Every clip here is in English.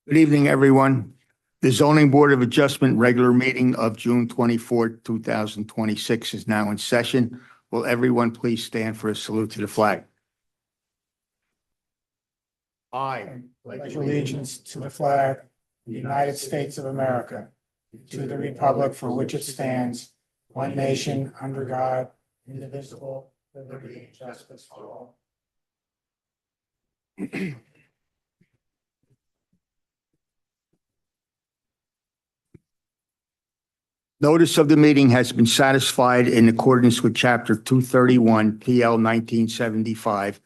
Good evening, everyone. The Zoning Board of Adjustment regular meeting of June 24th, 2026 is now in session. Will everyone please stand for a salute to the flag? I Pledge allegiance to the flag of the United States of America, to the republic for which it stands, one nation, under God, indivisible, with liberty and justice for all. Notice of the meeting has been satisfied in accordance with Chapter 231 PL 1975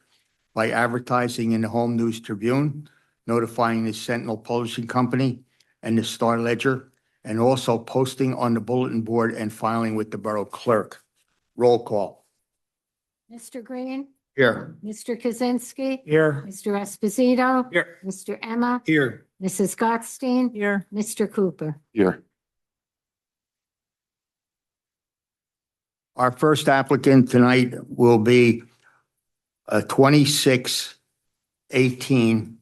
by advertising in the Home News Tribune, notifying the Sentinel Publishing Company and the Star Ledger, and also posting on the bulletin board and filing with the Borough Clerk. Roll call. Mr. Green, Here. Mr. Kaczynski, Here. Mr. Esposito. Here. Mr. Emma, Here. Mrs. Gottstein, Here. Mr. Cooper. Here. Our first applicant tonight will be 2618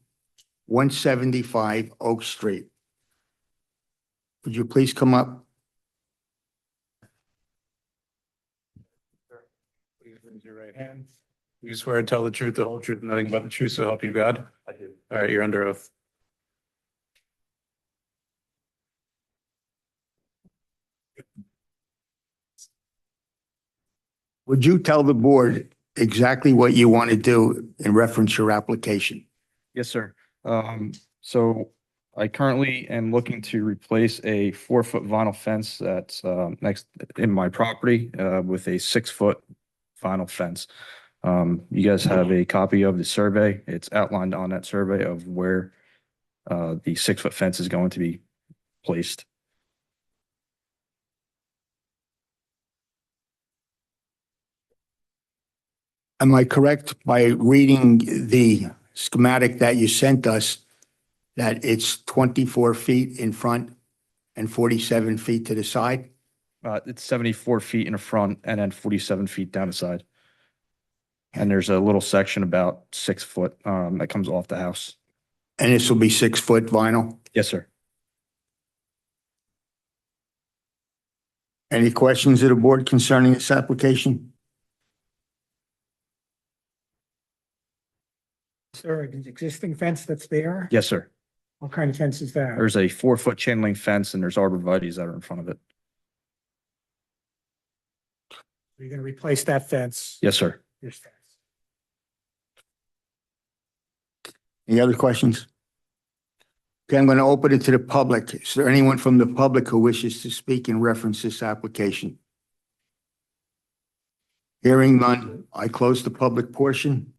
175 Oak Street. Would you please come up? Please raise your right hand. You swear to tell the truth, the whole truth, and nothing but the truth, so help you God? I do. All right, you're under oath. Would you tell the board exactly what you want to do in reference to your application? Yes, sir. So I currently am looking to replace a 4-foot vinyl fence that's next in my property with a 6-foot vinyl fence. You guys have a copy of the survey. It's outlined on that survey of where the 6-foot fence is going to be placed. Am I correct by reading the schematic that you sent us that it's 24 feet in front and 47 feet to the side? It's 74 feet in the front and then 47 feet down the side. And there's a little section about 6 foot that comes off the house. And this will be 6-foot vinyl? Yes, sir. Any questions of the board concerning this application? Sir, an existing fence that's there? Yes, sir. What kind of fence is that? There's a 4-foot chain link fence and there's arborvitaes that are in front of it. You're going to replace that fence? Yes, sir. This fence. Any other questions? Okay, I'm going to open it to the public. Is there anyone from the public who wishes to speak in reference to this application? Hearing none, I close the public portion.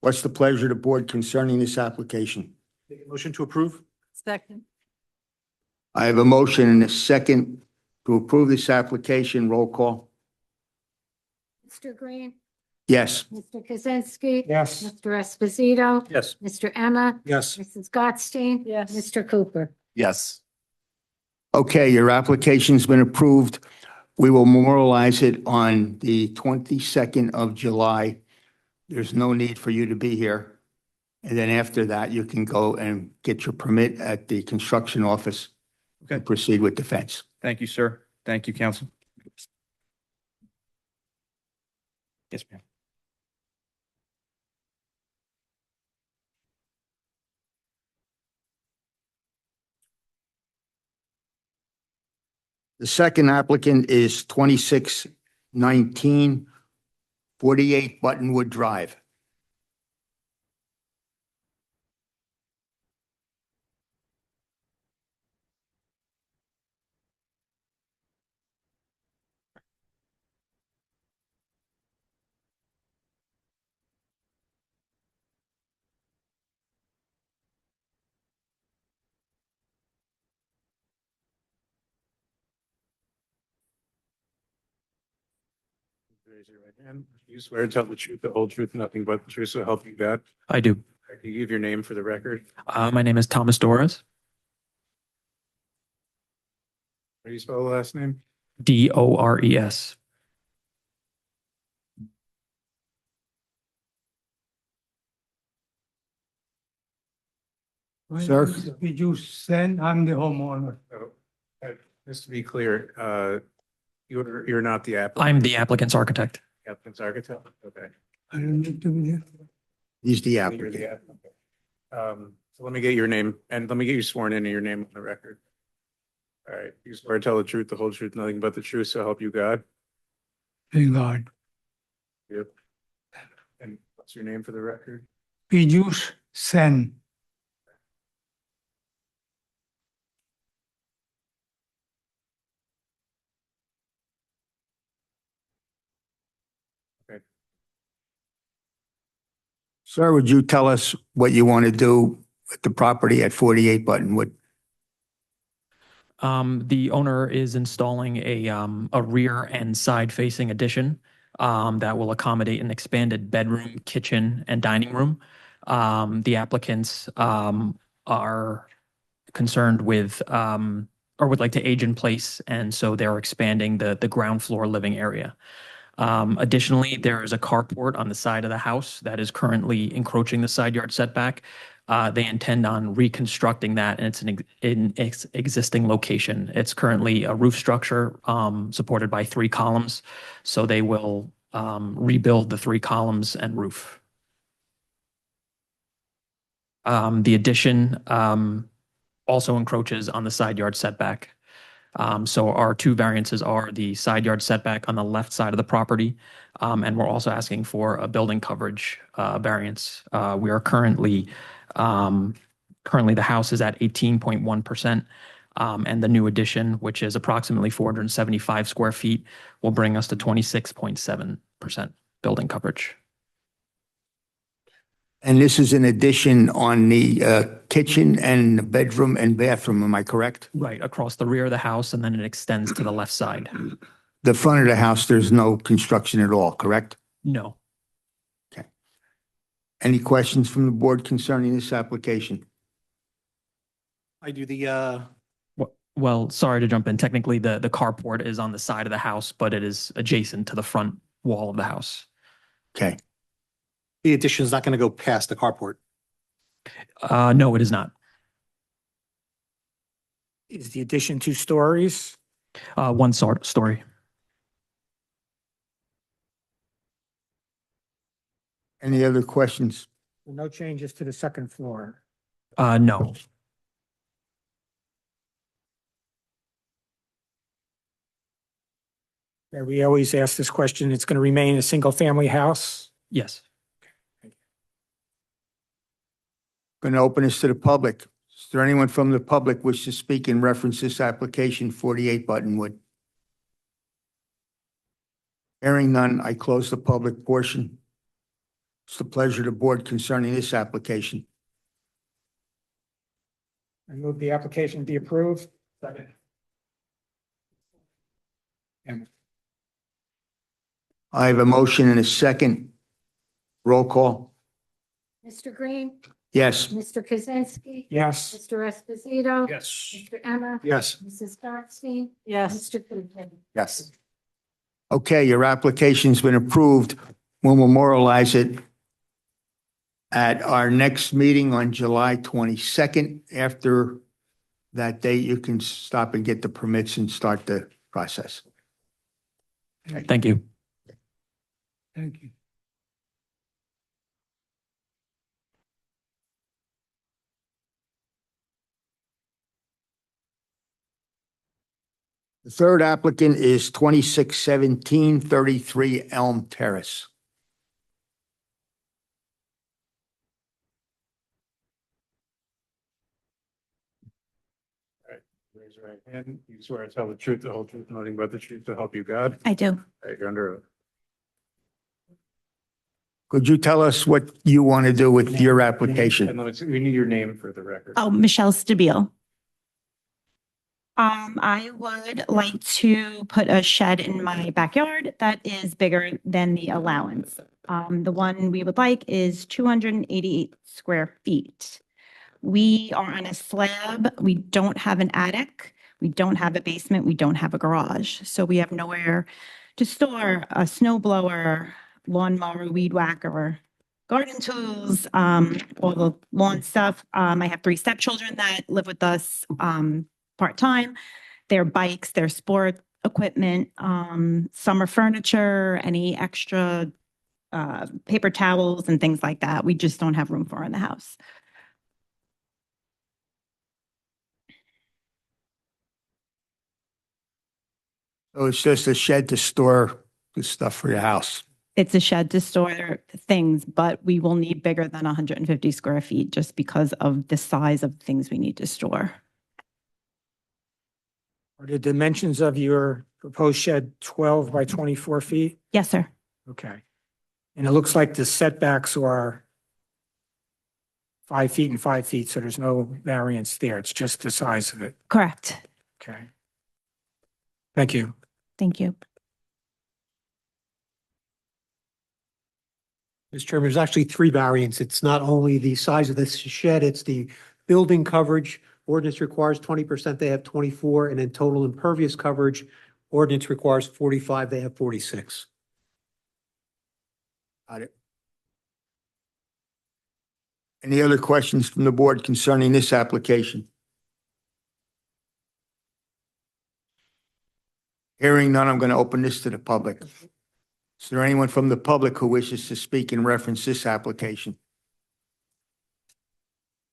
What's the pleasure of the board concerning this application? Motion to approve? Second. I have a motion and a second to approve this application. Roll call. Mr. Green, Yes. Mr. Kaczynski. Yes. Mr. Esposito. Yes. Mr. Emma, Yes. Mrs. Gottstein. Yes. Mr. Cooper. Yes. Okay, your application's been approved. We will memorialize it on the 22nd of July. There's no need for you to be here. And then after that, you can go and get your permit at the construction office. Okay. And proceed with the fence. Thank you, sir. Thank you, council. Yes, ma'am. The second applicant is 2619 48 Buttonwood Drive. Raise your right hand. You swear to tell the truth, the whole truth, nothing but the truth, so help you God? I do. Can you give your name for the record? My name is Thomas Doris, How do you spell the last name? Dores. Sir? Did you send, I'm the homeowner. Just to be clear, you're not the applicant. I'm the applicant's architect. Applicant's architect? Okay. I don't need to be here. He's the You're applicant. the applicant. So let me get your name and let me get you sworn in and your name on the record. All right, you swear to tell the truth, the whole truth, nothing but the truth, so help you God. Thank God. Yep. And what's your name for the record? Pijus Sen. Sir, would you tell us what you want to do with the property at 48 Buttonwood? The owner is installing a rear and side facing addition that will accommodate an expanded bedroom, kitchen, and dining room. The applicants are concerned with or would like to age in place, and so they're expanding the ground floor living area. Additionally, there is a carport on the side of the house that is currently encroaching the side yard setback. They intend on reconstructing that, and it's in its existing location. It's currently a roof structure supported by 3 columns, so they will rebuild the 3 columns and roof. The addition also encroaches on the side yard setback. So our 2 variances are the side yard setback on the left side of the property, and we're also asking for a building coverage variance. We are currently the house is at 18.1%, and the new addition, which is approximately 475 square feet, will bring us to 26.7% building coverage. And this is an addition on the kitchen and the bedroom and bathroom, am I correct? Right, across the rear of the house, and then it extends to the left side. The front of the house, there's no construction at all, correct? No. Any questions from the board concerning this application? I do the, Well, sorry to jump in. Technically, the carport is on the side of the house, but it is adjacent to the front wall of the house. Okay. the addition is not going to go past the carport. No, it is not. Is the addition 2 stories? One story. Any other questions? No changes to the second floor. No. Yeah, we always ask this question. It's going to remain a single-family house? Yes. Going to open this to the public. Is there anyone from the public wish to speak in reference to this application, 48 Buttonwood? Hearing none, I close the public portion. It's the pleasure of the board concerning this application. I move the application be approved. Second. I have a motion and a second. Roll call. Mr. Green? Yes. Mr. Kaczynski? Yes. Mr. Esposito? Yes. Mr. Emma? Yes. Mrs. Gottstein? Yes. Mr. Cooper? Yes. Okay, your application's been approved. We'll memorialize it at our next meeting on July 22nd. After that date, you can stop and get the permits and start the process. Thank you. Thank you. The third applicant is 2617 Elm Terrace. Raise your right hand. You swear to tell the truth, the whole truth, nothing but the truth to help you God. I do. All right, you're under oath. Could you tell us what you want to do with your application? And we need your name for the record. Oh, Michelle Stabile. I would like to put a shed in my backyard that is bigger than the allowance. The one we would like is 288 square feet. We are on a slab. We don't have an attic. We don't have a basement. We don't have a garage. So we have nowhere to store a snow blower, lawnmower, weed whacker, garden tools, all the lawn stuff. I have 3 stepchildren that live with us, part-time. Their bikes, their sport equipment, summer furniture, any extra, paper towels and things like that. We just don't have room for in the house. So it's just a shed to store the stuff for your house. It's a shed to store things, but we will need bigger than 150 square feet just because of the size of things we need to store. Are the dimensions of your proposed shed 12 by 24 feet? Yes, sir. Okay. And it looks like the setbacks are 5 feet and 5 feet, so there's no variance there. It's just the size of it. Correct. Okay. Thank you. Thank you. Mr. Chairman, there's actually 3 variants. It's not only the size of this shed, it's the building coverage. Ordinance requires 20%, they have 24, and then total impervious coverage, ordinance requires 45, they have 46. Got it. Any other questions from the board concerning this application? Hearing none, I'm going to open this to the public. Is there anyone from the public who wishes to speak in reference to this application?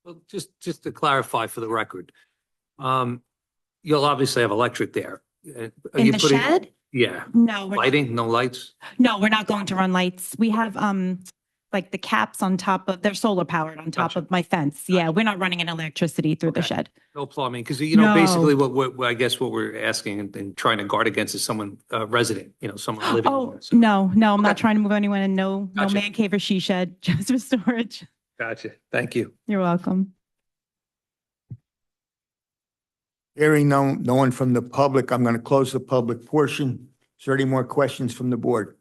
Well, just to clarify for the record, you'll obviously have electric there. Are In you the putting- shed? Yeah. No, we're not. Lighting, no lights? No, we're not going to run lights. We have, like the caps on top of, they're solar powered on top Gotcha. of my fence. Yeah, we're not running an electricity through the Okay. shed. No plumbing? Because, you know, basically No. what I guess what we're asking and trying to guard against is someone, resident, you know, someone living. Oh, there. So- no, I'm not Okay. trying to move anyone and no Gotcha. man cave or she shed, just for storage. Gotcha. Thank you. You're welcome. Hearing no one from the public, I'm going to close the public portion. Is there any more questions from the board?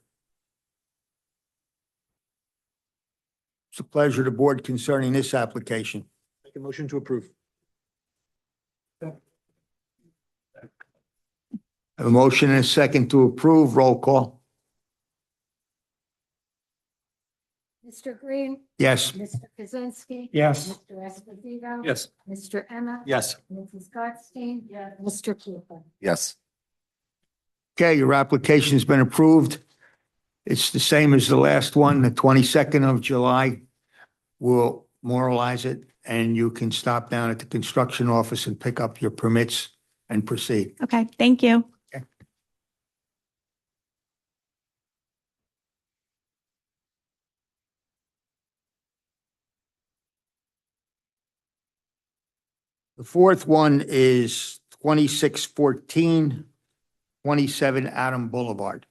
It's a pleasure of the board concerning this application. Make a motion to approve. I have a motion and a second to approve. Roll call. Mr. Green? Yes. Mr. Kaczynski? Yes. Mr. Esposito? Yes. Mr. Emma? Yes. Mrs. Gottstein? Yes. Mr. Cooper? Yes. Okay, your application has been approved. It's the same as the last one, the 22nd of July. We'll memorialize it and you can stop down at the construction office and pick up your permits and proceed. Okay, thank you. The fourth one is 2614, 27 Adam Boulevard.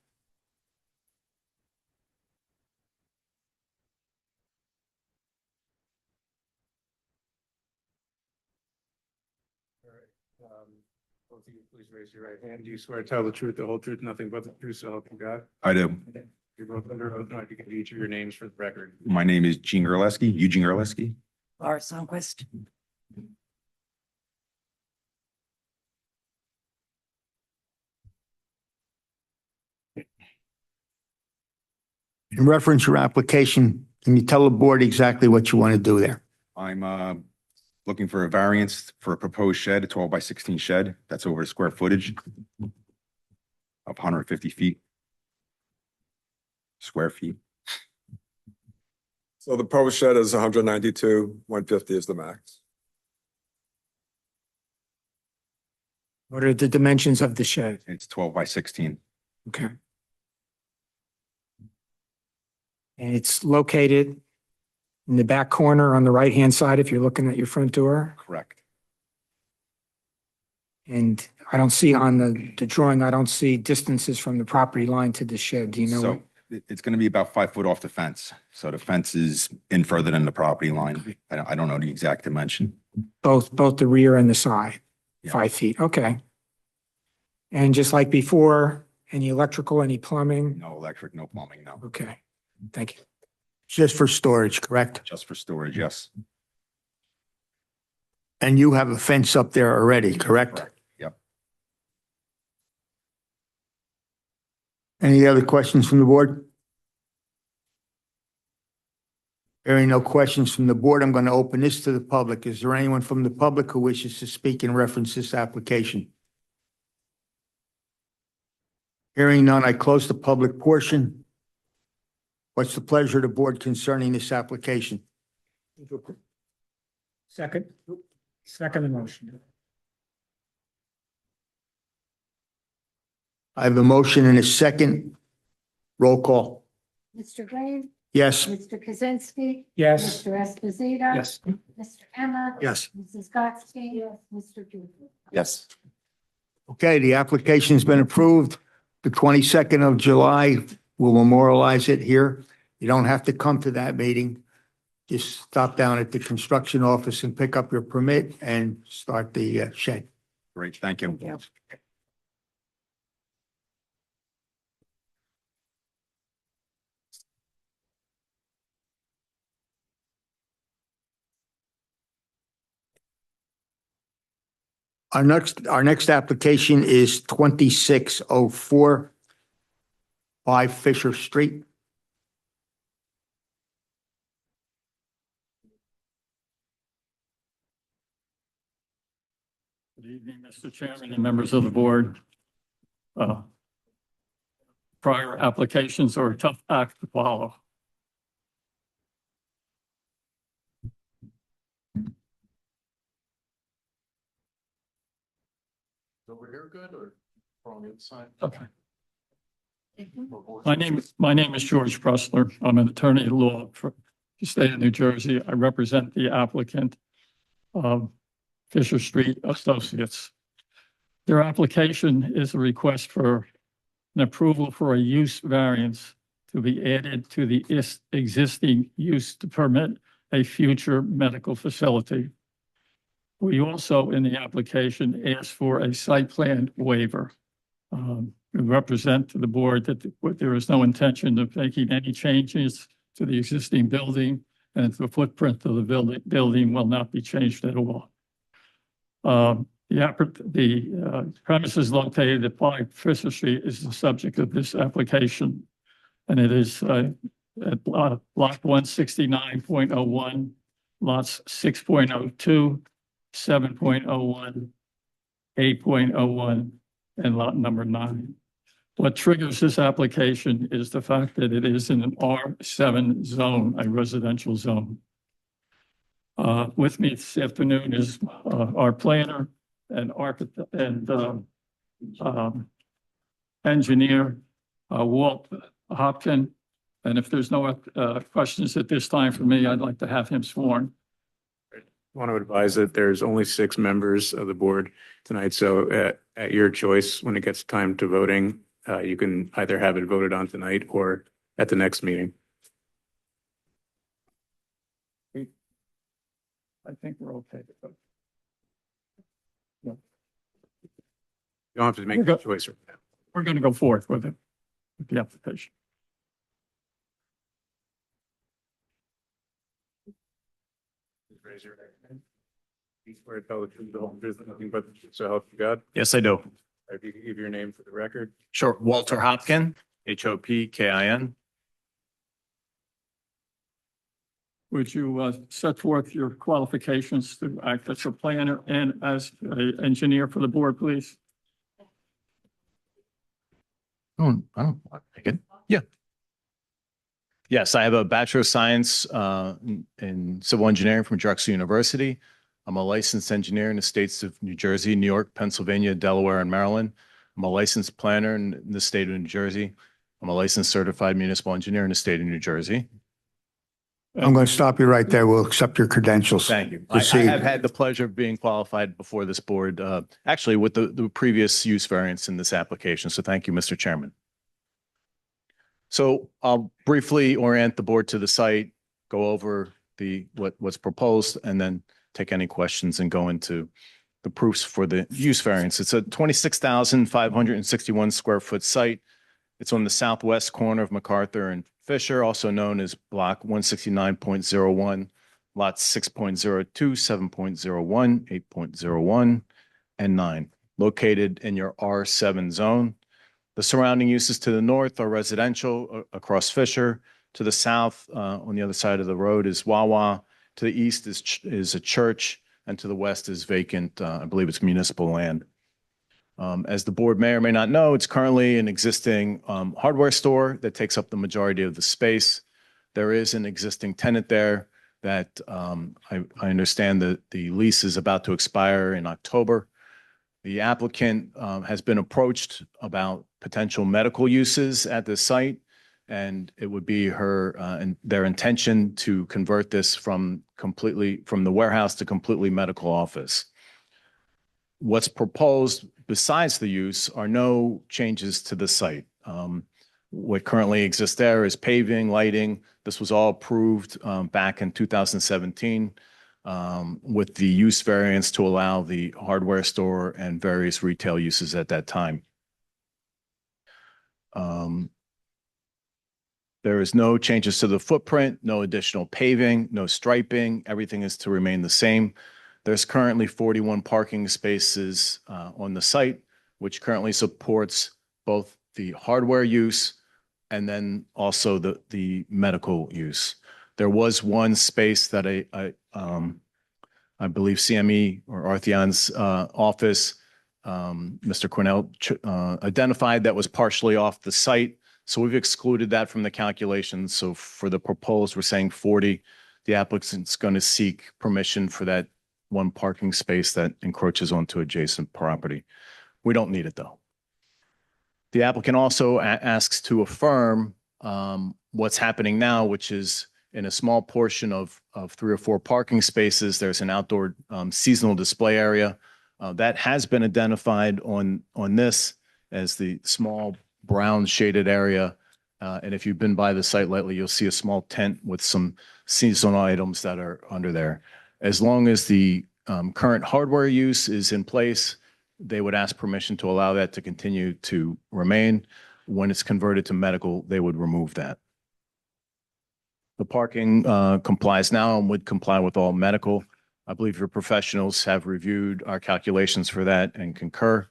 Both of you, please raise your right hand. Do you swear to tell the truth, the whole truth, nothing but the truth, so help you God? I do. You're both under oath, not to give each of your names for the record. My name is Eugene Gerleski. Laura Sundquist. In reference to your application, can you tell the board exactly what you want to do there? I'm looking for a variance for a proposed shed, a 12 by 16 shed. That's over square footage of 150 feet. Square feet. So the proposed shed is 192, 150 is the max. What are the dimensions of the shed? It's 12 by 16. Okay. And it's located in the back corner on the right-hand side if you're looking at your front door. Correct. And I don't see on the drawing, I don't see distances from the property line to the shed. Do you know? So it's going to be about 5 foot off the fence. So the fence is in further than the property line. I don't know the exact dimension. Both the rear and the side, Yeah. 5 feet. Okay. And just like before, any electrical, any plumbing? No electric, no plumbing, no. Okay. Thank you. Just for storage, correct? Just for storage, yes. And you have a fence up there already, correct? Yep. Any other questions from the board? Hearing no questions from the board, I'm going to open this to the public. Is there anyone from the public who wishes to speak in reference to this application? Hearing none, I close the public portion. What's the pleasure of the board concerning this application? Second. Second the motion. I have a motion and a second. Roll call. Mr. Green? Yes. Mr. Kaczynski? Yes. Mr. Esposito? Yes. Mr. Emma? Yes. Mrs. Gottstein? Yes. Mr. Cooper? Yes. Okay, the application's been approved. The 22nd of July, we'll memorialize it here. You don't have to come to that meeting. Just stop down at the construction office and pick up your permit and start the shed. Great, thank you. Our next application is 2604 5 Fisher Street. Good evening, Mr. Chairman and members of the board. Prior applications are a tough act to follow. Over here good or on the other side? Okay. My name is George Pressler. I'm an attorney at law for the state of New Jersey. I represent the applicant, Fisher Street Associates. Their application is a request for an approval for a use variance to be added to the existing use to permit a future medical facility. We also, in the application, asked for a site plan waiver. We represent to the board that there is no intention of making any changes to the existing building, and the footprint of the building will not be changed at all. The premises located at 5 Fisher Street is the subject of this application, and it is at block 169.01, lots 6.02, 7.01, 8.01, and lot number 9. What triggers this application is the fact that it is in an R7 zone, a residential zone. With me this afternoon is our planner and architect and engineer, Walt Hopkin. And if there's no questions at this time for me, I'd like to have him sworn. I want to advise that there's only 6 members of the board tonight, so at your choice, when it gets time to voting, you can either have it voted on tonight or at the next meeting. I think we're okay. You don't have to make a choice right now. We're going to go forth with it, with the application. Raise your right hand. You swear to tell the truth, the whole truth, and nothing but the truth, so help you God. Yes, I do. If you could give your name for the record. Sure. Walter Hopkin, Hopkin. Would you set forth your qualifications to act as a planner and as an engineer for the board, please? I don't, yeah. Yes, I have a Bachelor of Science in Civil Engineering from Drexel University. I'm a licensed engineer in the states of New Jersey, New York, Pennsylvania, Delaware, and Maryland. I'm a licensed planner in the state of New Jersey. I'm a licensed certified municipal engineer in the state of New Jersey. I'm going to stop you right there. We'll accept your credentials. Thank you. I Proceed. have had the pleasure of being qualified before this board, actually with the previous use variance in this application. So thank you, Mr. Chairman. So I'll briefly orient the board to the site, go over what's proposed, and then take any questions and go into the proofs for the use variance. It's a 26,561 square foot site. It's on the southwest corner of MacArthur and Fisher, also known as block 169.01, lots 6.02, 7.01, 8.01, and 9, located in your R7 zone. The surrounding uses to the north are residential across Fisher, To the south, on the other side of the road is Wawa. To the east is a church, and to the west is vacant, I believe it's municipal land. As the board may or may not know, it's currently an existing hardware store that takes up the majority of the space. There is an existing tenant there that I understand that the lease is about to expire in October. The applicant has been approached about potential medical uses at the site, and it would be their intention to convert this from the warehouse to completely medical office. What's proposed besides the use are no changes to the site. What currently exists there is paving, lighting. This was all approved back in 2017 with the use variance to allow the hardware store and various retail uses at that time. There is no changes to the footprint, no additional paving, no striping. Everything is to remain the same. There's currently 41 parking spaces on the site, which currently supports both the hardware use and then also the medical use. There was one space that I believe CME or Artheon's office, Mr. Cornell identified that was partially off the site. So we've excluded that from the calculations. So for the proposed, we're saying 40. The applicant's going to seek permission for that one parking space that encroaches onto adjacent property. We don't need it though. The applicant also asks to affirm what's happening now, which is in a small portion of 3 or 4 parking spaces, there's an outdoor seasonal display area that has been identified on this as the small brown shaded area. And if you've been by the site lately, you'll see a small tent with some seasonal items that are under there. As long as the current hardware use is in place, they would ask permission to allow that to continue to remain. When it's converted to medical, they would remove that. The parking complies now and would comply with all medical. I believe your professionals have reviewed our calculations for that and concur.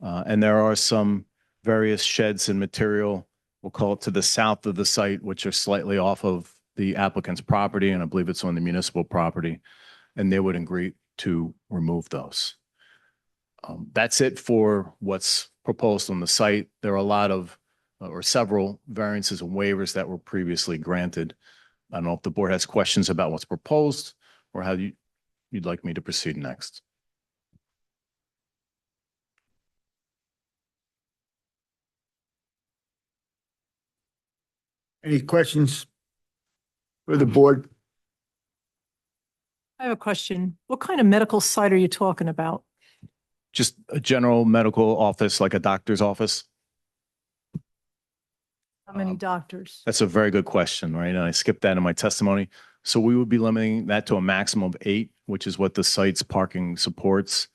And there are some various sheds and material, we'll call it to the south of the site, which are slightly off of the applicant's property, and I believe it's on the municipal property, and they would agree to remove those. That's it for what's proposed on the site. There are a lot of, or several variances and waivers that were previously granted. I don't know if the board has questions about what's proposed or how you'd like me to proceed next. Any questions for the board? I have a question. What kind of medical site are you talking about? Just a general medical office, like a doctor's office. How many doctors? That's a very good question, right? And I skipped that in my testimony. So we would be limiting that to a maximum of 8, which is what the site's parking supports.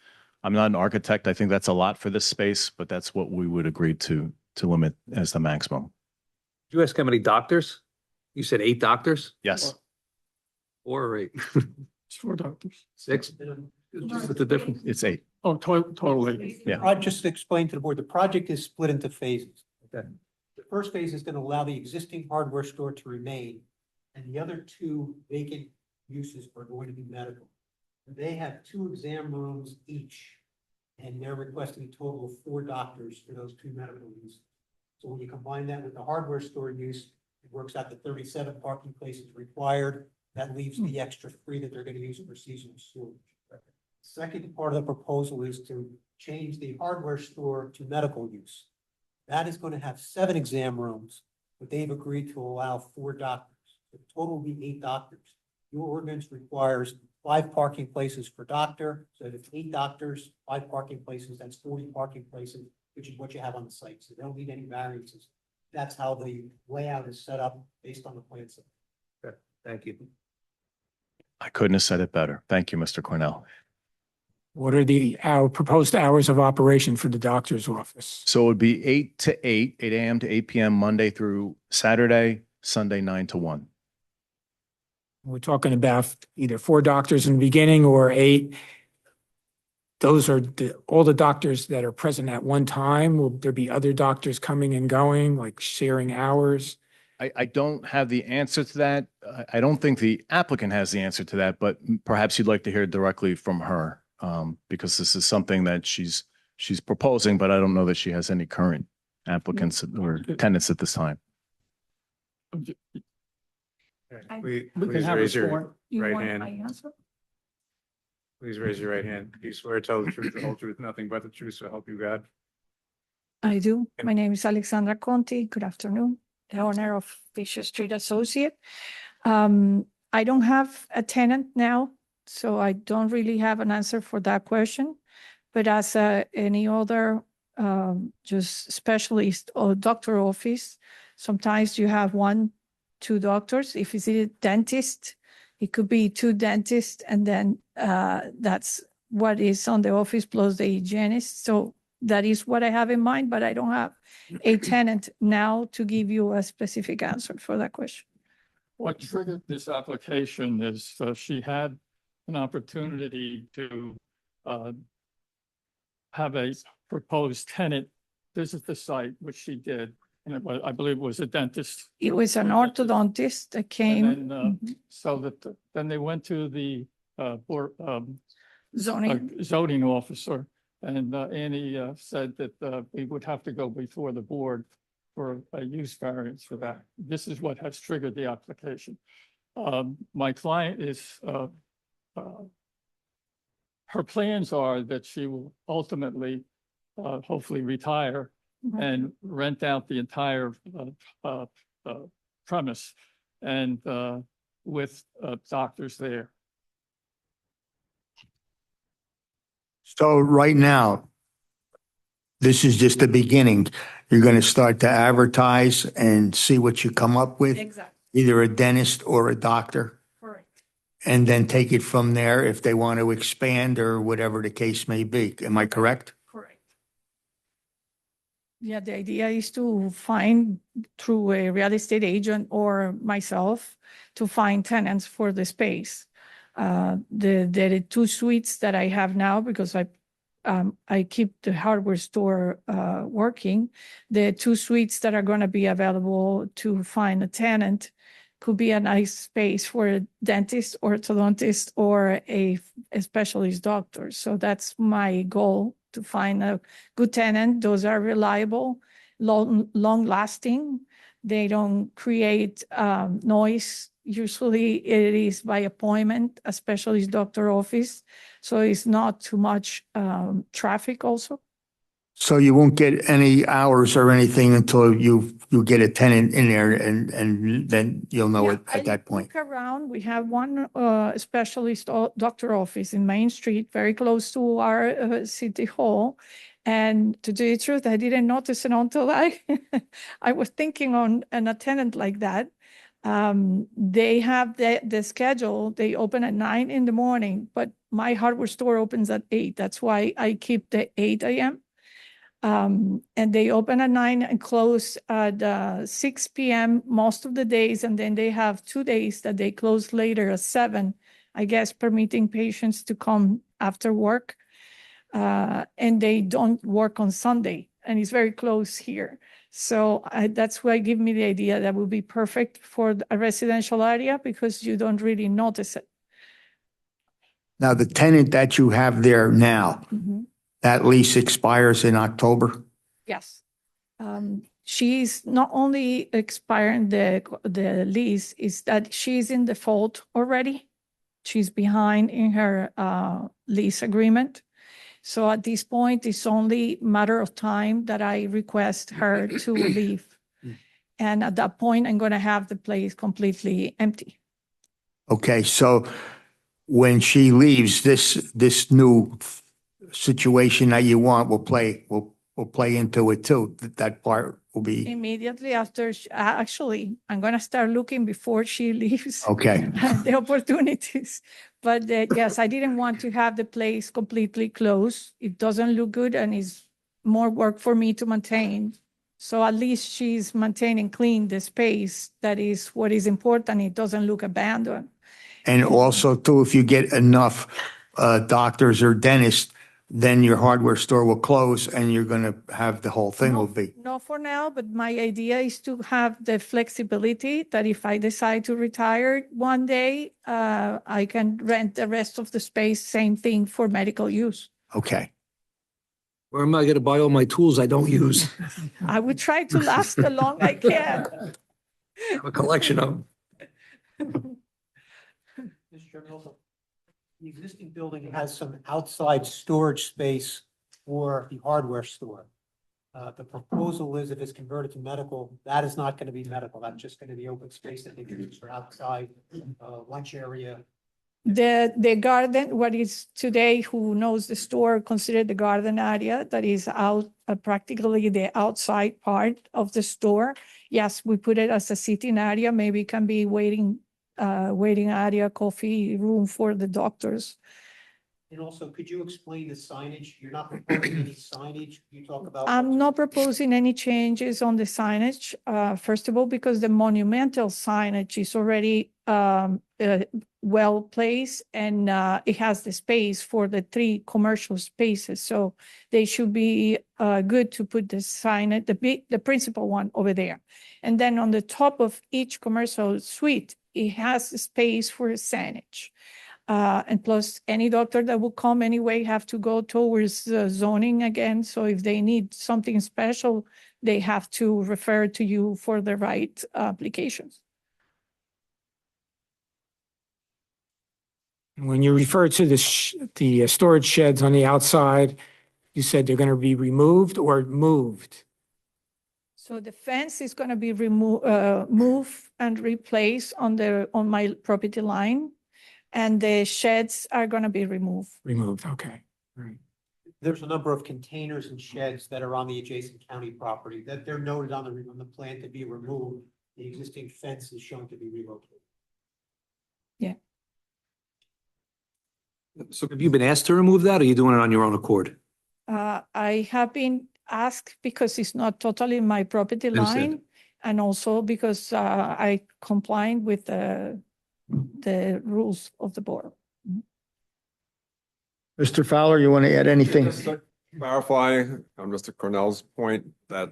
I'm not an architect. I think that's a lot for this space, but that's what we would agree to limit as the maximum. Did you ask how many doctors? You said 8 doctors? Yes. 4 or 8? It's 4 doctors. 6? What's the difference? It's 8. Oh, totally. Yeah. I just explained to the board, the project is split into phases. Okay. The first phase is going to allow the existing hardware store to remain, and the other 2 vacant uses are going to be medical. They have 2 exam rooms each, and they're requesting a total of 4 doctors for those 2 medical uses. So when you combine that with the hardware store use, it works out to 37 parking places required. That leaves the extra 3 that they're going to use for seasonal storage. Second part of the proposal is to change the hardware store to medical use. That is going to have 7 exam rooms, but they've agreed to allow 4 doctors. The total will be 8 doctors. Your ordinance requires 5 parking places per doctor. So if 8 doctors, 5 parking places, that's 40 parking places, which is what you have on the site. So they don't need any variances. That's how the layout is set up based on the plan set. Okay. Thank you. I couldn't have said it better. Thank you, Mr. Cornell. What are the proposed hours of operation for the doctor's office? So it would be 8 to 8, 8 a.m. to 8 p.m. Monday through Saturday, Sunday 9 to 1. We're talking about either 4 doctors in the beginning or 8. Those are all the doctors that are present at one time. Will there be other doctors coming and going, like sharing hours? I don't have the answer to that. I don't think the applicant has the answer to that, but perhaps you'd like to hear directly from her. Because this is something that she's proposing, but I don't know that she has any current applicants or tenants at this time. Please We can please have raise a your sworn- right hand. answer? Please raise your right hand. Do you swear to tell the truth, the whole truth, nothing but the truth, so help you God? I do. My name is Alexandra Conti. Good afternoon. The owner of Fisher Street Associate. I don't have a tenant now, so I don't really have an answer for that question. But as any other just specialist or doctor office, sometimes you have 1, 2 doctors. If it's a dentist, it could be 2 dentists, and then that's what is on the office plus the hygienist. So that is what I have in mind, but I don't have a tenant now to give you a specific answer for that question. What triggered this application is she had an opportunity to have a proposed tenant visit the site, which she did. And I believe it was a dentist. It was an orthodontist that came. And then, so that, then they went to the zoning officer. And Annie said that we would have to go before the board for a use variance for that. This is what has triggered the application. My client is, her plans are that she will ultimately, hopefully retire and rent out the entire premise and with doctors there. So right now, this is just the beginning. You're going to start to advertise and see what you come up with, Exactly, either a dentist or a doctor, correct. and then take it from there if they want to expand or whatever the case may be. Am I correct? Correct. Yeah, the idea is to find through a real estate agent or myself to find tenants for the space. The 2 suites that I have now, because I keep the hardware store working, the 2 suites that are going to be available to find a tenant could be a nice space for a dentist, orthodontist, or a specialist doctor. So that's my goal, to find a good tenant. Those are reliable, long lasting. They don't create noise. Usually it is by appointment, a specialist doctor office. So it's not too much traffic also. So you won't get any hours or anything until you get a tenant in there, and then you'll know it at that point. Look around. We have one specialist doctor office in Main Street, very close to our city hall. And to tell you the truth, I didn't notice it until I was thinking on a tenant like that. They have the schedule. They open at 9 in the morning, but my hardware store opens at 8. That's why I keep the 8 a.m. And they open at 9 and close at 6 p.m. most of the days. And then they have 2 days that they close later at 7, I guess, permitting patients to come after work. And they don't work on Sunday, and it's very close here. So that's why give me the idea that would be perfect for a residential area, because you don't really notice it. Now, the tenant that you have there now, that lease expires in October? Yes. She's not only expiring the lease, is that she's in default already. She's behind in her lease agreement. So at this point, it's only a matter of time that I request her to leave. And at that point, I'm going to have the place completely empty. Okay, so when she leaves, this new situation that you want will play into it too. That part will be Immediately after, actually, I'm going to start looking before she leaves. okay. The opportunities. But yes, I didn't want to have the place completely closed. It doesn't look good, and it's more work for me to maintain. So at least she's maintaining clean the space. That is what is important. It doesn't look abandoned. And also too, if you get enough doctors or dentists, then your hardware store will close and you're going to have the whole thing will be. Not for now, but my idea is to have the flexibility that if I decide to retire one day, I can rent the rest of the space, same thing for medical use. Okay. Where am I going to buy all my tools I don't use? I would try to last the long I can. I have a collection of them. Mr. Chairman, also, the existing building has some outside storage space for the hardware store. The proposal is if it's converted to medical, that is not going to be medical. That's just going to be open space that they can use for outside lunch area. The garden, what is today, who knows the store, considered the garden area that is out, practically the outside part of the store. Yes, we put it as a sitting area, maybe it can be waiting area, coffee room for the doctors. And also, could you explain the signage? You're not proposing any signage. You talk about. I'm not proposing any changes on the signage. First of all, because the monumental signage is already well placed and it has the space for the 3 commercial spaces. So they should be good to put the signage, the principal one over there. And then on the top of each commercial suite, it has a space for signage. And plus any doctor that will come anyway have to go towards zoning again. So if they need something special, they have to refer to you for the right applications. When you refer to the storage sheds on the outside, you said they're going to be removed or moved? So the fence is going to be moved and replaced on my property line, and the sheds are going to be removed. Removed, okay. All right. There's a number of containers and sheds that are on the adjacent county property that they're noted on the plan to be removed. The existing fence is shown to be relocated. Yeah. So have you been asked to remove that, or are you doing it on your own accord? I have been asked because it's not totally my property Understand. line, and also because I complied with the rules of the board. Mr. Fowler, you want to add anything? Just to clarify on Mr. Cornell's point that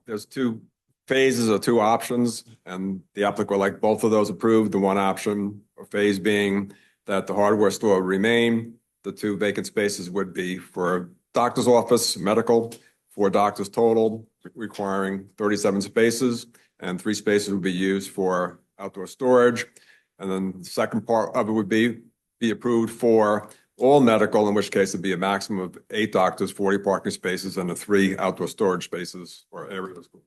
there's 2 phases or 2 options, and the applicant would like both of those approved. The one option or phase being that the hardware store would remain. The 2 vacant spaces would be for doctor's office, medical, 4 doctors total, requiring 37 spaces, and 3 spaces would be used for outdoor storage. And then the second part of it would be approved for all medical, in which case it'd be a maximum of 8 doctors, 40 parking spaces, and the 3 outdoor storage spaces or areas would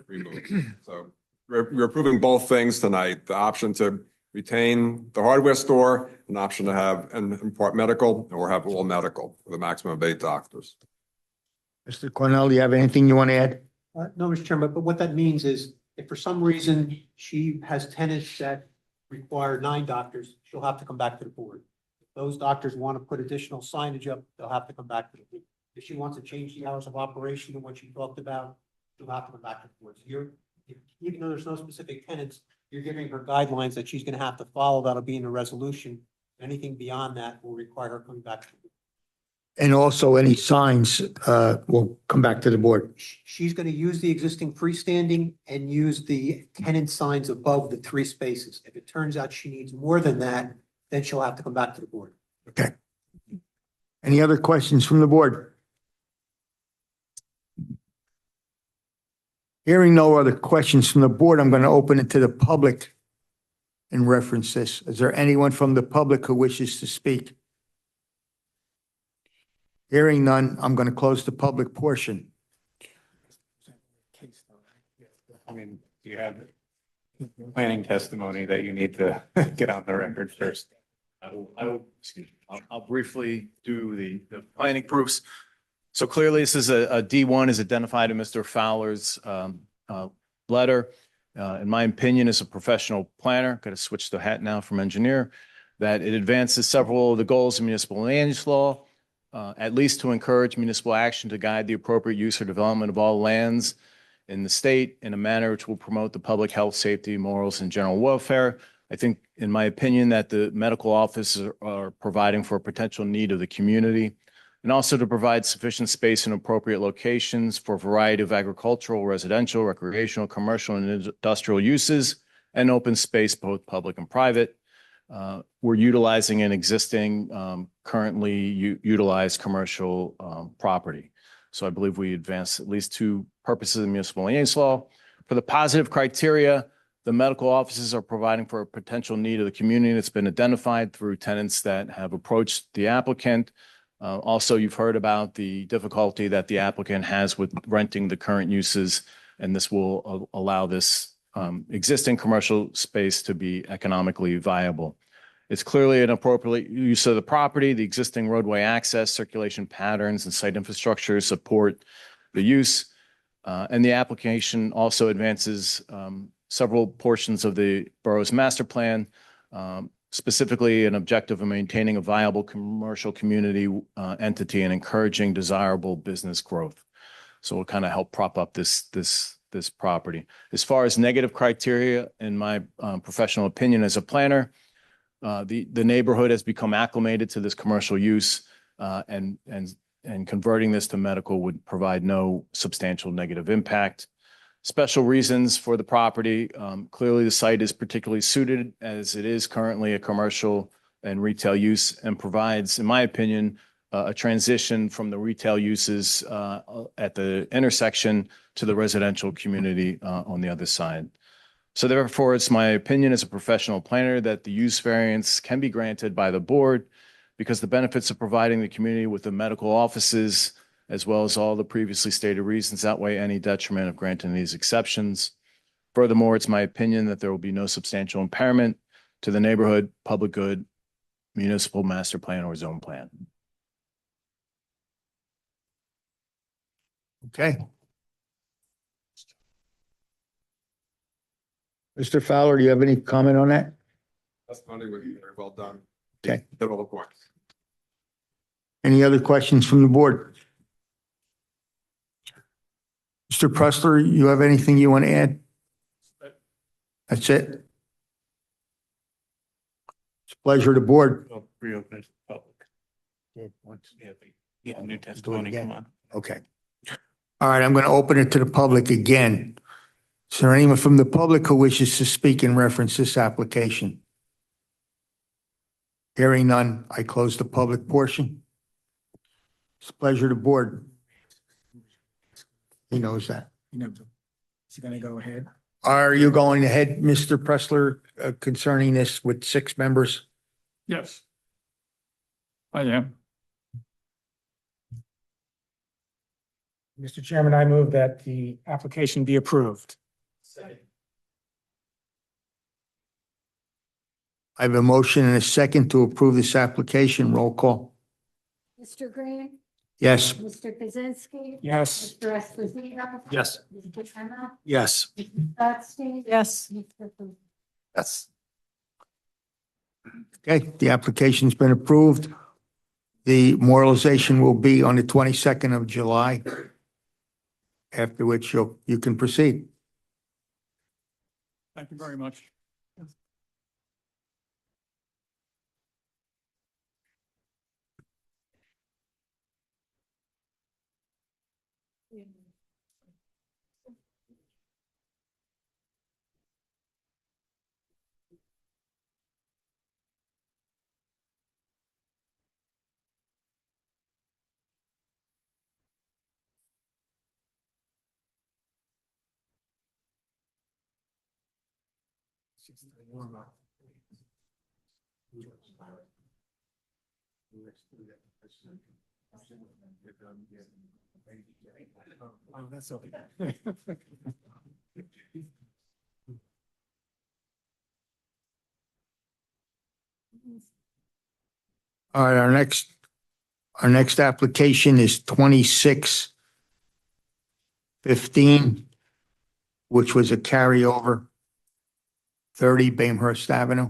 be removed. So we're approving both things tonight, the option to retain the hardware store, an option to have and impart medical, or have all medical with a maximum of 8 doctors. Mr. Cornell, do you have anything you want to add? No, Mr. Chairman, but what that means is if for some reason she has tenants that require 9 doctors, she'll have to come back to the board. If those doctors want to put additional signage up, they'll have to come back to the board. If she wants to change the hours of operation and what she talked about, she'll have to come back to the board. So even though there's no specific tenants, you're giving her guidelines that she's going to have to follow. That'll be in the resolution. Anything beyond that will require her coming back to the board. And also any signs will come back to the board. She's going to use the existing freestanding and use the tenant signs above the 3 spaces. If it turns out she needs more than that, then she'll have to come back to the board. Okay. Any other questions from the board? Hearing no other questions from the board, I'm going to open it to the public in reference to this. Is there anyone from the public who wishes to speak? Hearing none, I'm going to close the public portion. I mean, you have planning testimony that you need to get on the record first. I'll briefly do the planning proofs. So clearly this is a D1 is identified in Mr. Fowler's letter. In my opinion, as a professional planner, got to switch the hat now from engineer, that it advances several of the goals of municipal land use law, at least to encourage municipal action to guide the appropriate use or development of all lands in the state in a manner which will promote the public health, safety, morals, and general welfare I think, in my opinion, that the medical offices are providing for a potential need of the community, and also to provide sufficient space in appropriate locations for a variety of agricultural, residential, recreational, commercial, and industrial uses, and open space, both public and private. We're utilizing an existing, currently utilized commercial property. So I believe we advance at least two purposes of the municipal liaison law. For the positive criteria, the medical offices are providing for a potential need of the community that's been identified through tenants that have approached the applicant. Also, you've heard about the difficulty that the applicant has with renting the current uses, and this will allow this existing commercial space to be economically viable. It's clearly an appropriate use of the property. The existing roadway access, circulation patterns, and site infrastructure support the use. And the application also advances several portions of the borough's master plan, specifically an objective of maintaining a viable commercial community entity and encouraging desirable business growth. So it'll kind of help prop up this property. As far as negative criteria, in my professional opinion as a planner, the neighborhood has become acclimated to this commercial use, and converting this to medical would provide no substantial negative impact. Special reasons for the property. Clearly, the site is particularly suited as it is currently a commercial and retail use, and provides, in my opinion, a transition from the retail uses at the intersection to the residential community on the other side. So therefore, it's my opinion as a professional planner that the use variance can be granted by the board because the benefits of providing the community with the medical offices, as well as all the previously stated reasons, outweigh any detriment of granting these exceptions. Furthermore, it's my opinion that there will be no substantial impairment to the neighborhood, public good, municipal master plan, or zone plan. Okay. Mr. Fowler, do you have any comment on that? That's very well done. Okay. Hit all the points. Any other questions from the board? Mr. Pressler, you have anything you want to add? That's it. It's a pleasure to board. Reopen it to the public. Yeah, new testimony, come on. Okay. All right, I'm going to open it to the public again. Is there anyone from the public who wishes to speak in reference to this application? Hearing none, I close the public portion. It's a pleasure to board. He knows that. Is he gonna go ahead? Are you going ahead, Mr. Pressler, concerning this with 6 members? Yes. I am. Mr. Chairman, I move that the application be approved. I have a motion and a second to approve this application. Roll call. Mr. Green? Yes. Mr. Kaczynski? Yes. Mr. Esposito? Yes. Mr. Emma? Yes. Mr. Stotsky? Yes. Mr. Booth? Yes. Okay, the application's been approved. The memorialization will be on the 22nd of July, after which you can proceed. Thank you very much. Oh, that's okay. All right, our next application is 2615, which was a carryover, 30 Bamehurst Avenue.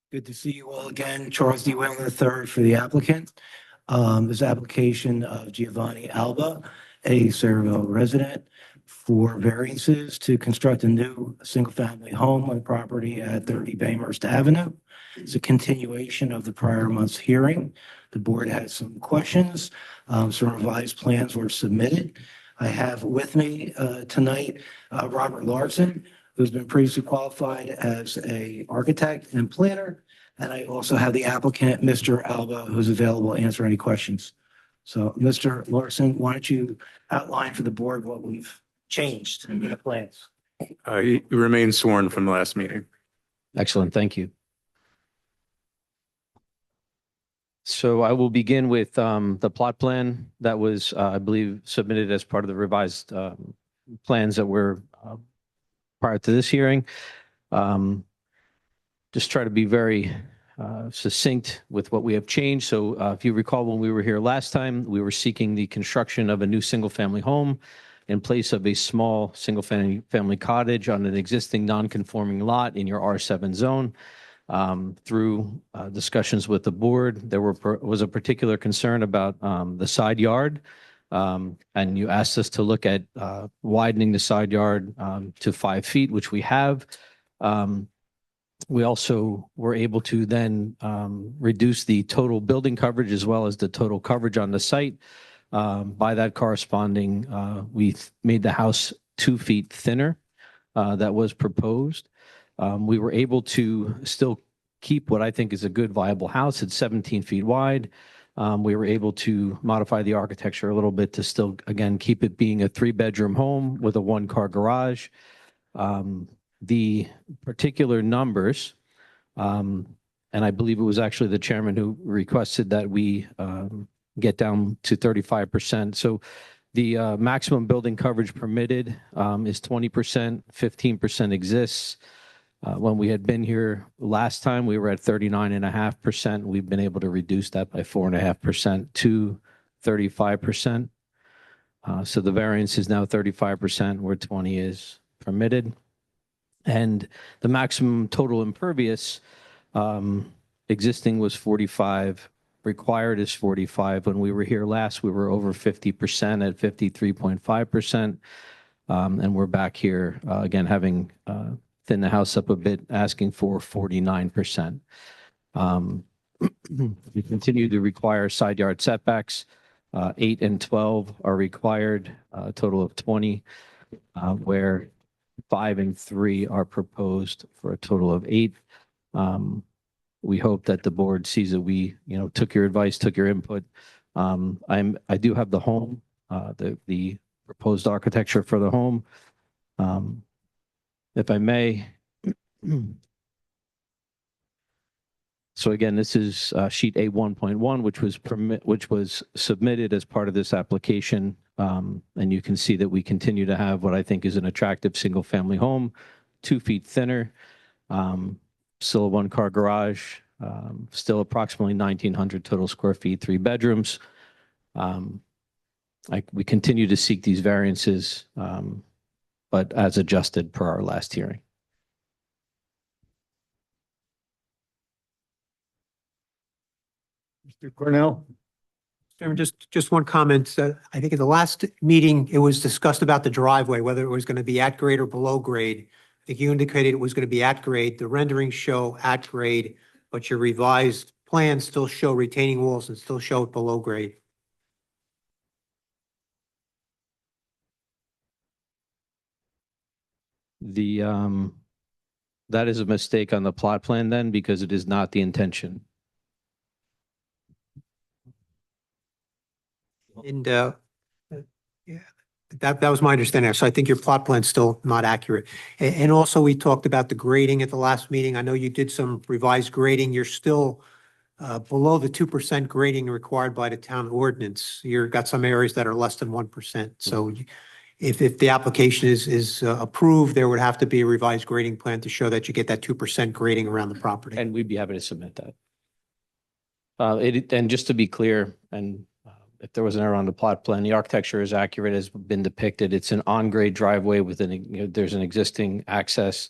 Good to see you all again. Charles D. Whalen III for the applicant. This application of Giovanni Alba, a Sayreville resident, for variances to construct a new single-family home on property at 30 Baymhurst Avenue. It's a continuation of the prior month's hearing. The board had some questions. Some revised plans were submitted. I have with me tonight Robert Larson, who's been previously qualified as an architect and planner. And I also have the applicant, Mr. Alba, who's available to answer any questions. So, Mr. Larson, why don't you outline for the board what we've changed in the plans? You remain sworn from the last meeting. Excellent, thank you. So I will begin with the plot plan that was, I believe, submitted as part of the revised plans that were prior to this hearing. Just try to be very succinct with what we have changed. So if you recall, when we were here last time, we were seeking the construction of a new single-family home in place of a small single-family cottage on an existing non-conforming lot in your R7 zone. Through discussions with the board, there was a particular concern about the side yard. And you asked us to look at widening the side yard to 5 feet, which we have. We also were able to then reduce the total building coverage as well as the total coverage on the site. By that corresponding, we made the house 2 feet thinner that was proposed. We were able to still keep what I think is a good viable house. It's 17 feet wide. We were able to modify the architecture a little bit to still, again, keep it being a 3-bedroom home with a 1-car garage. The particular numbers, and I believe it was actually the chairman who requested that we get down to 35%. So the maximum building coverage permitted is 20%, 15% exists. When we had been here last time, we were at 39.5%. We've been able to reduce that by 4.5% to 35%. So the variance is now 35% where 20 is permitted. And the maximum total impervious existing was 45, required is 45. When we were here last, we were over 50% at 53.5%. And we're back here again, having thin the house up a bit, asking for 49%. We continue to require side yard setbacks. 8 and 12 are required, a total of 20, where 5 and 3 are proposed for a total of 8. We hope that the board sees that we, took your advice, took your input. I do have the home, the proposed architecture for the home. If I may. So again, this is sheet A1.1, which was submitted as part of this application. And you can see that we continue to have what I think is an attractive single-family home, 2 feet thinner, still a 1-car garage, still approximately 1,900 total square feet, 3 bedrooms. We continue to seek these variances, but as adjusted per our last hearing. Mr. Cornell? Chairman, just one comment. I think at the last meeting, it was discussed about the driveway, whether it was going to be at grade or below grade. I think you indicated it was going to be at grade. The renderings show at grade, but your revised plans still show retaining walls and still show it below grade. That is a mistake on the plot plan then, because it is not the intention. And yeah, that was my understanding. So I think your plot plan's still not accurate. And also we talked about the grading at the last meeting. I know you did some revised grading. You're still below the 2% grading required by the town ordinance. You've got some areas that are less than 1%. So if the application is approved, there would have to be a revised grading plan to show that you get that 2% grading around the property. And we'd be happy to submit that. And just to be clear, and if there was an error on the plot plan, the architecture is accurate, has been depicted. It's an on-grade driveway with there's an existing access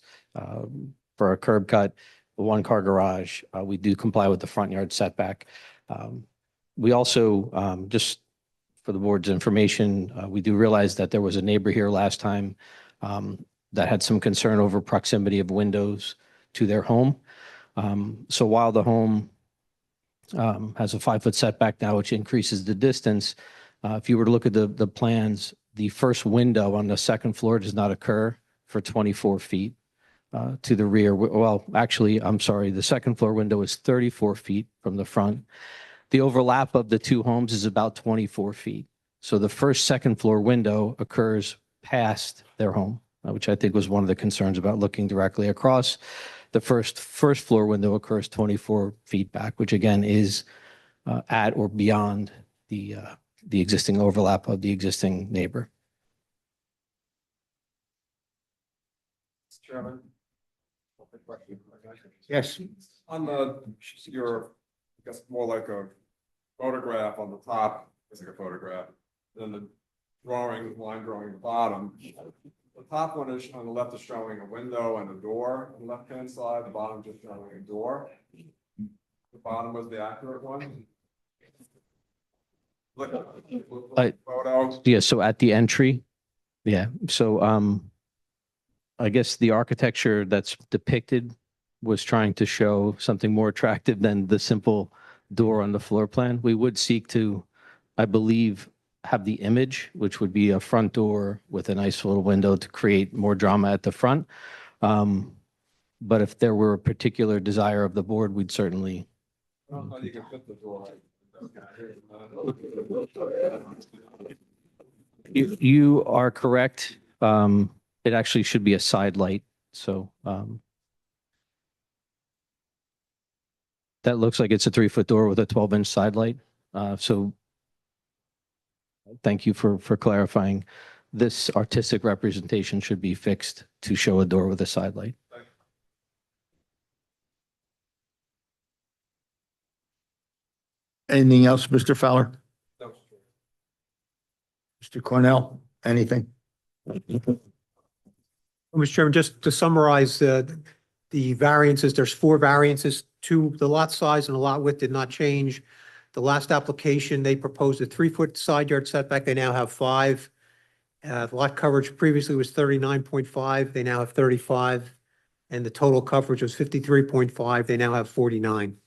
for a curb cut. a one-car garage. We do comply with the front yard setback. We also, just for the board's information, we do realize that there was a neighbor here last time that had some concern over proximity of windows to their home. So while the home has a 5-foot setback now, which increases the distance, if you were to look at the plans, the first window on the second floor does not occur for 24 feet to the rear. Well, actually, I'm sorry, the second floor window is 34 feet from the front. The overlap of the two homes is about 24 feet. So the first second floor window occurs past their home, which I think was one of the concerns about looking directly across. The first floor window occurs 24 feet back, which again is at or beyond the existing overlap of the existing neighbor. Chairman? Yes. On your, I guess more like a photograph on the top, it's like a photograph, then the line drawing the bottom. The top one is on the left is showing a window and a door on the left-hand side, the bottom just showing a door. The bottom was the accurate one. Look at the photo. Yeah, so at the entry, yeah. So I guess the architecture that's depicted was trying to show something more attractive than the simple door on the floor plan. We would seek to, I believe, have the image, which would be a front door with a nice little window to create more drama at the front. But if there were a particular desire of the board, we'd certainly. I don't know how you can fit the door. You are correct. It actually should be a side light. So that looks like it's a 3-foot door with a 12-inch side light. So thank you for clarifying. This artistic representation should be fixed to show a door with a side light. Anything else, Mr. Fowler? No. Mr. Cornell, anything? Mr. Chairman, just to summarize the variances, there's 4 variances. The lot size and the lot width did not change. The last application, they proposed a 3-foot side yard setback. They now have 5. The lot coverage previously was 39.5. They now have 35. And the total coverage was 53.5. They now have 49.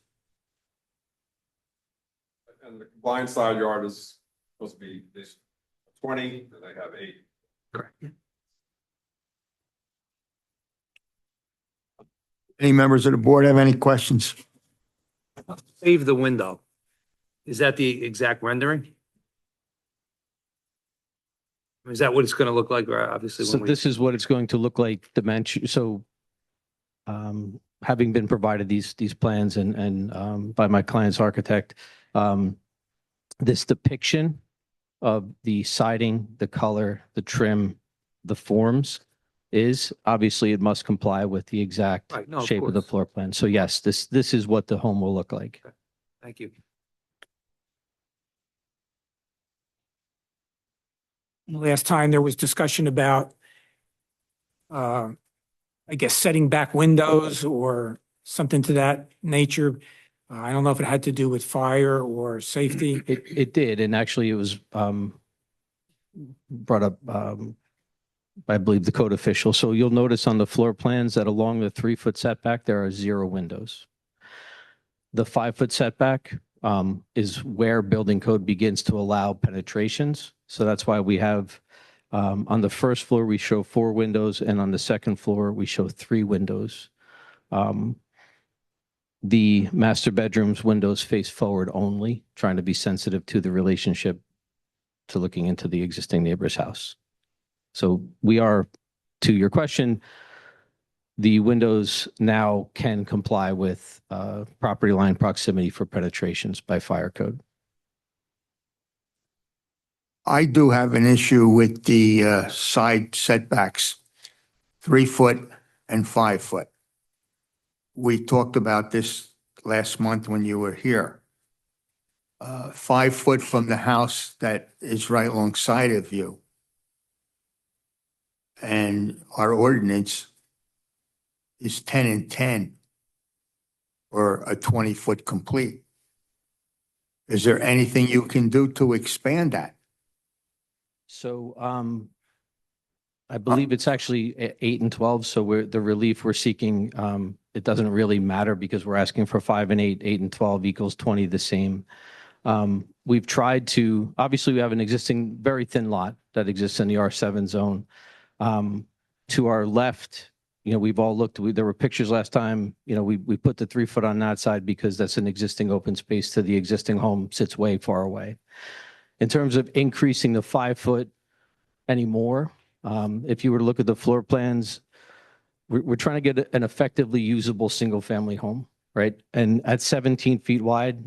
And the combined side yard is supposed to be this 20, and they have 8. Correct. Yeah. Any members of the board have any questions? Save the window. Is that the exact rendering? Is that what it's going to look like? Or obviously, So this is what it's going to look like dimension. So having been provided these plans and by my client's architect, this depiction of the siding, the color, the trim, the forms is obviously it must comply with the exact Right, no, of shape of the course. floor plan. So yes, this is what the home will look like. Thank you. Last time there was discussion about, I guess, setting back windows or something to that nature. I don't know if it had to do with fire or safety. It did, and actually it was brought up I believe the code official. So you'll notice on the floor plans that along the 3-foot setback, there are 0 windows. The 5-foot setback is where building code begins to allow penetrations. So that's why we have on the first floor, we show 4 windows, and on the second floor, we show 3 windows. The master bedroom's windows face forward only, trying to be sensitive to the relationship to looking into the existing neighbor's house. So we are, to your question, the windows now can comply with property line proximity for penetrations by fire code. I do have an issue with the side setbacks, 3-foot and 5-foot. We talked about this last month when you were here. 5 foot from the house that is right alongside of you. And our ordinance is 10 and 10. or a 20-foot complete. Is there anything you can do to expand that? So, I believe it's actually 8 and 12, so the relief we're seeking, it doesn't really matter because we're asking for 5 and 8, 8 and 12 equals 20, the same. We've tried to, obviously, we have an existing very thin lot that exists in the R7 zone. To our left, we've all looked, there were pictures last time, we put the 3 foot on that side because that's an existing open space to the existing home sits way far away. In terms of increasing the 5 foot anymore, if you were to look at the floor plans, we're trying to get an effectively usable single family home, right? And at 17 feet wide,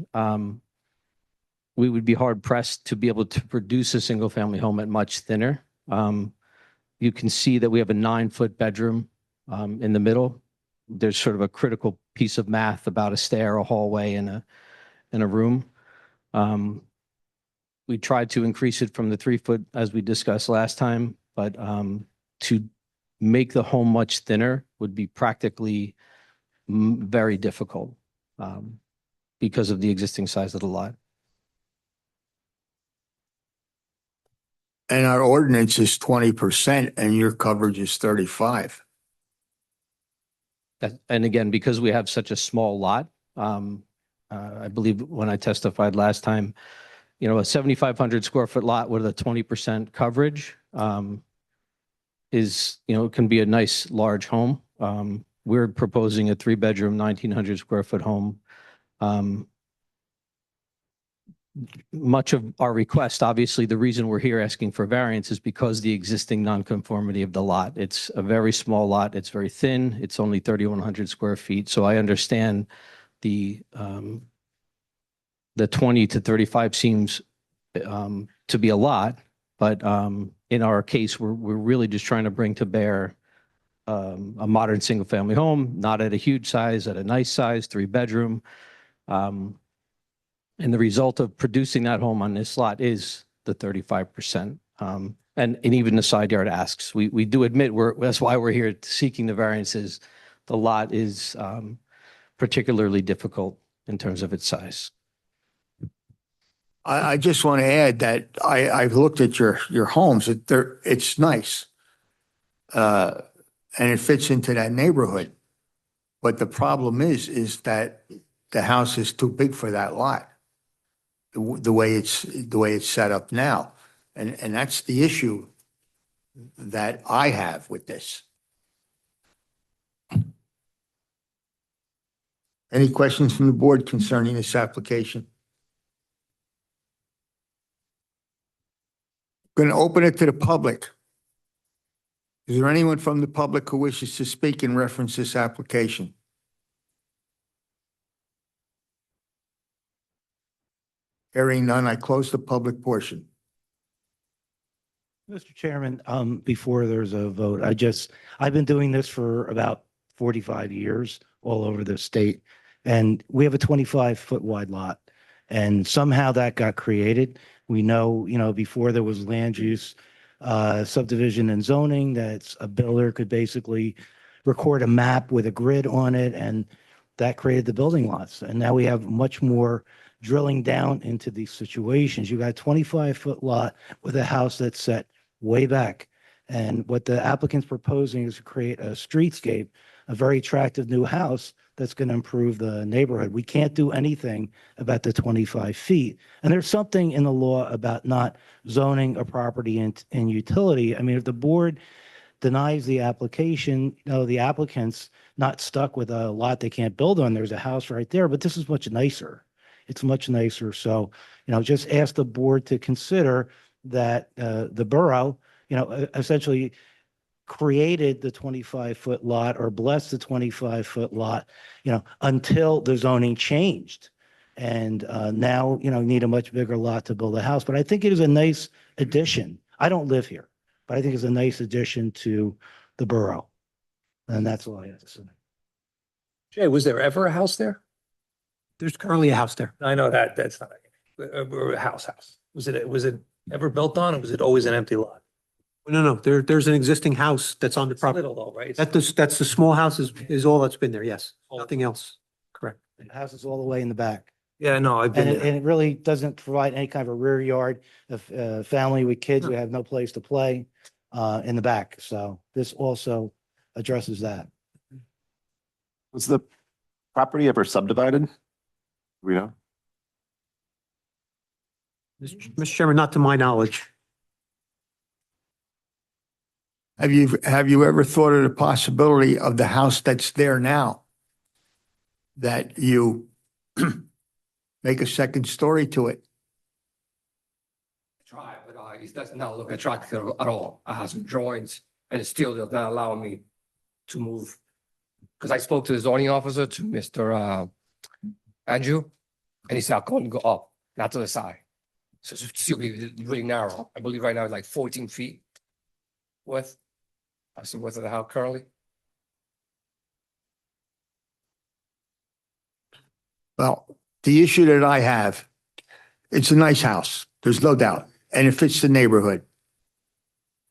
we would be hard pressed to be able to produce a single family home at much thinner. You can see that we have a 9-foot bedroom in the middle. There's sort of a critical piece of math about a stair, a hallway, and a room. We tried to increase it from the 3 foot as we discussed last time, but to make the home much thinner would be practically very difficult because of the existing size of the lot. And our ordinance is 20% and your coverage is 35. And again, because we have such a small lot, I believe when I testified last time, a 7,500 square foot lot with a 20% coverage is, can be a nice large home. We're proposing a 3-bedroom, 1,900 square foot home. Much of our request, obviously, the reason we're here asking for variance is because the existing nonconformity of the lot. It's a very small lot. It's very thin. It's only 3,100 square feet. So I understand the 20 to 35 seems to be a lot, but in our case, we're really just trying to bring to bear a modern single family home, not at a huge size, at a nice size, 3-bedroom. And the result of producing that home on this lot is the 35%. And even the side yard asks. We do admit that's why we're here seeking the variances. The lot is particularly difficult in terms of its size. I just want to add that I've looked at your homes. It's nice. And it fits into that neighborhood. But the problem is that the house is too big for that lot. The way it's set up now. And that's the issue that I have with this. Any questions from the board concerning this application? Going to open it to the public. Is there anyone from the public who wishes to speak in reference to this application? Hearing none, I close the public portion. Mr. Chairman, before there's a vote, I've been doing this for about 45 years all over the state. And we have a 25-foot wide lot. And somehow that got created. We know, before there was land use, subdivision and zoning, that a builder could basically record a map with a grid on it, and that created the building lots. And now we have much more drilling down into these situations. You got a 25-foot lot with a house that's set way back. And what the applicant's proposing is to create a streetscape, a very attractive new house that's going to improve the neighborhood. We can't do anything about the 25 feet. And there's something in the law about not zoning a property in utility. I mean, if the board denies the application, the applicant's not stuck with a lot they can't build on. There's a house right there, but this is much nicer. It's much nicer. So, just ask the board to consider that the borough, essentially created the 25-foot lot or blessed the 25-foot lot, until the zoning changed. And now, need a much bigger lot to build a house. But I think it is a nice addition. I don't live here, but I think it's a nice addition to the borough. And that's all I have to say. Jay, was there ever a house there? There's currently a house there. I know that's not a house. Was it ever built on, or was it always an empty lot? No. There's an existing house that's on the It's property. little though, right? That's the small house is all that's been there. Yes. Nothing else. Correct. The house is all the way in the back. Yeah, no, I've been And there. it really doesn't provide any kind of a rear yard. If family with kids would have no place to play in the back. So this also addresses that. Was the property ever subdivided? We know. Mr. Chairman, not to my knowledge. Have you ever thought of the possibility of the house that's there now? That you make a second story to it? Try, but it does not look attractive at all. I have some drawings and it still does not allow me to move. Because I spoke to the zoning officer, to Mr. Andrew, and he said, I couldn't go up, not to the side. So it's still be really narrow. I believe right now it's like 14 feet width. That's the width of the house currently. Well, the issue that I have, it's a nice house, there's no doubt, and it fits the neighborhood.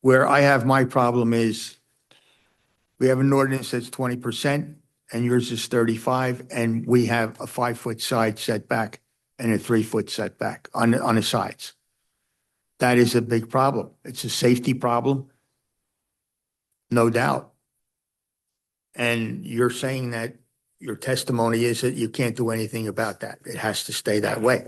Where I have my problem is we have an ordinance that's 20% and yours is 35, and we have a 5-foot side setback and a 3-foot setback on the sides. That is a big problem. It's a safety problem, no doubt. And you're saying that your testimony is that you can't do anything about that. It has to stay that way.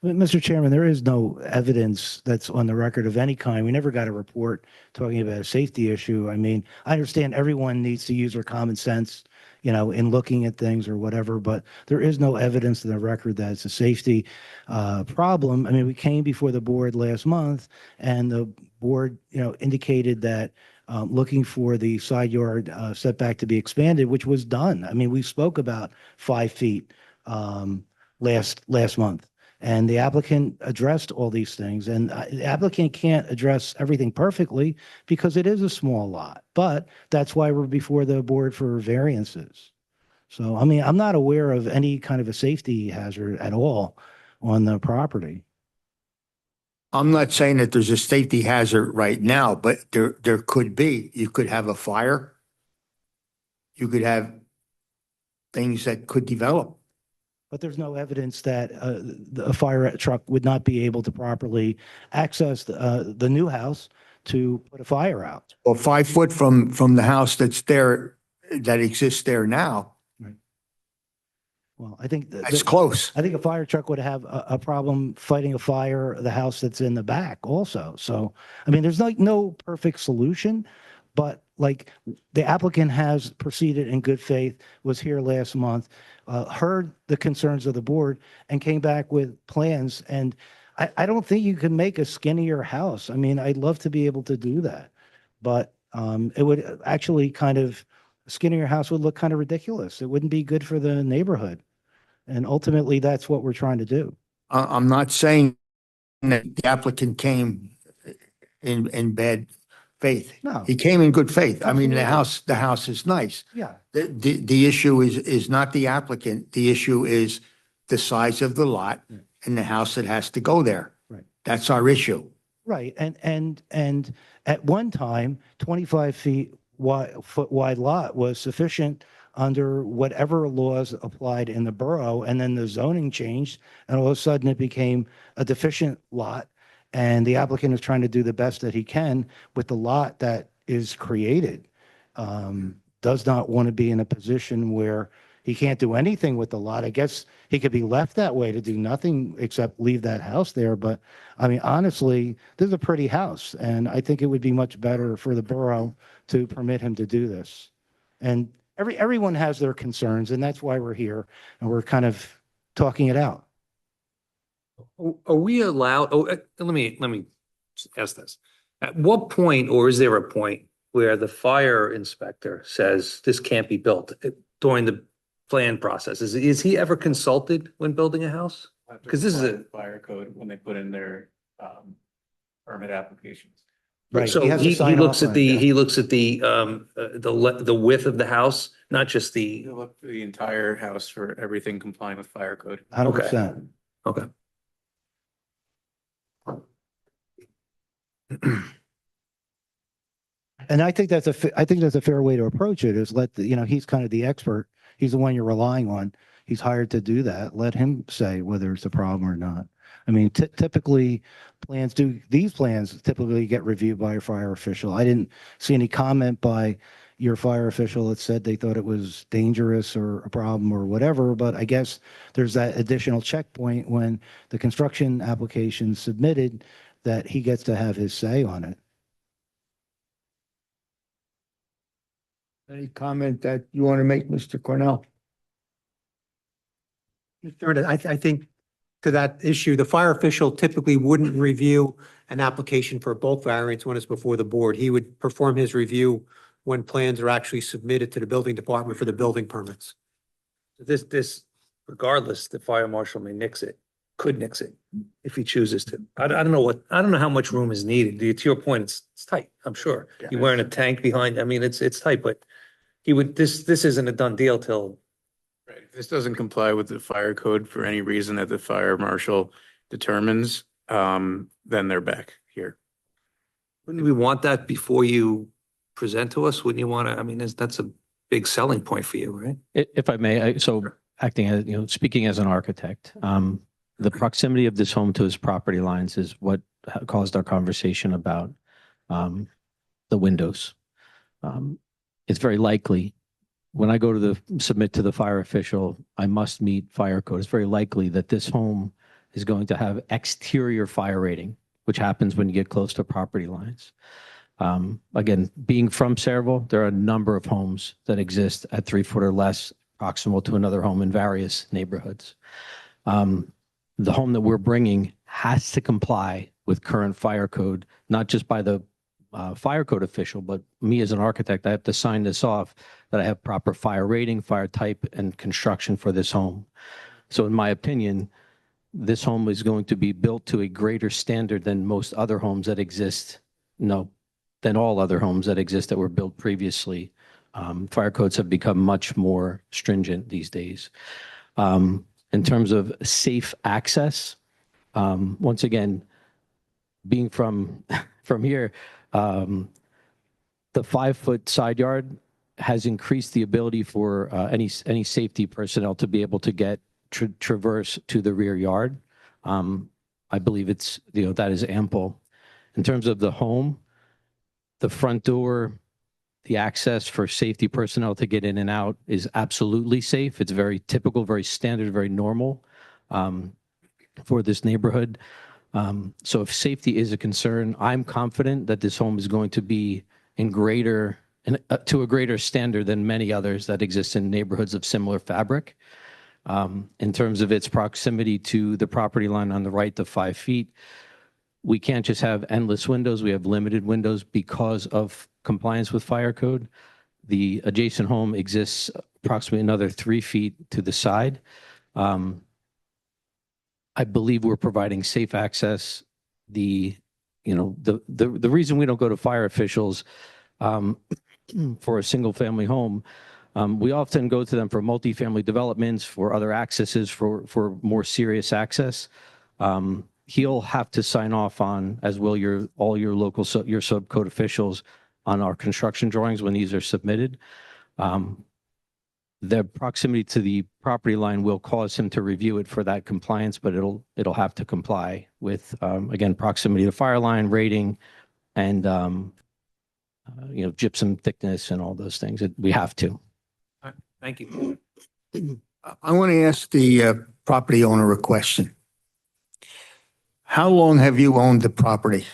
Mr. Chairman, there is no evidence that's on the record of any kind. We never got a report talking about a safety issue. I mean, I understand everyone needs to use their common sense, you know, in looking at things or whatever, but there is no evidence in the record that it's a safety problem. I mean, we came before the board last month and the board, you know, indicated that looking for the side yard setback to be expanded, which was done. I mean, we spoke about 5 feet last month. And the applicant addressed all these things, and the applicant can't address everything perfectly because it is a small lot, but that's why we're before the board for variances. So, I mean, I'm not aware of any kind of a safety hazard at all on the property. I'm not saying that there's a safety hazard right now, but there could be. You could have a fire. You could have things that could develop. But there's no evidence that a fire truck would not be able to properly access the new house to put a fire out. Well, 5 foot from the house that's there, that exists there now. Right. Well, I think that's close. I think a fire truck would have a problem fighting a fire, the house that's in the back also. So, I mean, there's like no perfect solution, but like the applicant has proceeded in good faith, was here last month, heard the concerns of the board and came back with plans. And I don't think you can make a skinnier house. I mean, I'd love to be able to do that, but it would actually kind of, a skinnier house would look kind of ridiculous. It wouldn't be good for the neighborhood. And ultimately, that's what we're trying to do. I'm not saying that the applicant came in bad faith. No. He came in good faith. I mean, Absolutely. the house is nice. Yeah. The issue is not the applicant. The issue is the size of the lot and the house that has to go there. Right. That's our issue. Right. And at one time, 25 foot wide lot was sufficient under whatever laws applied in the borough. And then the zoning changed and all of a sudden it became a deficient lot. And the applicant is trying to do the best that he can with the lot that is created. Does not want to be in a position where he can't do anything with the lot. I guess he could be left that way to do nothing except leave that house there. But I mean, honestly, this is a pretty house. And I think it would be much better for the borough to permit him to do this. And everyone has their concerns, and that's why we're here. And we're kind of talking it out. Are we allowed, let me ask this. At what point, or is there a point where the fire inspector says this can't be built during the plan process? Is he ever consulted when building a house? Because this is a fire code when they put in their permit applications. Right. So has to he sign looks off at on it. he looks at the width of the house, not just the. They look for the entire house for everything complying with fire code. 100%. Okay. And I think that's a fair way to approach it, is let the, you know, he's kind of the expert He's the one you're relying on. He's hired to do that. Let him say whether it's a problem or not. I mean, typically these plans typically get reviewed by a fire official. I didn't see any comment by your fire official that said they thought it was dangerous or a problem or whatever, but I guess there's that additional checkpoint when the construction application submitted that he gets to have his say on it. Any comment that you want to make, Mr. Cornell? Mr. Chairman, I think to that issue, the fire official typically wouldn't review an application for a bulk variance when it's before the board. He would perform his review when plans are actually submitted to the building department for the building permits. This, regardless, the fire marshal may could nix it if he chooses to. I don't know how much room is needed. To your point, it's tight, I'm sure. You're wearing a tank behind, I mean, it's tight, but this isn't a done deal till. Right. If this doesn't comply with the fire code for any reason that the fire marshal determines, then they're back here. Wouldn't we want that before you present to us? Wouldn't you want to, I mean, that's a big selling point for you, right? If I may, acting as, speaking as an architect, the proximity of this home to his property lines is what caused our conversation about the windows. It's very likely when I go to submit to the fire official, I must meet fire code. It's very likely that this home is going to have exterior fire rating, which happens when you get close to property lines. Again, being from Sayreville, there are a number of homes that exist at 3 foot or less proximal to another home in various neighborhoods. The home that we're bringing has to comply with current fire code, not just by the fire code official, but me as an architect, I have to sign this off that I have proper fire rating, fire type, and construction for this home. So in my opinion, this home is going to be built to a greater standard than most other homes that exist, than all other homes that exist that were built previously. Fire codes have become much more stringent these days. In terms of safe access, once again, being from here, the 5 foot side yard has increased the ability for any safety personnel to be able to traverse to the rear yard. I believe it's, that is ample. In terms of the home, the front door, the access for safety personnel to get in and out is absolutely safe. It's very typical, very standard, very normal for this neighborhood. So if safety is a concern, I'm confident that this home is going to be to a greater standard than many others that exist in neighborhoods of similar fabric. In terms of its proximity to the property line on the right, the 5 feet, we can't just have endless windows. We have limited windows because of compliance with fire code. The adjacent home exists approximately another 3 feet to the side. I believe we're providing safe access. The reason we don't go to fire officials for a single family home, we often go to them for multifamily developments, for other accesses, for more serious access. He'll have to sign off on, as will all your local your subcode officials, on our construction drawings when these are submitted. The proximity to the property line will cause him to review it for that compliance, but it'll have to comply with, again, proximity to fire line, rating, and gypsum thickness and all those things. We have to. Thank you. I want to ask the property owner a question. How long have you owned the property?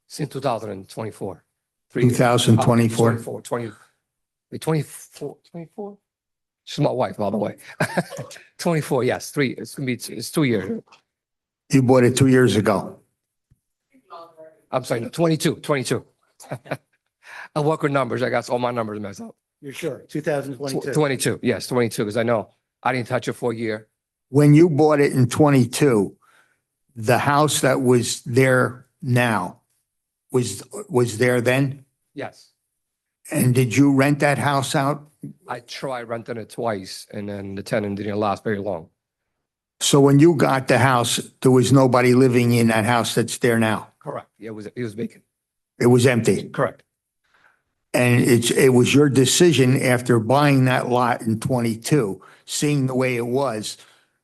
Since 2024. 2024? 24? She's my wife, by the way. 24, yes, it's 2 years. You bought it 2 years ago. I'm sorry, no, 22. I work with numbers. I got all my numbers messed up. You're sure? 2022? 22, yes, 22, because I know I didn't touch it for a year. When you bought it in 22, the house that was there now was there then? Yes. And did you rent that house out? I tried renting it twice, and then the tenant didn't last very long. So when you got the house, there was nobody living in that house that's there now? Correct. Yeah, it was vacant. It was empty? Correct. And it was your decision after buying that lot in 22, seeing the way it was,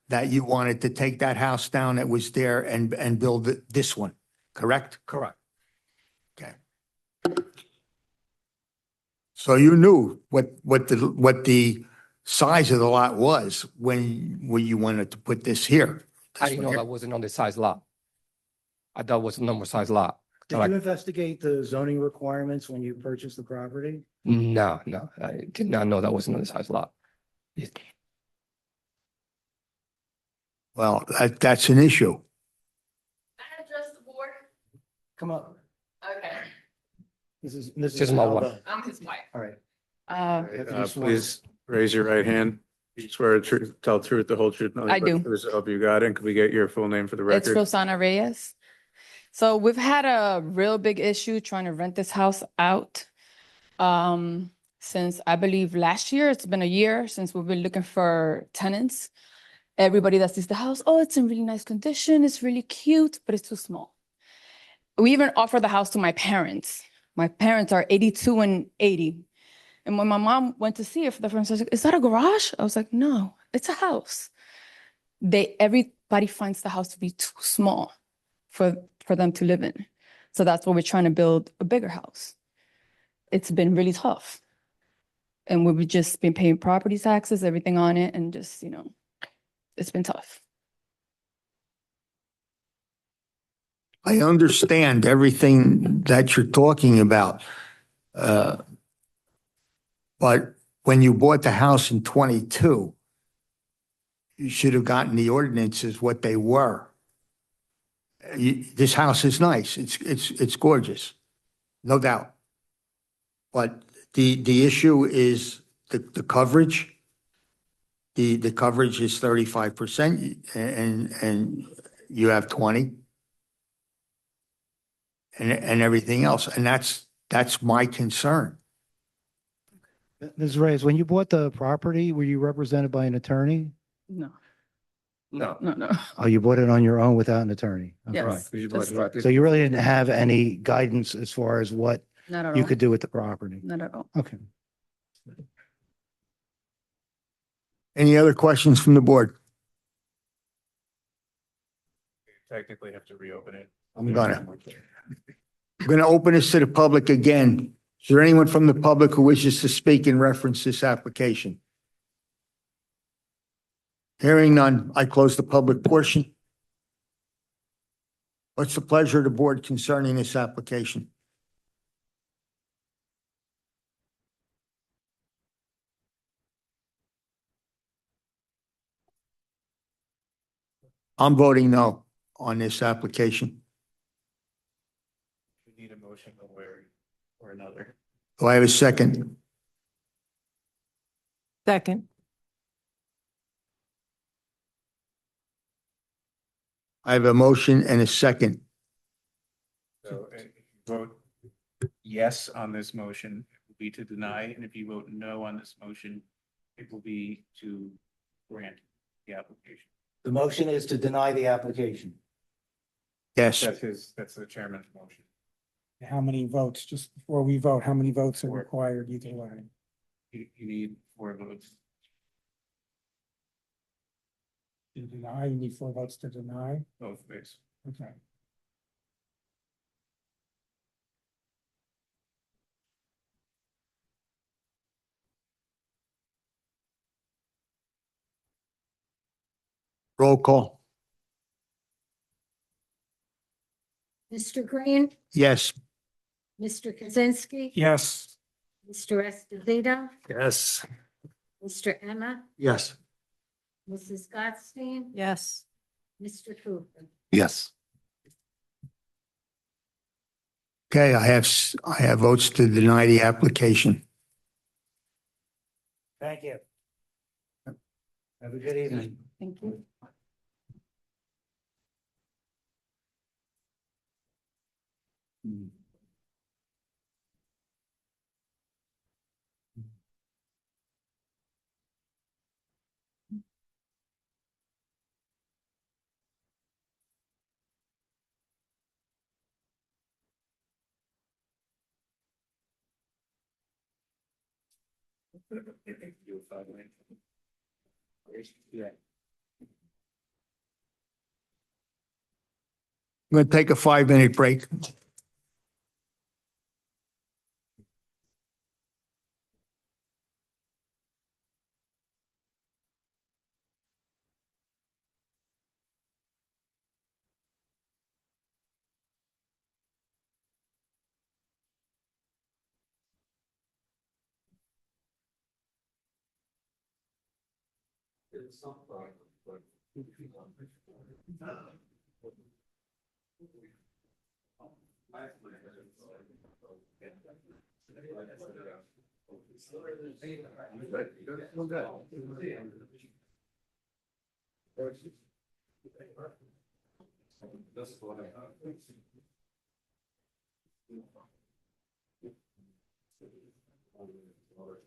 that you wanted to take that house down that was there and build this one, correct? Correct. Okay. So you knew what the size of the lot was when you wanted to put this here. I didn't know that wasn't on the size lot. I thought it was a number size lot. Did you investigate the zoning requirements when you purchased the property? No, I did not know that wasn't on the size lot. Well, that's an issue. Address the board. Come up. Okay. This is This is my Alba. wife. I'm his wife. All right. Please raise your right hand. You swear to tell the truth, the whole truth, nothing I but do. the truth, so help you God. And could we get your full name for the It's record? Rosana Reyes. So we've had a real big issue trying to rent this house out. Since I believe last year, it's been a year since we've been looking for tenants. Everybody that sees the house, oh, it's in really nice condition. It's really cute, but it's too small. We even offered the house to my parents. My parents are 82 and 80. And when my mom went to see it for the first time, she was like, is that a garage? I was like, no, it's a house. Everybody finds the house to be too small for them to live in. So that's why we're trying to build a bigger house. It's been really tough. And we've just been paying property taxes, everything on it, and just, it's been tough. I understand everything that you're talking about. But when you bought the house in 22, you should have gotten the ordinances what they were. This house is nice. It's gorgeous, no doubt. But the issue is the coverage. The coverage is 35% and you have 20 and everything else. And that's my concern. Ms. Reyes, when you bought the property, were you represented by an attorney? No. No. Oh, you bought it on your own without an attorney? Okay. Yes. Just So you really didn't have any guidance as far as what not at you all. could do with the property? Not at all. Okay. Any other questions from the board? Technically have to reopen it. I'm gonna open this to the public again. Is there anyone from the public who wishes to speak in reference to this application? Hearing none, I close the public portion. What's the pleasure of the board concerning this application? I'm voting no on this application. We need a motion one way or another. Do I have a second? Second. I have a motion and a second. So if you vote yes on this motion, it will be to deny, and if you vote no on this motion, it will be to grant the application. The motion is to deny the application. Yes. That's the chairman's motion. How many votes, just before we vote, how many votes are required either way? You need 4 votes. To deny, you need 4 votes to deny? Both ways. Okay. Roll call. Mr. Green, Yes. Mr. Kaczynski. Yes. Mr. Esposito, Yes. Mr. Emma, Yes. Mrs. Gottstein, Yes. Mr. Cooper. Yes. Okay, I have votes to deny the application. Thank you. Have a good evening. Thank you. I'm going to take a 5-minute break.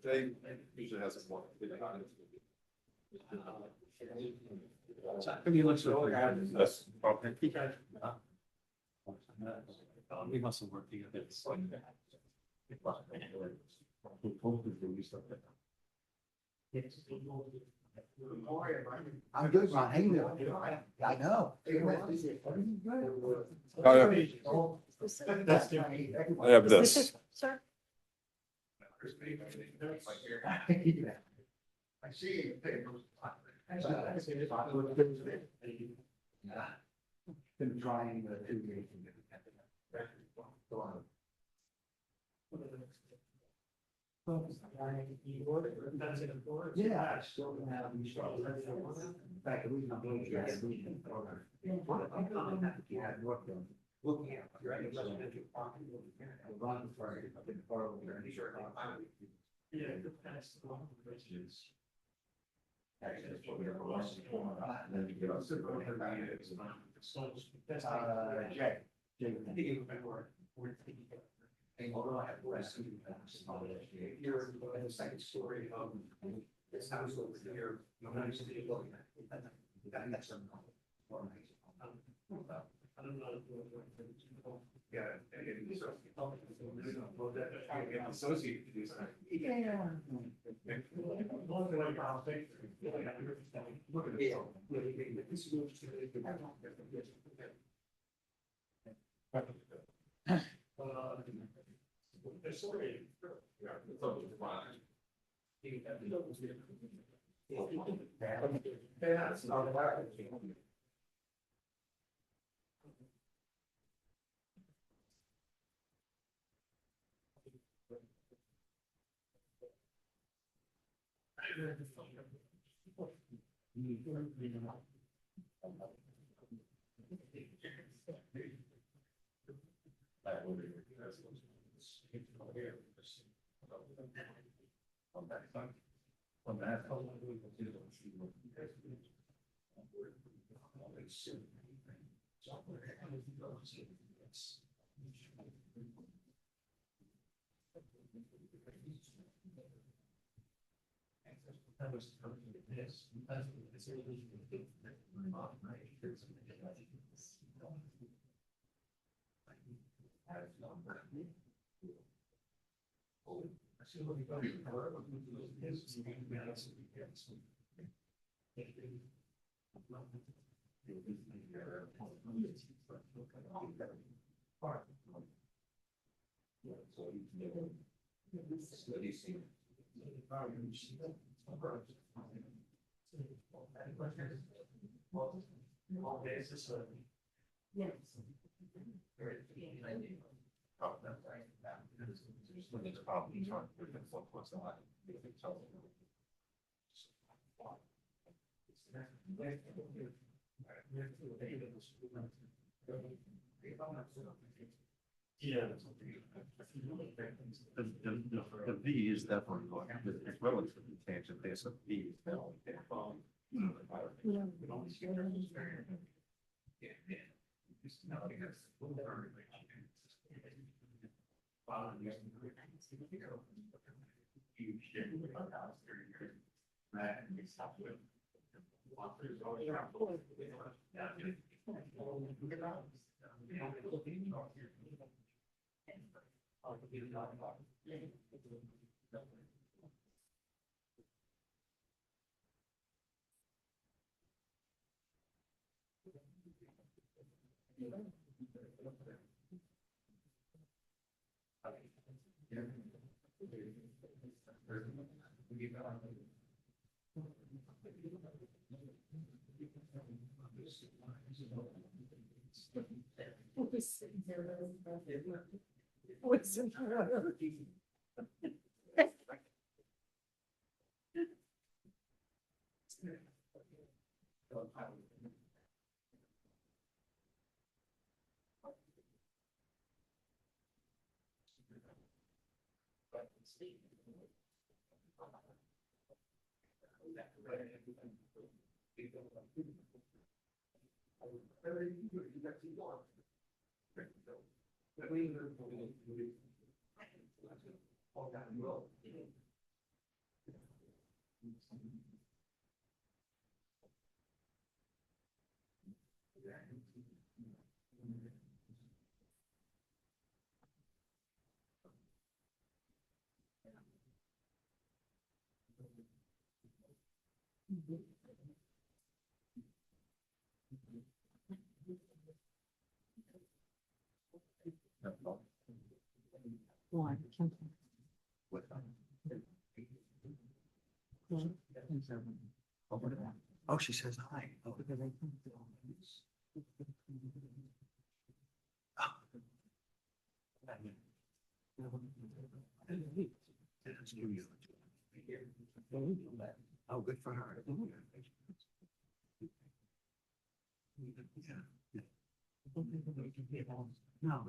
Jay usually has some more. We must have worked together. I'm good, Ron. How you doing? I know. I have this. Sir? I see. Been trying to do. Yeah, I still have. In fact, the reason I'm doing it is looking at your residential property. Run for it. I've been part of it. Yeah. Jay. Although I have less than you're in the second story of this house over here. That's I don't know. Yeah. Associated to do something. Yeah. Yeah. The V is definitely going, it's relatively tangent, there's a V. Oh, she says hi. Oh, Oh, good for her. No.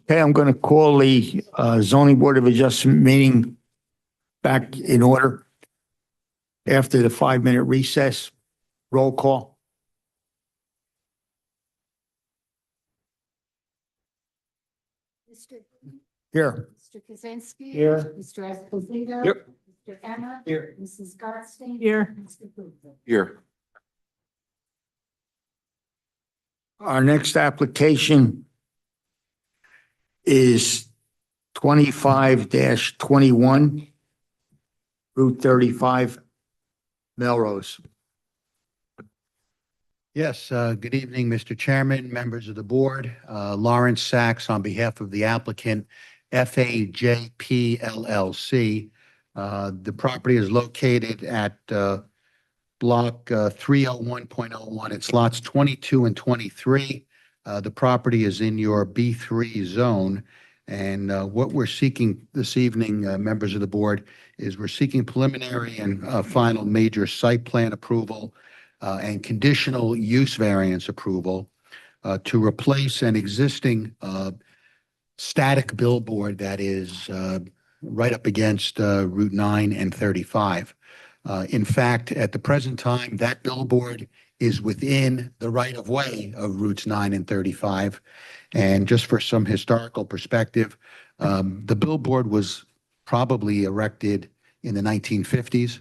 Okay, I'm going to call the zoning board of adjustment meeting back in order after the 5-minute recess. Roll call. Mr. Here. Mr. Kaczynski. Here. Mr. Esposito. Here. Mr. Emma. Here. Mrs. Gottstein. Here. Mr. Cooper. Here. Our next application is 25-21 Route 35 Melrose. Yes, good evening, Mr. Chairman, members of the board. Lawrence Sachs on behalf of the applicant, FAJP LLC. The property is located at block 301.01. It's lots 22 and 23. The property is in your B3 zone. And what we're seeking this evening, members of the board, is we're seeking preliminary and final major site plan approval and conditional use variance approval to replace an existing static billboard that is right up against Route 9 and 35. In fact, at the present time, that billboard is within the right-of-way of Routes 9 and 35. And just for some historical perspective, the billboard was probably erected in the 1950s.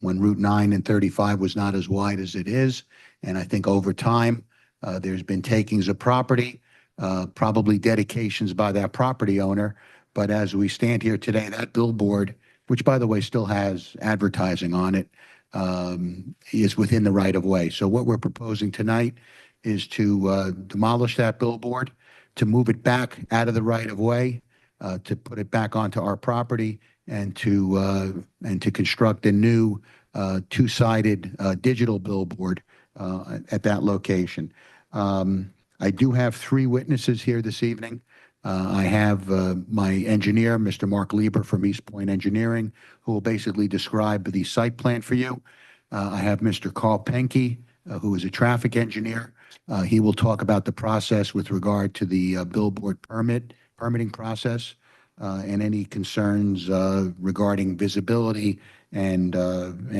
When Route 9 and 35 was not as wide as it is. And I think over time, there's been takings of property, probably dedications by that property owner. But as we stand here today, that billboard, which by the way still has advertising on it, is within the right of way. So what we're proposing tonight is to demolish that billboard, to move it back out of the right of way, to put it back onto our property, and to construct a new two-sided digital billboard at that location. I do have three witnesses here this evening. I have my engineer, Mr. Mark Lieber from East Point Engineering, who will basically describe the site plan for you. I have Mr. Carl Penke, who is a traffic engineer. He will talk about the process with regard to the billboard permitting process. And any concerns regarding visibility and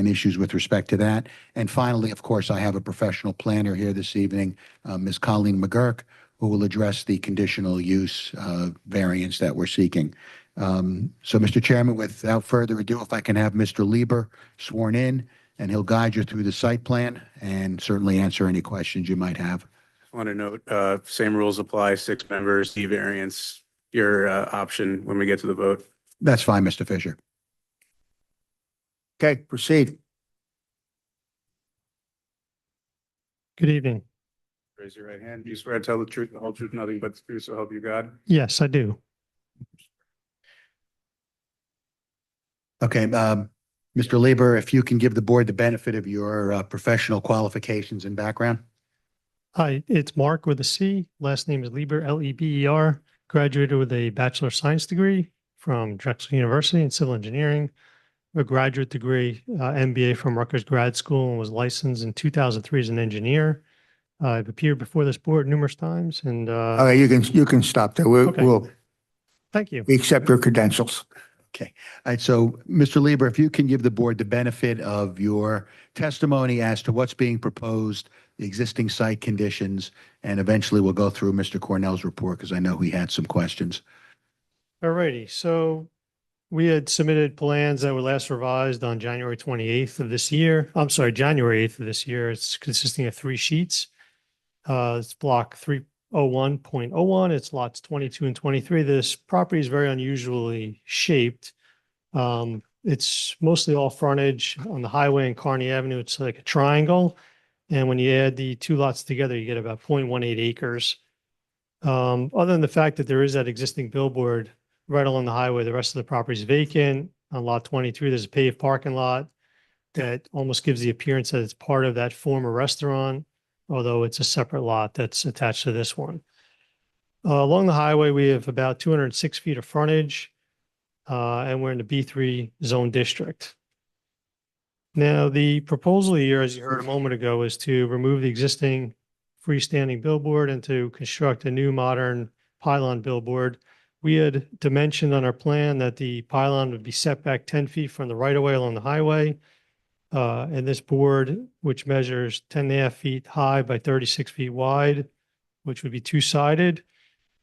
issues with respect to that. And finally, of course, I have a professional planner here this evening, Ms. Colleen McGurk, who will address the conditional use variance that we're seeking. So, Mr. Chairman, without further ado, if I can have Mr. Lieber sworn in, and he'll guide you through the site plan and certainly answer any questions you might have. I want to note, same rules apply, 6 members, D variance, your option when we get to the vote. That's fine, Mr. Fisher. Okay, proceed. Good evening. Raise your right hand. Do you swear to tell the truth, the whole truth, nothing but the truth, so help you God? Yes, I do. Okay, Mr. Lieber, if you can give the board the benefit of your professional qualifications and background. Hi, it's Mark with a C. Last name is Lieber, Leber. Graduated with a Bachelor of Science degree from Drexel University in Civil Engineering, a graduate degree, MBA from Rutgers Grad School, and was licensed in 2003 as an engineer. I've appeared before this board numerous times and Okay, you can stop there. We'll thank you. we accept your credentials. Okay. All right. So, Mr. Lieber, if you can give the board the benefit of your testimony as to what's being proposed, the existing site conditions, and eventually we'll go through Mr. Cornell's report because I know he had some questions. All righty. So we had submitted plans that were last revised on January 28th of this year. I'm sorry, January 8th of this year. It's consisting of 3 sheets. It's block 301.01. It's lots 22 and 23. This property is very unusually shaped. It's mostly all frontage on the highway and Kearney Avenue. It's like a triangle. And when you add the 2 lots together, you get about 0.18 acres. Other than the fact that there is that existing billboard right along the highway, the rest of the property is vacant. On lot 23, there's a paved parking lot that almost gives the appearance that it's part of that former restaurant, although it's a separate lot that's attached to this one. Along the highway, we have about 206 feet of frontage, and we're in the B3 zone district. Now, the proposal here, as you heard a moment ago, is to remove the existing freestanding billboard and to construct a new modern pylon billboard. We had dimensioned on our plan that the pylon would be set back 10 feet from the right-of-way along the highway. And this board, which measures 10.5 feet high by 36 feet wide, which would be 2-sided,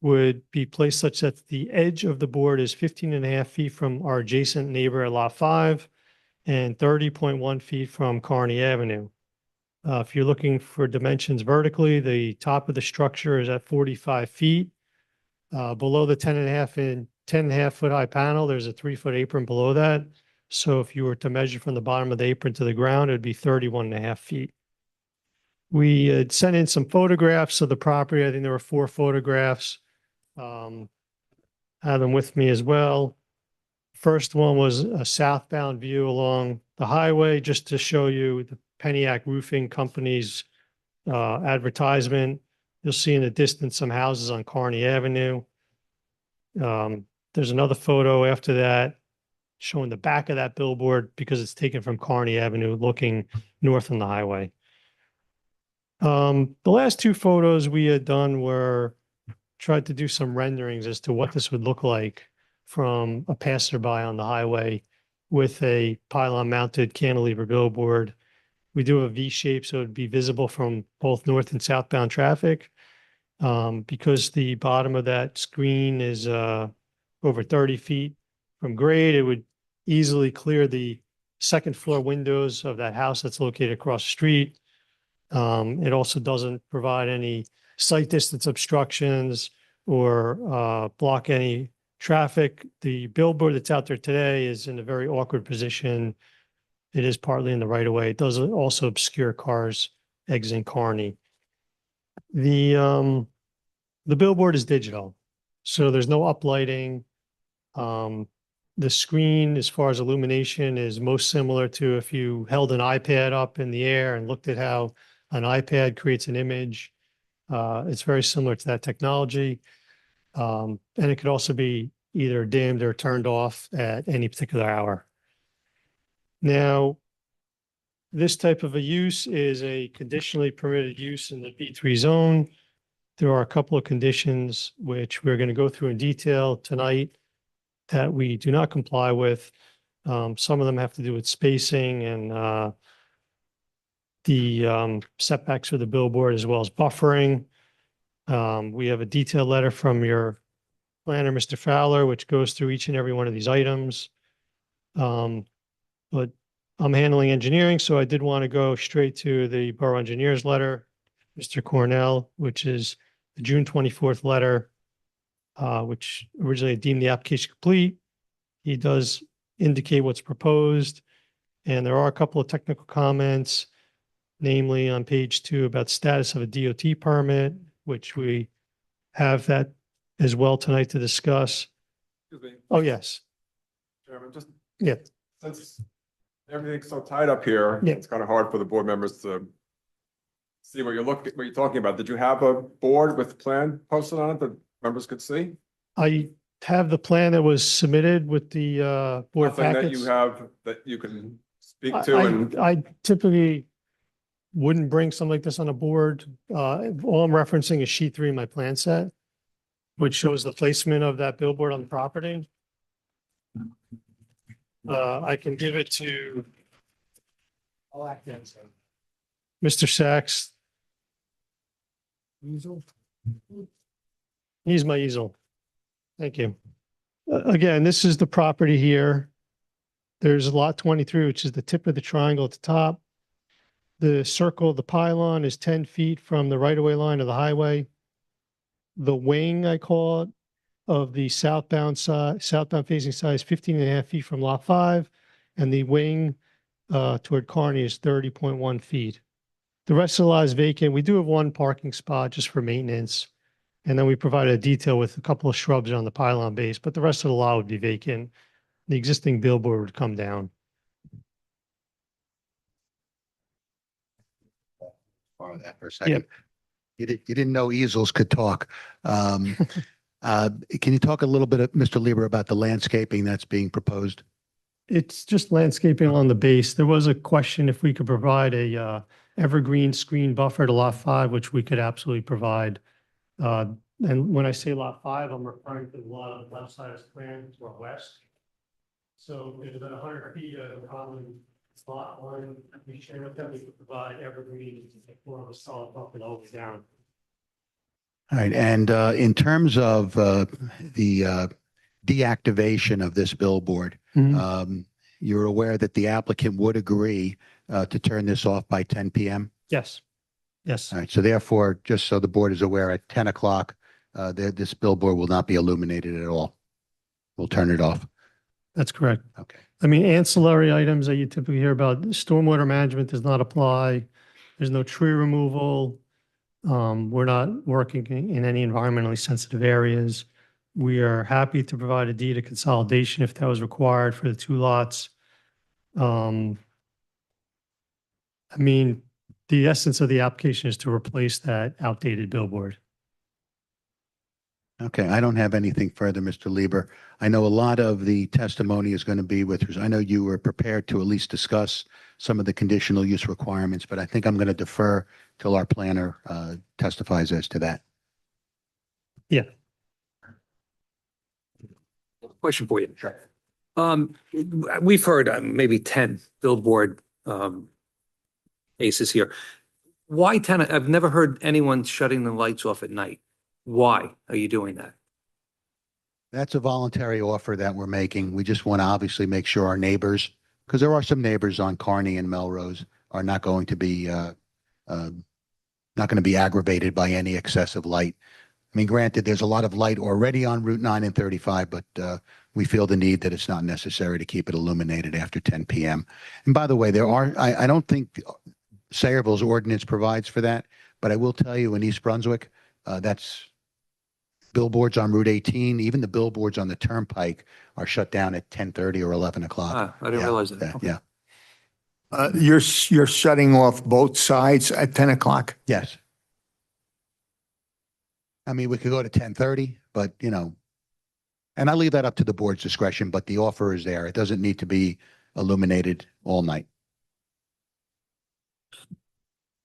would be placed such that the edge of the board is 15.5 feet from our adjacent neighbor at Lot 5 and 30.1 feet from Kearney Avenue. If you're looking for dimensions vertically, the top of the structure is at 45 feet. Below the 10.5 foot high panel, there's a 3 foot apron below that. So if you were to measure from the bottom of the apron to the ground, it'd be 31.5 feet. We had sent in some photographs of the property. I think there were 4 photographs. I have them with me as well. First one was a southbound view along the highway, just to show you the Peniac Roofing Company's advertisement. You'll see in the distance some houses on Kearney Avenue. There's another photo after that showing the back of that billboard because it's taken from Kearney Avenue looking north on the highway. The last 2 photos we had done were tried to do some renderings as to what this would look like from a passerby on the highway with a pylon mounted cantilever billboard. We do a V shape so it'd be visible from both north and southbound traffic. Because the bottom of that screen is over 30 feet from grade, it would easily clear the second floor windows of that house that's located across the street. It also doesn't provide any sight distance obstructions or block any traffic. The billboard that's out there today is in a very awkward position. It is partly in the right of way. It does also obscure cars exiting Kearney. The billboard is digital, so there's no uplighting. The screen, as far as illumination, is most similar to if you held an iPad up in the air and looked at how an iPad creates an image. It's very similar to that technology. And it could also be either dimmed or turned off at any particular hour. Now, this type of a use is a conditionally permitted use in the B3 zone. There are a couple of conditions which we're going to go through in detail tonight that we do not comply with. Some of them have to do with spacing and the setbacks for the billboard as well as buffering. We have a detailed letter from your planner, Mr. Fowler, which goes through each and every one of these items. But I'm handling engineering, so I did want to go straight to the borough engineer's letter, Mr. Cornell, which is the June 24th letter, which originally deemed the application complete. He does indicate what's proposed, and there are a couple of technical comments, namely on page 2 about status of a DOT permit, which we have that as well tonight to discuss. Excuse me. Oh, yes. Chairman, just Yeah. since everything's so tied up here, Yeah. it's kind of hard for the board members to see what you're talking about. Did you have a board with plan posted on it that members could see? I have the plan that was submitted with the board Nothing that packets. you have that you can speak to and I typically wouldn't bring something like this on a board. All I'm referencing is sheet 3 in my plan set, which shows the placement of that billboard on the property. I can give it to Mr. Sachs. Easel? He's my easel. Thank you. Again, this is the property here. There's lot 23, which is the tip of the triangle at the top. The circle, the pylon is 10 feet from the right-of-way line of the highway. The wing, I call it, of the southbound facing side is 15.5 feet from lot 5. And the wing toward Kearney is 30.1 feet. The rest of the lot is vacant. We do have one parking spot just for maintenance. And then we provided a detail with a couple of shrubs on the pylon base, but the rest of the lot would be vacant. The existing billboard would come down. Borrow that for a second. You didn't know easels could talk. Can you talk a little bit, Mr. Lieber, about the landscaping that's being proposed? It's just landscaping on the base. There was a question if we could provide a evergreen screen buffer to lot 5, which we could absolutely provide. And when I say lot 5, I'm referring to the lot on the left side of the plan to our west. So there's about 100 feet of common lot 1. We share with them, we could provide evergreen more of a solid buffer all the way down. All right. And in terms of the deactivation of this billboard, you're aware that the applicant would agree to turn this off by 10 p.m.? Yes. Yes. All right. So therefore, just so the board is aware, at 10 o'clock, this billboard will not be illuminated at all. We'll turn it off. That's correct. Okay. I mean, ancillary items that you typically hear about, stormwater management does not apply. There's no tree removal. We're not working in any environmentally sensitive areas. We are happy to provide a deed of consolidation if that was required for the two lots. I mean, the essence of the application is to replace that outdated billboard. Okay, I don't have anything further, Mr. Lieber. I know a lot of the testimony is going to be I know you were prepared to at least discuss some of the conditional use requirements, but I think I'm going to defer till our planner testifies as to that. Yeah. Question for you. We've heard maybe 10 billboard cases here. Why 10? I've never heard anyone shutting the lights off at night. Why are you doing that? That's a voluntary offer that we're making. We just want to obviously make sure our neighbors, because there are some neighbors on Kearney and Melrose, are not going to be aggravated by any excessive light. I mean, granted, there's a lot of light already on Route 9 and 35, but we feel the need that it's not necessary to keep it illuminated after 10 p.m. And by the way, I don't think Sayreville's ordinance provides for that, but I will tell you in East Brunswick, that's billboards on Route 18, even the billboards on the Turnpike are shut down at 10:30 or 11 o'clock. I didn't realize that. Okay. Yeah. You're shutting off both sides at 10 o'clock? Yes. I mean, we could go to 10:30, but and I leave that up to the board's discretion, but the offer is there. It doesn't need to be illuminated all night.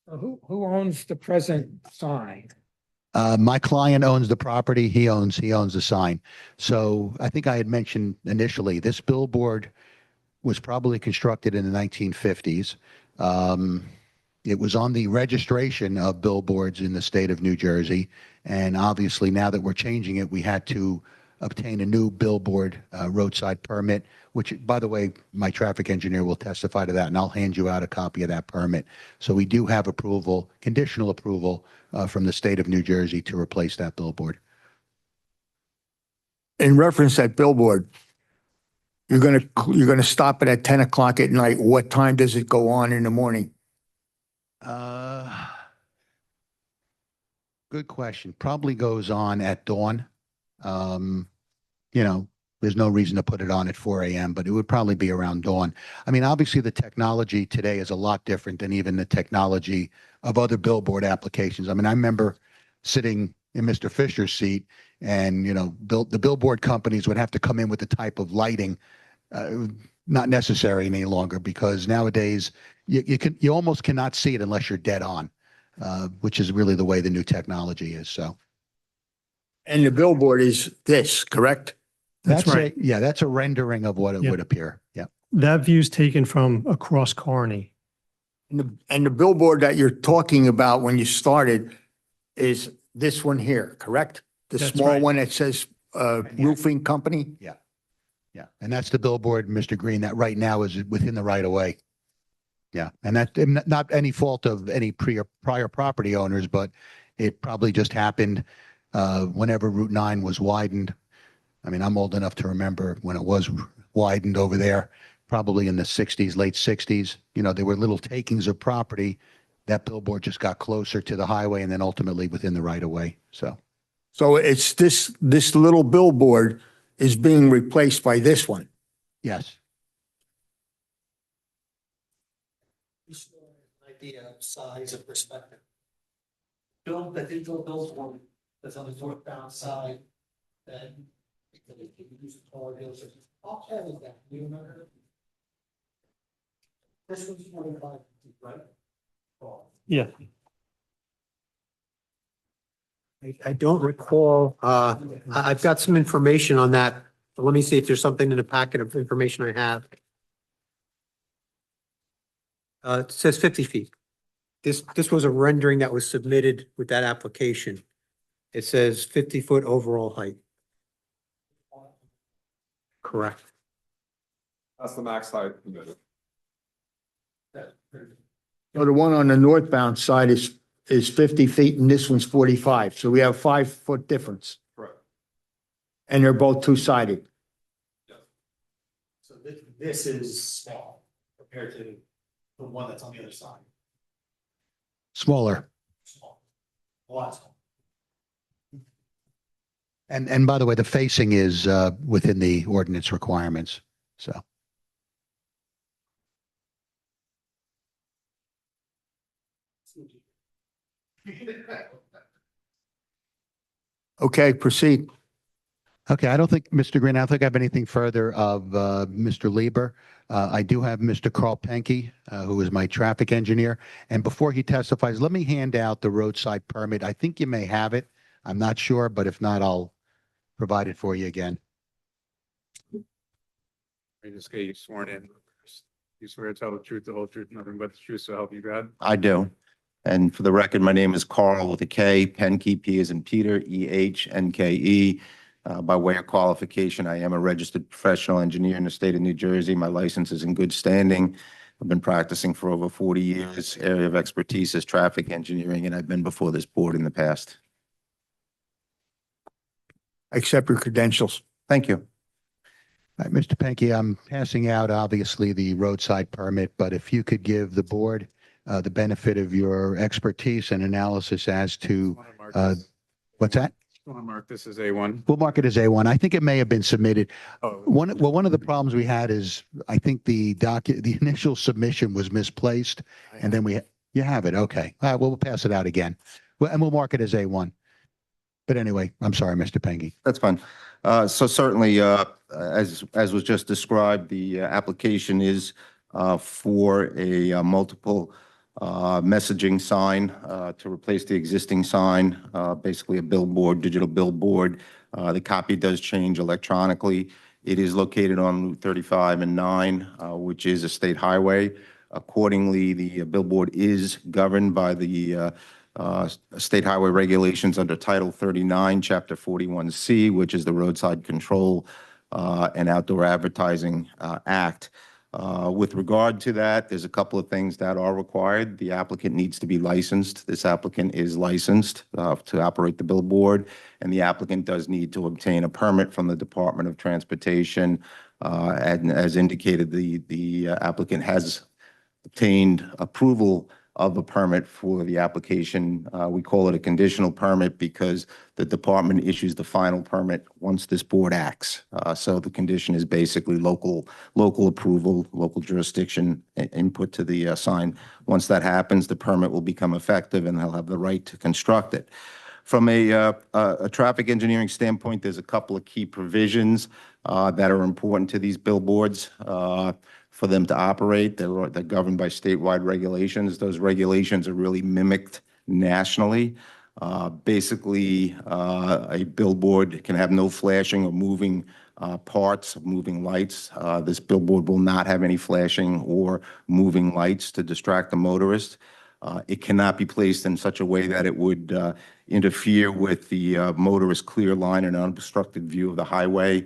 Who owns the present sign? My client owns the property. He owns the sign. So I think I had mentioned initially, this billboard was probably constructed in the 1950s. It was on the registration of billboards in the state of New Jersey. And obviously now that we're changing it, we had to obtain a new billboard roadside permit, which, by the way, my traffic engineer will testify to that, and I'll hand you out a copy of that permit. So we do have approval, conditional approval from the state of New Jersey to replace that billboard. In reference to that billboard, you're gonna stop it at 10 o'clock at night. What time does it go on in the morning? Good question. Probably goes on at dawn. There's no reason to put it on at 4 a.m., but it would probably be around dawn. I mean, obviously the technology today is a lot different than even the technology of other billboard applications. I mean, I remember sitting in Mr. Fisher's seat and, the billboard companies would have to come in with the type of lighting, not necessary any longer, because nowadays you almost cannot see it unless you're dead on, which is really the way the new technology is. So. And the billboard is this, correct? That's right. That's a rendering of what it would appear. Yeah. That view's taken from across Kearney. And the billboard that you're talking about when you started is this one here, correct? The That's small right. one that says roofing company? Yeah. Yeah. And that's the billboard, Mr. Green, that right now is within the right of way. Yeah. And that's not any fault of any prior property owners, but it probably just happened whenever Route 9 was widened. I mean, I'm old enough to remember when it was widened over there, probably in the 60s, late 60s. There were little takings of property. That billboard just got closer to the highway and then ultimately within the right of way. So it's this little billboard is being replaced by this one. Yes. Idea of size and perspective. The digital billboard that's on the northbound side, then you can use the taller deals. How tall is that? Do you remember? This one's 25 feet, right? Yeah. I don't recall, I've got some information on that. But let me see if there's something in the packet of information I have. It says 50 feet. This was a rendering that was submitted with that application. It says 50-foot overall height. Correct. That's the max height permitted. So the one on the northbound side is is 50 feet and this one's 45. So we have 5-foot difference. Correct. And they're both two-sided. So this is small compared to the one that's on the other side. Smaller. Small. A lot small. And by the way, the facing is within the ordinance requirements, so. Okay, proceed. Okay, I don't think, Mr. Green, I don't think I have anything further of Mr. Lieber. I do have Mr. Carl Penke, who is my traffic engineer. And before he testifies, let me hand out the roadside permit. I think you may have it. I'm not sure, but if not, I'll provide it for you again. I just get you sworn in. You swear to tell the truth, the whole truth, nothing but the truth, so help you God. I do. And for the record, my name is Carl with a K, Penke, P as in Peter, EHNKE. By way of qualification, I am a registered professional engineer in the state of New Jersey. My license is in good standing. I've been practicing for over 40 years. Area of expertise is traffic engineering, and I've been before this board in the past. Accept your credentials. Thank you. All right, Mr. Penke, I'm passing out, obviously, the roadside permit, but if you could give the board the benefit of your expertise and analysis as to, what's that? I want to mark this as A1. We'll mark it as A1. I think it may have been submitted. Oh. One of the problems we had is, I think the initial submission was misplaced, and then you have it, okay. All right, well, we'll pass it out again. And we'll mark it as A1. But anyway, I'm sorry, Mr. Penke. That's fine. So certainly, as was just described, the application is for a multiple messaging sign to replace the existing sign, basically a billboard, digital billboard. The copy does change electronically. It is located on Route 35 and 9, which is a state highway. Accordingly, the billboard is governed by the state highway regulations under Title 39, Chapter 41C, which is the Roadside Control and Outdoor Advertising Act. With regard to that, there's a couple of things that are required. The applicant needs to be licensed. This applicant is licensed to operate the billboard, and the applicant does need to obtain a permit from the Department of Transportation. And as indicated, the applicant has obtained approval of a permit for the application. We call it a conditional permit because the department issues the final permit once this board acts. So the condition is basically local approval, local jurisdiction input to the sign. Once that happens, the permit will become effective and they'll have the right to construct it. From a traffic engineering standpoint, there's a couple of key provisions that are important to these billboards. For them to operate, they're governed by statewide regulations. Those regulations are really mimicked nationally. Basically, a billboard can have no flashing or moving parts, moving lights. This billboard will not have any flashing or moving lights to distract the motorist. It cannot be placed in such a way that it would interfere with the motorist's clear line and unobstructed view of the highway.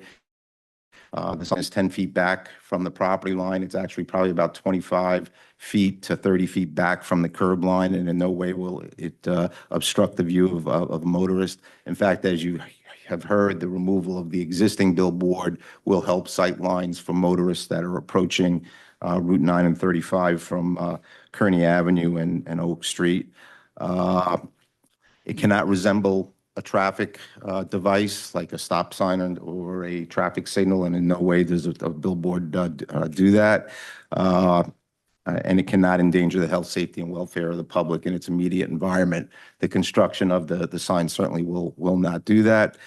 The sign is 10 feet back from the property line. It's actually probably about 25 feet to 30 feet back from the curb line, and in no way will it obstruct the view of motorists. In fact, as you have heard, the removal of the existing billboard will help sight lines for motorists that are approaching Route 9 and 35 from Kearney Avenue and Oak Street. It cannot resemble a traffic device like a stop sign or a traffic signal, and in no way does a billboard do that. And it cannot endanger the health, safety, and welfare of the public in its immediate environment. The construction of the sign certainly will not do that.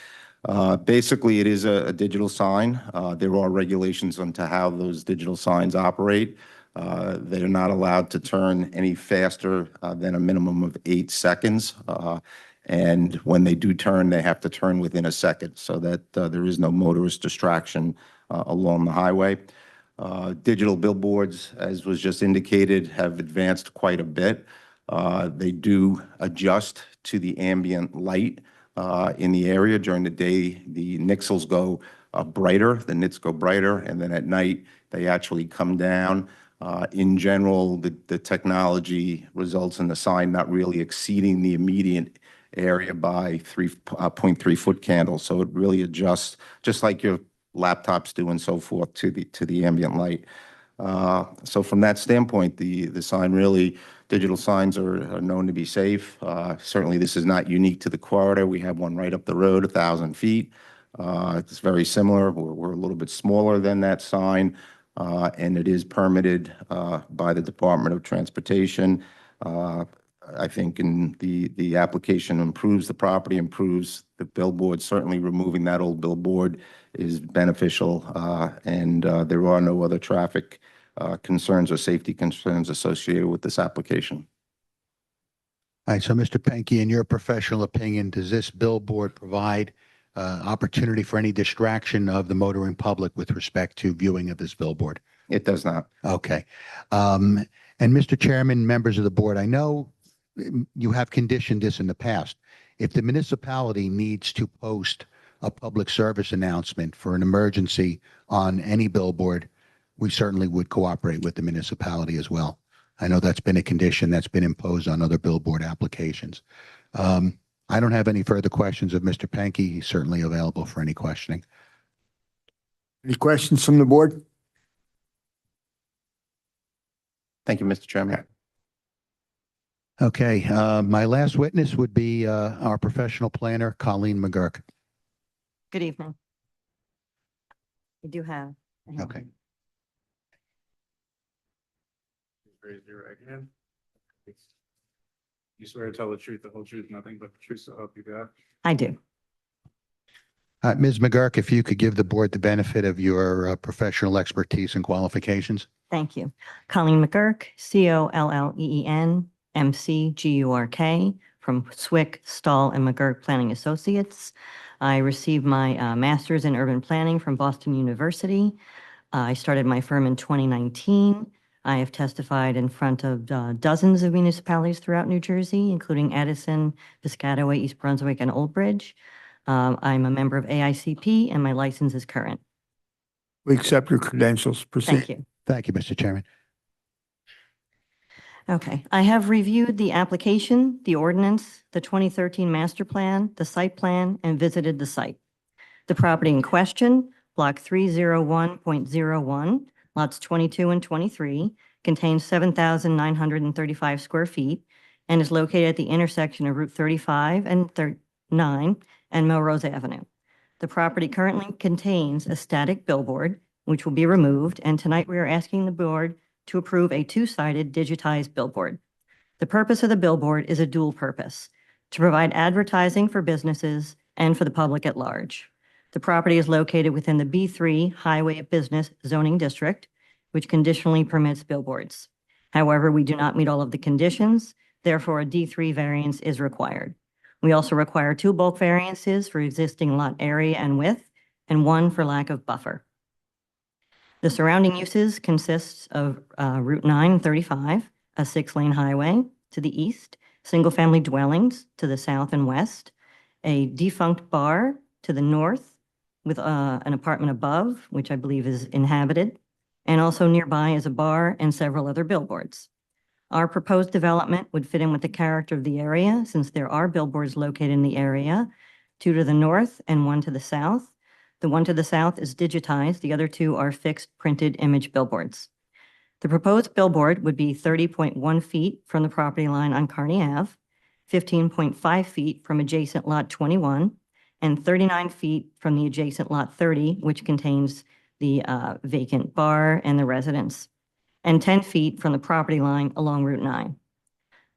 Basically, it is a digital sign. There are regulations onto how those digital signs operate. They're not allowed to turn any faster than a minimum of 8 seconds. And when they do turn, they have to turn within a second so that there is no motorist distraction along the highway. Digital billboards, as was just indicated, have advanced quite a bit. They do adjust to the ambient light in the area. During the day, the nixels go brighter, the nits go brighter, and then at night, they actually come down. In general, the technology results in the sign not really exceeding the immediate area by 3.3 foot candles. So it really adjusts, just like your laptops do and so forth, to the ambient light. So from that standpoint, the sign really, digital signs are known to be safe. Certainly, this is not unique to the corridor. We have one right up the road, 1,000 feet. It's very similar. We're a little bit smaller than that sign, and it is permitted by the Department of Transportation. I think in the application improves the property, improves the billboard. Certainly, removing that old billboard is beneficial, and there are no other traffic concerns or safety concerns associated with this application. All right, so Mr. Penke, in your professional opinion, does this billboard provide opportunity for any distraction of the motoring public with respect to viewing of this billboard? It does not. Okay. And Mr. Chairman, members of the board, I know you have conditioned this in the past. If the municipality needs to post a public service announcement for an emergency on any billboard, we certainly would cooperate with the municipality as well. I know that's been a condition that's been imposed on other billboard applications. I don't have any further questions of Mr. Penke. He's certainly available for any questioning. Any questions from the board? Thank you, Mr. Chairman. Okay, my last witness would be our professional planner, Colleen McGurk. Good evening. We do have. Okay. Raise your right hand. You swear to tell the truth, the whole truth, nothing but the truth, so help you God? I do. Ms. McGurk, if you could give the board the benefit of your professional expertise and qualifications. Thank you. Colleen McGurk, Colleen, McGurk, from Swick, Stahl, and McGurk Planning Associates. I received my master's in urban planning from Boston University. I started my firm in 2019. I have testified in front of dozens of municipalities throughout New Jersey, including Edison, Piscataway, East Brunswick, and Old Bridge. I'm a member of AICP, and my license is current. We accept your credentials. Proceed. Thank you. Thank you, Mr. Chairman. Okay, I have reviewed the application, the ordinance, the 2013 master plan, the site plan, and visited the site. The property in question, block 301.01, lots 22 and 23, contains 7,935 square feet and is located at the intersection of Route 35 and 39 and Melrose Avenue. The property currently contains a static billboard, which will be removed, and tonight we are asking the board to approve a two-sided digitized billboard. The purpose of the billboard is a dual purpose, to provide advertising for businesses and for the public at large. The property is located within the B3 Highway Business Zoning District, which conditionally permits billboards. However, we do not meet all of the conditions, therefore a D3 variance is required. We also require 2 bulk variances for existing lot area and width, and 1 for lack of buffer. The surrounding uses consists of Route 9 and 35, a 6-lane highway to the east, single-family dwellings to the south and west, a defunct bar to the north with an apartment above, which I believe is inhabited, and also nearby is a bar and several other billboards. Our proposed development would fit in with the character of the area, since there are billboards located in the area, 2 to the north and 1 to the south. The 1 to the south is digitized. The other 2 are fixed printed image billboards. The proposed billboard would be 30.1 feet from the property line on Kearney Ave, 15.5 feet from adjacent lot 21, and 39 feet from the adjacent lot 30, which contains the vacant bar and the residence, and 10 feet from the property line along Route 9.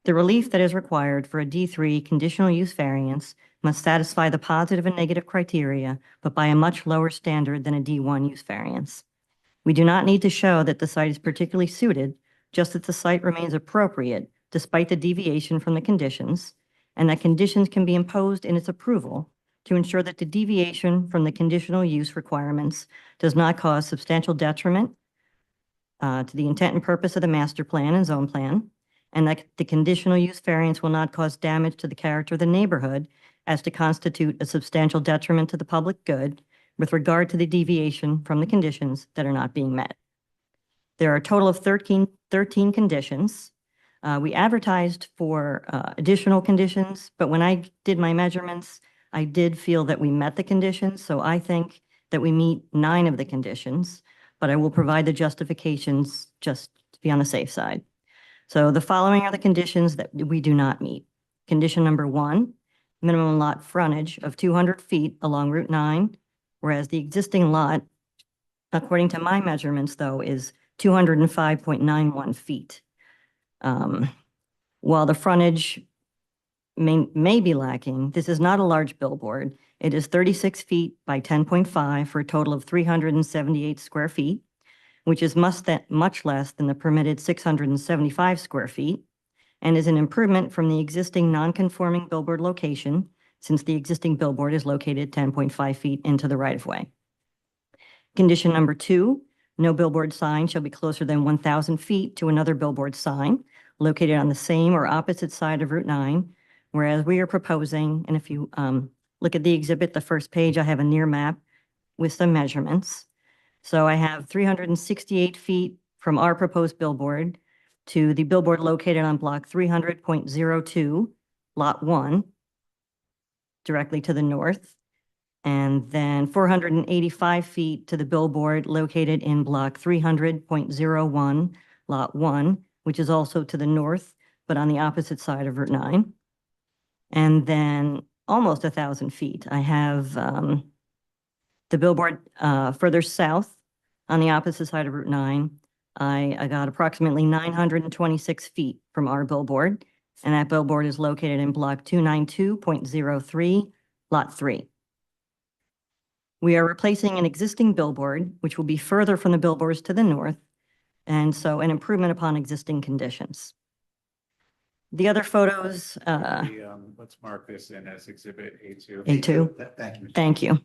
The relief that is required for a D3 conditional use variance must satisfy the positive and negative criteria, but by a much lower standard than a D1 use variance. We do not need to show that the site is particularly suited, just that the site remains appropriate despite the deviation from the conditions, and that conditions can be imposed in its approval to ensure that the deviation from the conditional use requirements does not cause substantial detriment to the intent and purpose of the master plan and zone plan, and that the conditional use variance will not cause damage to the character of the neighborhood as to constitute a substantial detriment to the public good with regard to the deviation from the conditions that are not being met. There are a total of 13 conditions. We advertised for additional conditions, but when I did my measurements, I did feel that we met the conditions, so I think that we meet 9 of the conditions, but I will provide the justifications just to be on the safe side. So the following are the conditions that we do not meet. Condition number 1, minimum lot frontage of 200 feet along Route 9, whereas the existing lot, according to my measurements, though, is 205.91 feet. While the frontage may be lacking, this is not a large billboard. It is 36 feet by 10.5 for a total of 378 square feet, which is much less than the permitted 675 square feet, and is an improvement from the existing non-conforming billboard location, since the existing billboard is located 10.5 feet into the right-of-way. Condition number 2, no billboard sign shall be closer than 1,000 feet to another billboard sign located on the same or opposite side of Route 9, whereas we are proposing, and if you look at the exhibit, the first page, I have a near map with some measurements. So I have 368 feet from our proposed billboard to the billboard located on block 300.02, lot 1, directly to the north. And then 485 feet to the billboard located in block 300.01, lot 1, which is also to the north, but on the opposite side of Route 9. And then almost 1,000 feet. I have the billboard further south on the opposite side of Route 9. I got approximately 926 feet from our billboard, and that billboard is located in block 292.03, lot 3. We are replacing an existing billboard, which will be further from the billboards to the north, and so an improvement upon existing conditions. The other photos, Let's mark this in as Exhibit A2. A2. Thank you. Thank you.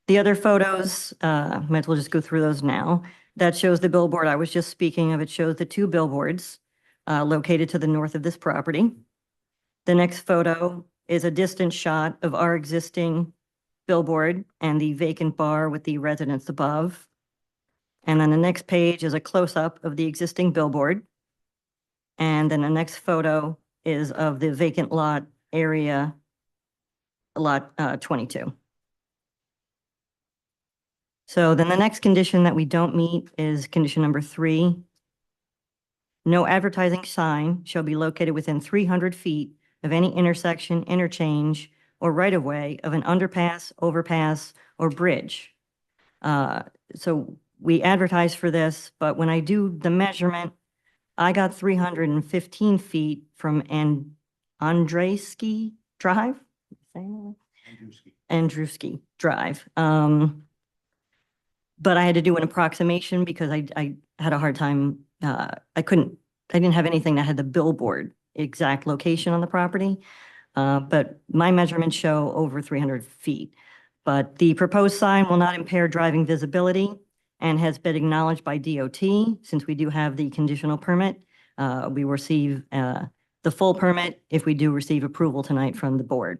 The other photos, might as well just go through those now. That shows the billboard I was just speaking of. It shows the 2 billboards located to the north of this property. The next photo is a distant shot of our existing billboard and the vacant bar with the residence above. And then the next page is a close-up of the existing billboard. And then the next photo is of the vacant lot area, lot 22. So then the next condition that we don't meet is condition number 3. No advertising sign shall be located within 300 feet of any intersection, interchange, or right-of-way of an underpass, overpass, or bridge. So we advertise for this, but when I do the measurement, I got 315 feet from Andrewski Drive. Andrewski Drive. But I had to do an approximation because I had a hard time. I didn't have anything that had the billboard exact location on the property. But my measurements show over 300 feet. But the proposed sign will not impair driving visibility and has been acknowledged by DOT. Since we do have the conditional permit, we receive the full permit if we do receive approval tonight from the board.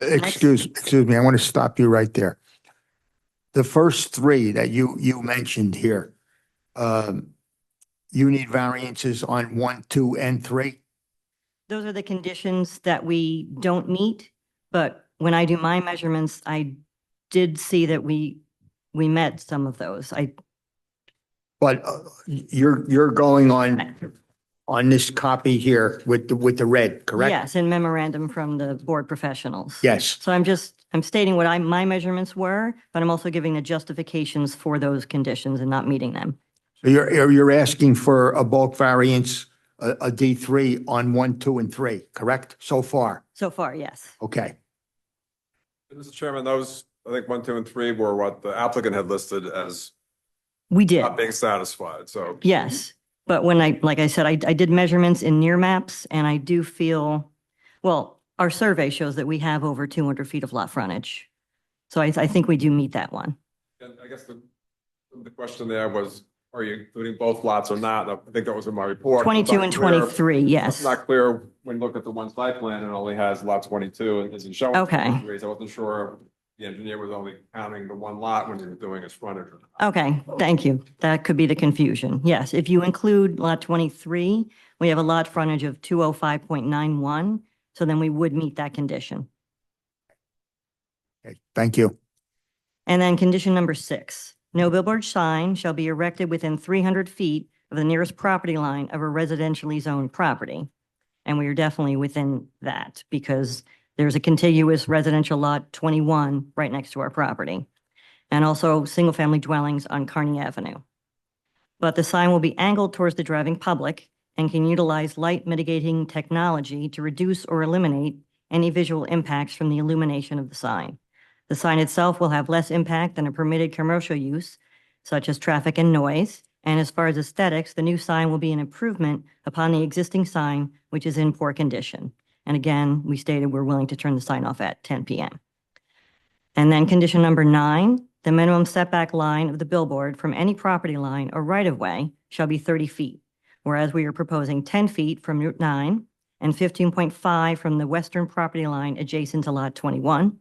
Excuse me, I want to stop you right there. The first 3 that you mentioned here, you need variances on 1, 2, and 3? Those are the conditions that we don't meet, but when I do my measurements, I did see that we met some of those. But you're going on this copy here with the red, correct? Yes, and memorandum from the board professionals. Yes. So I'm stating what my measurements were, but I'm also giving the justifications for those conditions and not meeting them. So you're asking for a bulk variance, a D3 on 1, 2, and 3, correct? So far? So far, yes. Okay. Mr. Chairman, those, I think 1, 2, and 3 were what the applicant had listed as We did. not being satisfied, so. Yes, but when like I said, I did measurements in near maps, and I do feel, well, our survey shows that we have over 200 feet of lot frontage. So I think we do meet that one. And I guess the question there was, are you including both lots or not? I think that was in my report. 22 and 23, yes. It's not clear when you look at the one site plan, it only has lot 22 and isn't showing. Okay. 23, so I wasn't sure the engineer was only counting the one lot when he was doing his frontage. Okay, thank you. That could be the confusion. Yes, if you include lot 23, we have a lot frontage of 205.91, so then we would meet that condition. Okay, thank you. And then condition number 6, no billboard sign shall be erected within 300 feet of the nearest property line of a residentially zoned property. And we are definitely within that because there's a contiguous residential lot 21 right next to our property, and also single-family dwellings on Kearney Avenue. But the sign will be angled towards the driving public and can utilize light mitigating technology to reduce or eliminate any visual impacts from the illumination of the sign. The sign itself will have less impact than a permitted commercial use, such as traffic and noise. And as far as aesthetics, the new sign will be an improvement upon the existing sign, which is in poor condition. And again, we stated we're willing to turn the sign off at 10 p.m. And then condition number 9, the minimum setback line of the billboard from any property line or right-of-way shall be 30 feet, whereas we are proposing 10 feet from Route 9 and 15.5 from the western property line adjacent to Lot 21.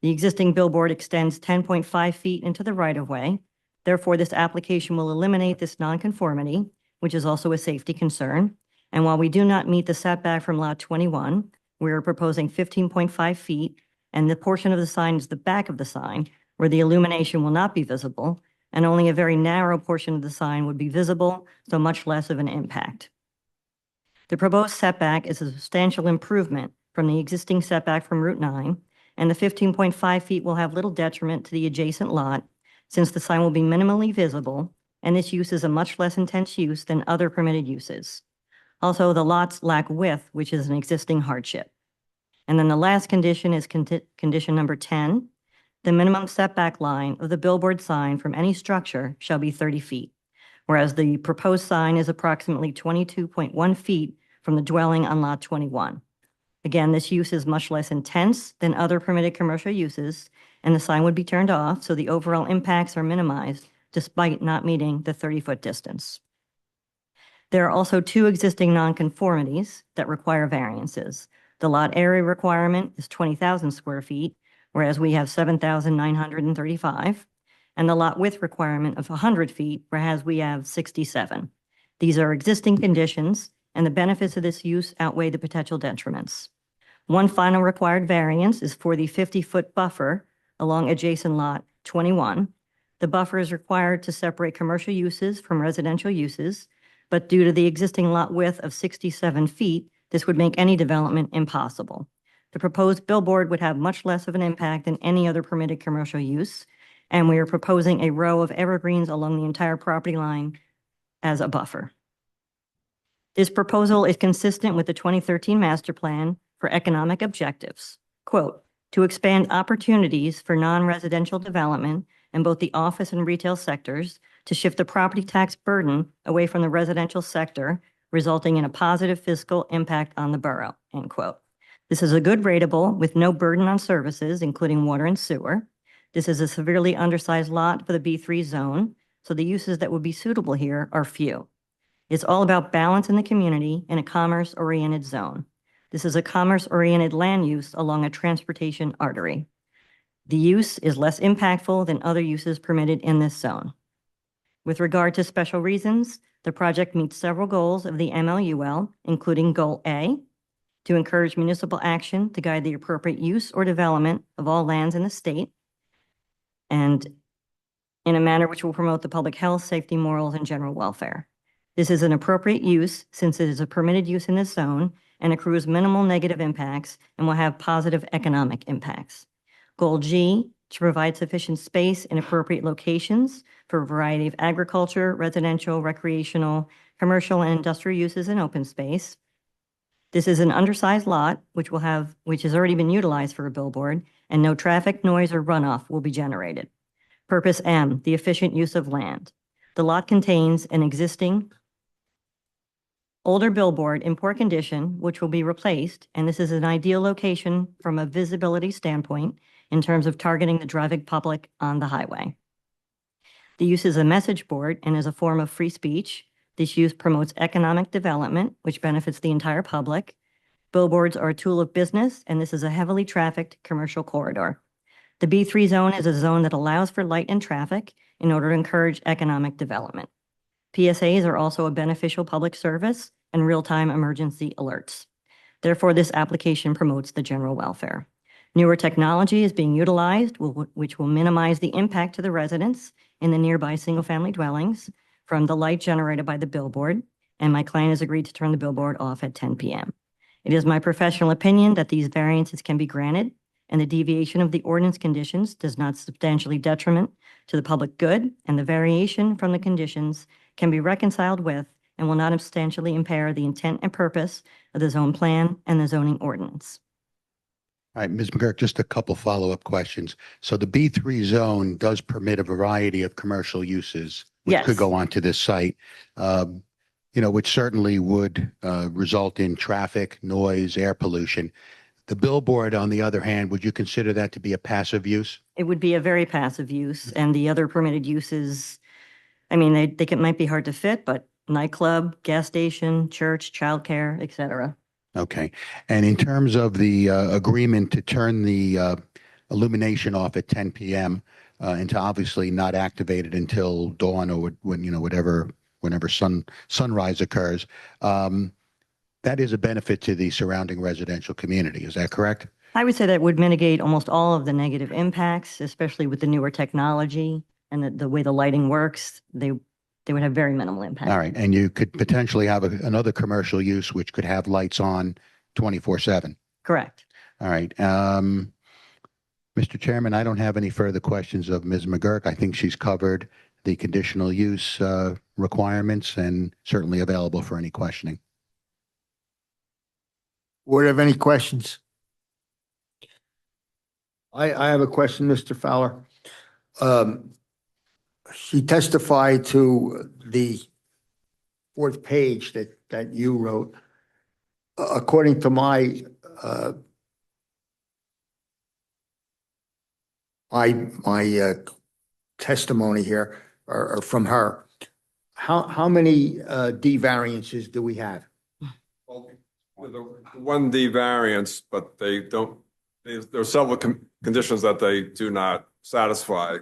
The existing billboard extends 10.5 feet into the right-of-way. Therefore, this application will eliminate this nonconformity, which is also a safety concern. And while we do not meet the setback from Lot 21, we are proposing 15.5 feet, and the portion of the sign is the back of the sign, where the illumination will not be visible, and only a very narrow portion of the sign would be visible, so much less of an impact. The proposed setback is a substantial improvement from the existing setback from Route 9, and the 15.5 feet will have little detriment to the adjacent lot, since the sign will be minimally visible, and this use is a much less intense use than other permitted uses. Also, the lots lack width, which is an existing hardship. And then the last condition is condition number 10. The minimum setback line of the billboard sign from any structure shall be 30 feet, whereas the proposed sign is approximately 22.1 feet from the dwelling on Lot 21. Again, this use is much less intense than other permitted commercial uses, and the sign would be turned off, so the overall impacts are minimized despite not meeting the 30-foot distance. There are also 2 existing nonconformities that require variances. The lot area requirement is 20,000 square feet, whereas we have 7,935, and the lot width requirement of 100 feet, whereas we have 67. These are existing conditions, and the benefits of this use outweigh the potential detriments. One final required variance is for the 50-foot buffer along adjacent lot 21. The buffer is required to separate commercial uses from residential uses, but due to the existing lot width of 67 feet, this would make any development impossible. The proposed billboard would have much less of an impact than any other permitted commercial use, and we are proposing a row of evergreens along the entire property line as a buffer. This proposal is consistent with the 2013 Master Plan for economic objectives. Quote, to expand opportunities for non-residential development in both the office and retail sectors, to shift the property tax burden away from the residential sector, resulting in a positive fiscal impact on the borough, end quote. This is a good rateable with no burden on services, including water and sewer. This is a severely undersized lot for the B3 zone, so the uses that would be suitable here are few. It's all about balance in the community in a commerce-oriented zone. This is a commerce-oriented land use along a transportation artery. The use is less impactful than other uses permitted in this zone. With regard to special reasons, the project meets several goals of the MLUL, including Goal A, to encourage municipal action to guide the appropriate use or development of all lands in the state, and in a manner which will promote the public health, safety, morals, and general welfare. This is an appropriate use since it is a permitted use in this zone and accrues minimal negative impacts and will have positive economic impacts. Goal G, to provide sufficient space in appropriate locations for a variety of agriculture, residential, recreational, commercial, and industrial uses in open space. This is an undersized lot, which has already been utilized for a billboard, and no traffic, noise, or runoff will be generated. Purpose M, the efficient use of land. The lot contains an existing older billboard in poor condition, which will be replaced, and this is an ideal location from a visibility standpoint in terms of targeting the driving public on the highway. The use is a message board and is a form of free speech. This use promotes economic development, which benefits the entire public. Billboards are a tool of business, and this is a heavily trafficked commercial corridor. The B3 zone is a zone that allows for light and traffic in order to encourage economic development. PSAs are also a beneficial public service and real-time emergency alerts. Therefore, this application promotes the general welfare. Newer technology is being utilized, which will minimize the impact to the residents in the nearby single-family dwellings from the light generated by the billboard, and my client has agreed to turn the billboard off at 10 p.m. It is my professional opinion that these variances can be granted, and the deviation of the ordinance conditions does not substantially detriment to the public good, and the variation from the conditions can be reconciled with and will not substantially impair the intent and purpose of the zone plan and the zoning ordinance. All right, Ms. McGurk, just a couple follow-up questions. So the B3 zone does permit a variety of commercial uses which Yes. could go onto this site, which certainly would result in traffic, noise, air pollution. The billboard, on the other hand, would you consider that to be a passive use? It would be a very passive use, and the other permitted uses, I mean, they might be hard to fit, but nightclub, gas station, church, childcare, et cetera. Okay. And in terms of the agreement to turn the illumination off at 10 p.m. And to obviously not activate it until dawn or whenever sunrise occurs, that is a benefit to the surrounding residential community. Is that correct? I would say that would mitigate almost all of the negative impacts, especially with the newer technology and the way the lighting works. They would have very minimal impact. All right. And you could potentially have another commercial use which could have lights on 24/7. Correct. All right. Mr. Chairman, I don't have any further questions of Ms. McGurk. I think she's covered the conditional use requirements and certainly available for any questioning. Board have any questions? I have a question, Mr. Fowler. She testified to the fourth page that you wrote. According to my testimony here, or from her, how many D variances do we have? Well, with a 1D variance, but they don't, there are several conditions that they do not satisfy.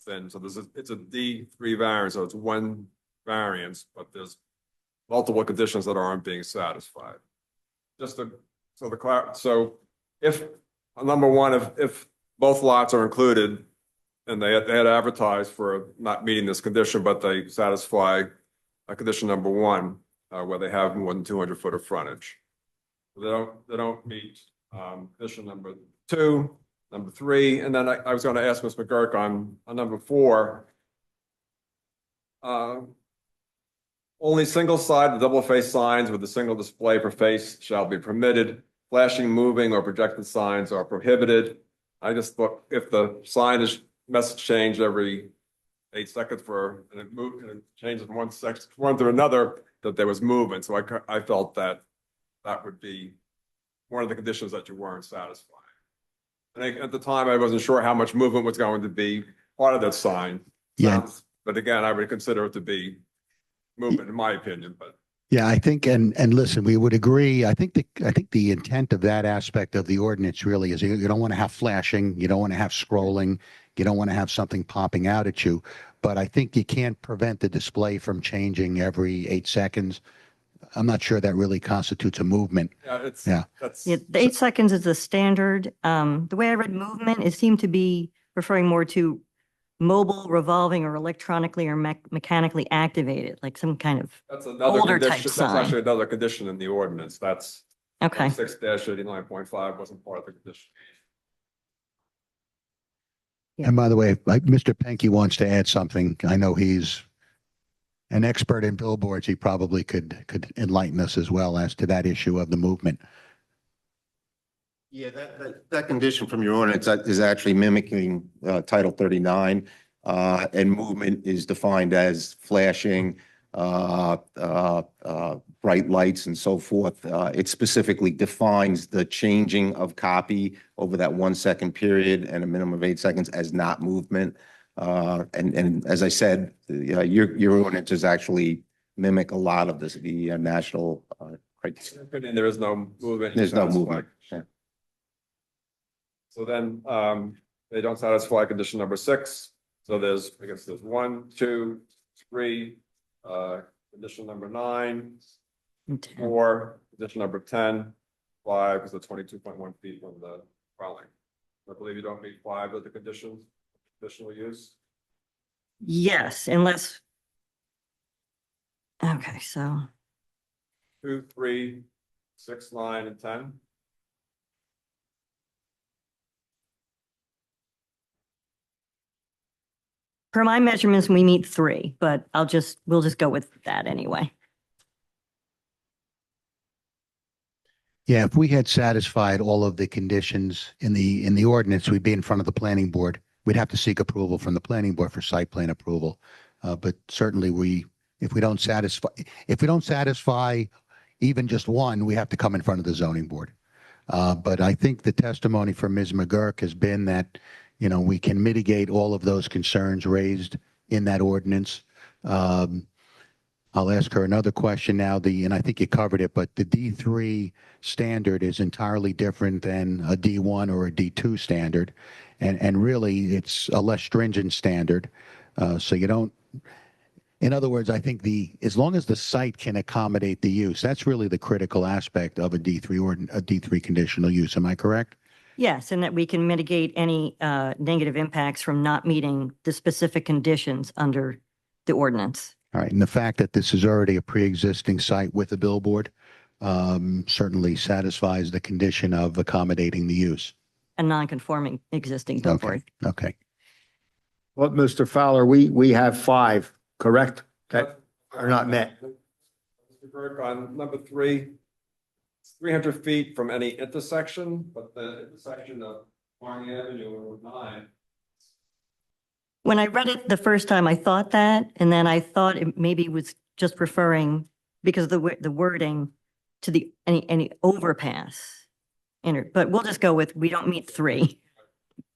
Then, so it's a D3 variance, so it's one variance, but there's multiple conditions that aren't being satisfied. So if number one, if both lots are included and they had advertised for not meeting this condition, but they satisfy condition number one, where they have more than 200 foot of frontage. They don't meet condition number two, number three, and then I was going to ask Ms. McGurk on number four. Only single-sided double-faced signs with a single display per face shall be permitted. Flashing, moving, or projected signs are prohibited. I just thought if the sign is message changed every 8 seconds and it changes from one to another, that there was movement. So I felt that would be one of the conditions that you weren't satisfied. And at the time, I wasn't sure how much movement was going to be part of that sign. Yeah. But again, I would consider it to be movement, in my opinion. But yeah, I think, and listen, we would agree. I think the intent of that aspect of the ordinance really is you don't want to have flashing, you don't want to have scrolling, you don't want to have something popping out at you. But I think you can't prevent the display from changing every 8 seconds. I'm not sure that really constitutes a movement. The 8 seconds is the standard. The way I read movement, it seemed to be referring more to mobile, revolving, or electronically or mechanically activated, like some kind of older type That's sign. actually another condition in the ordinance. That's Okay. 6-89.5 wasn't part of the condition. And by the way, like Mr. Penke wants to add something. I know he's an expert in billboards. He probably could enlighten us as well as to that issue of the movement. Yeah, that condition from your ordinance is actually mimicking Title 39, and movement is defined as flashing, bright lights and so forth. It specifically defines the changing of copy over that 1 second period and a minimum of 8 seconds as not movement. And as I said, your ordinance is actually mimic a lot of the national criteria. And there is no movement. There's no movement. Yeah. So then They don't satisfy condition number 6. So there's, I guess there's 1, 2, 3, condition number 9, 4, condition number 10, 5 is the 22.1 feet from the dwelling. I believe you don't meet 5 of the conditions, conditional use. Yes, unless. Okay, so 2, 3, 6, 9, and 10. per my measurements, we meet 3, but we'll just go with that anyway. Yeah, if we had satisfied all of the conditions in the ordinance, we'd be in front of the planning board. We'd have to seek approval from the planning board for site plan approval. But certainly if we don't satisfy even just one, we have to come in front of the zoning board. But I think the testimony from Ms. McGurk has been that, we can mitigate all of those concerns raised in that ordinance. I'll ask her another question now, and I think you covered it, but the D3 standard is entirely different than a D1 or a D2 standard. And really, it's a less stringent standard. So you don't, in other words, I think as long as the site can accommodate the use, that's really the critical aspect of a D3 or a D3 conditional use. Am I correct? Yes, and that we can mitigate any negative impacts from not meeting the specific conditions under the ordinance. All right, and the fact that this is already a pre-existing site with a billboard certainly satisfies the condition of accommodating the use. A non-conforming existing billboard. Okay. Well, Mr. Fowler, we have 5, correct? That are not met. Mr. Burke, on number 3, it's 300 feet from any intersection, but the intersection of Barney Avenue and Route 9. When I read it the first time, I thought that, and then I thought it maybe was just referring, because of the wording, to any overpass. But we'll just go with, we don't meet 3.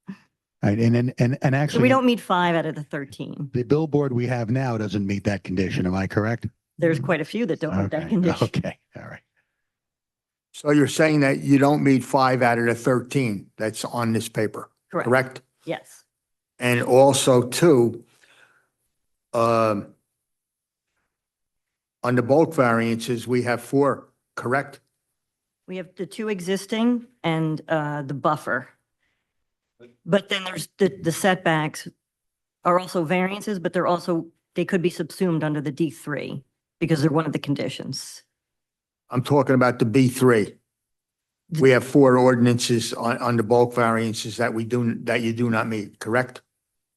All right, and actually, So we don't meet 5 out of the 13. the billboard we have now doesn't meet that condition. Am I correct? There's quite a few that don't meet that condition. Okay, all right. So you're saying that you don't meet 5 out of the 13 that's on this paper, correct? Yes. And also too, on the bulk variances, we have 4, correct? We have the 2 existing and the buffer. But then there's the setbacks are also variances, but they could be subsumed under the D3 because they're one of the conditions. I'm talking about the B3. We have 4 ordinances on the bulk variances that you do not meet, correct?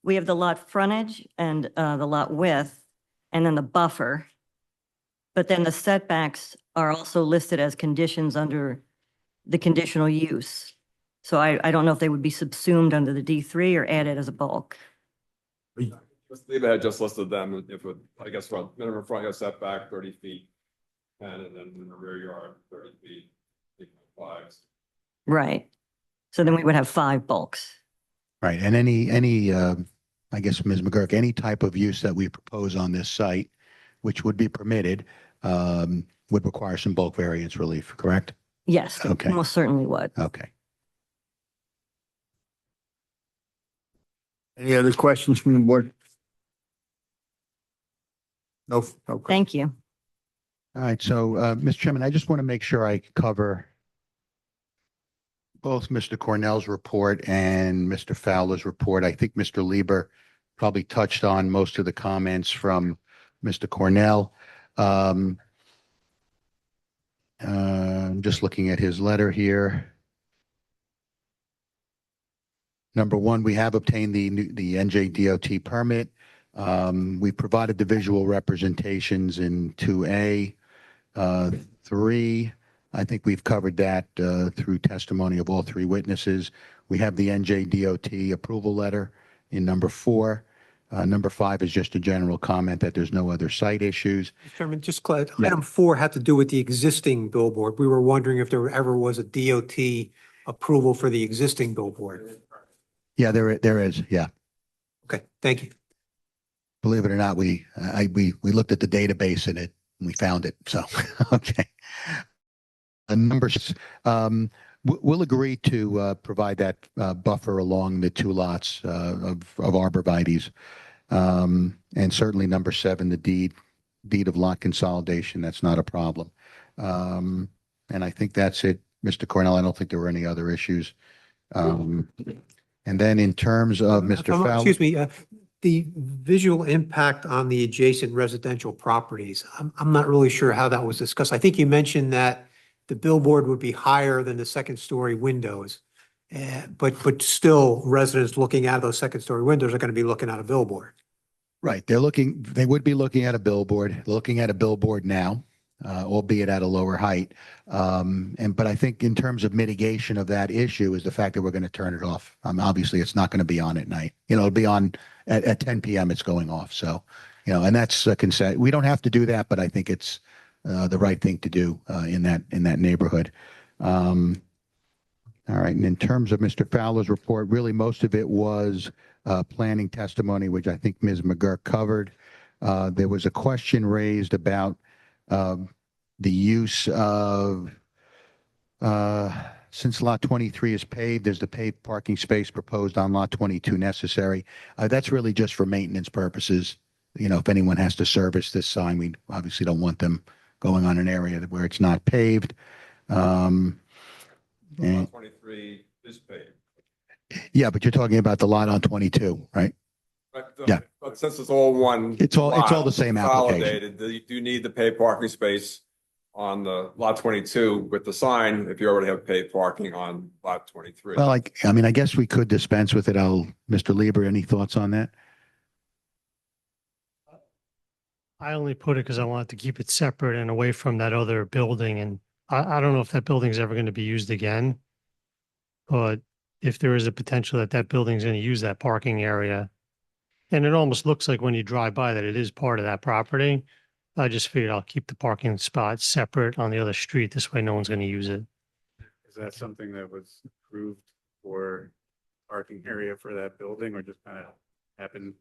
We have the lot frontage and the lot width, and then the buffer. But then the setbacks are also listed as conditions under the conditional use. So I don't know if they would be subsumed under the D3 or added as a bulk. Just leave it, just listed them, I guess, minimum front yard setback 30 feet, and then in the rear yard 30 feet, 5. Right. So then we would have 5 bulks. Right, and any I guess, Ms. McGurk, any type of use that we propose on this site, which would be permitted, would require some bulk variance relief, correct? Yes, Okay. most certainly would. Okay. Any other questions from the board? No. Okay. Thank you. All right, so, Mr. Chairman, I just want to make sure I cover both Mr. Cornell's report and Mr. Fowler's report. I think Mr. Lieber probably touched on most of the comments from Mr. Cornell. I'm just looking at his letter here. Number 1, we have obtained the NJDOT permit. We provided the visual representations in 2A. 3, I think we've covered that through testimony of all 3 witnesses. We have the NJDOT approval letter in number 4. Number 5 is just a general comment that there's no other site issues. Mr. Chairman, just item 4 had to do with the existing billboard. We were wondering if there ever was a DOT approval for the existing billboard. Yeah, there is. Yeah. Okay, thank you. Believe it or not, we looked at the database and we found it. So, okay. Number 6, We'll agree to provide that buffer along the two lots of arborvitae's. And certainly number 7, the deed of lot consolidation, that's not a problem. And I think that's it, Mr. Cornell. I don't think there were any other issues. And then in terms of Mr. Fowler. Excuse me, the visual impact on the adjacent residential properties, I'm not really sure how that was discussed. I think you mentioned that the billboard would be higher than the second-story windows. But still, residents looking out of those second-story windows are going to be looking at a billboard. Right. They would be looking at a billboard, looking at a billboard now, albeit at a lower height. But I think in terms of mitigation of that issue is the fact that we're going to turn it off. Obviously, it's not going to be on at night. It'll be on at 10 p.m. It's going off. So, and that's a consent. We don't have to do that, but I think it's the right thing to do in that neighborhood. All right. And in terms of Mr. Fowler's report, really most of it was planning testimony, which I think Ms. McGurk covered. There was a question raised about the use of, since lot 23 is paved, is the paved parking space proposed on lot 22 necessary? That's really just for maintenance purposes. If anyone has to service this sign, we obviously don't want them going on an area where it's not paved. Lot 23 is paved. Yeah, but you're talking about the lot on 22, right? Yeah. But since it's all one. It's all lot, the same application. consolidated, do you need the paved parking space on the lot 22 with the sign if you already have paved parking on lot 23? Well, I guess we could dispense with it. Mr. Lieber, any thoughts on that? I only put it because I wanted to keep it separate and away from that other building. And I don't know if that building is ever going to be used again. But if there is a potential that that building is going to use that parking area, and it almost looks like when you drive by that it is part of that property, I just figured I'll keep the parking spot separate on the other street. This way no one's going to use it. Is that something that was approved for parking area for that building or just kind of happened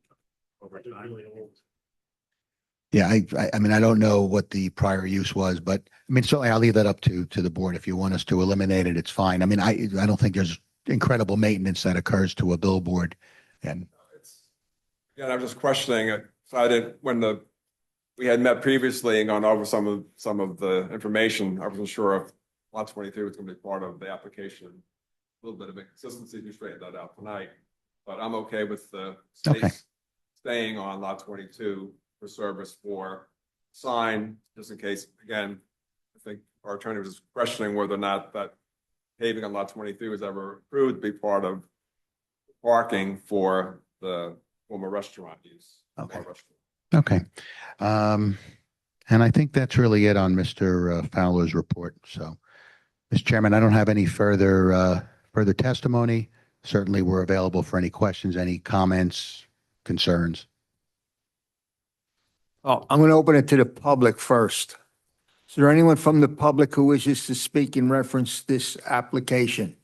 over time? Yeah, I don't know what the prior use was, but certainly I'll leave that up to the board. If you want us to eliminate it, it's fine. I don't think there's incredible maintenance that occurs to a billboard. And Yeah, I'm just questioning it. So we had met previously and gone over some of the information. I wasn't sure if lot 23 was going to be part of the application. A little bit of inconsistency, you straightened that out tonight. But I'm okay with the space staying on lot 22 for service for sign, just in case, again, I think our attorney was questioning whether or not that paving on lot 23 was ever approved to be part of parking for the former restaurant use. Okay. And I think that's really it on Mr. Fowler's report. So, Mr. Chairman, I don't have any further testimony. Certainly, we're available for any questions, any comments, concerns. Oh, I'm going to open it to the public first. Is there anyone from the public who wishes to speak in reference to this application?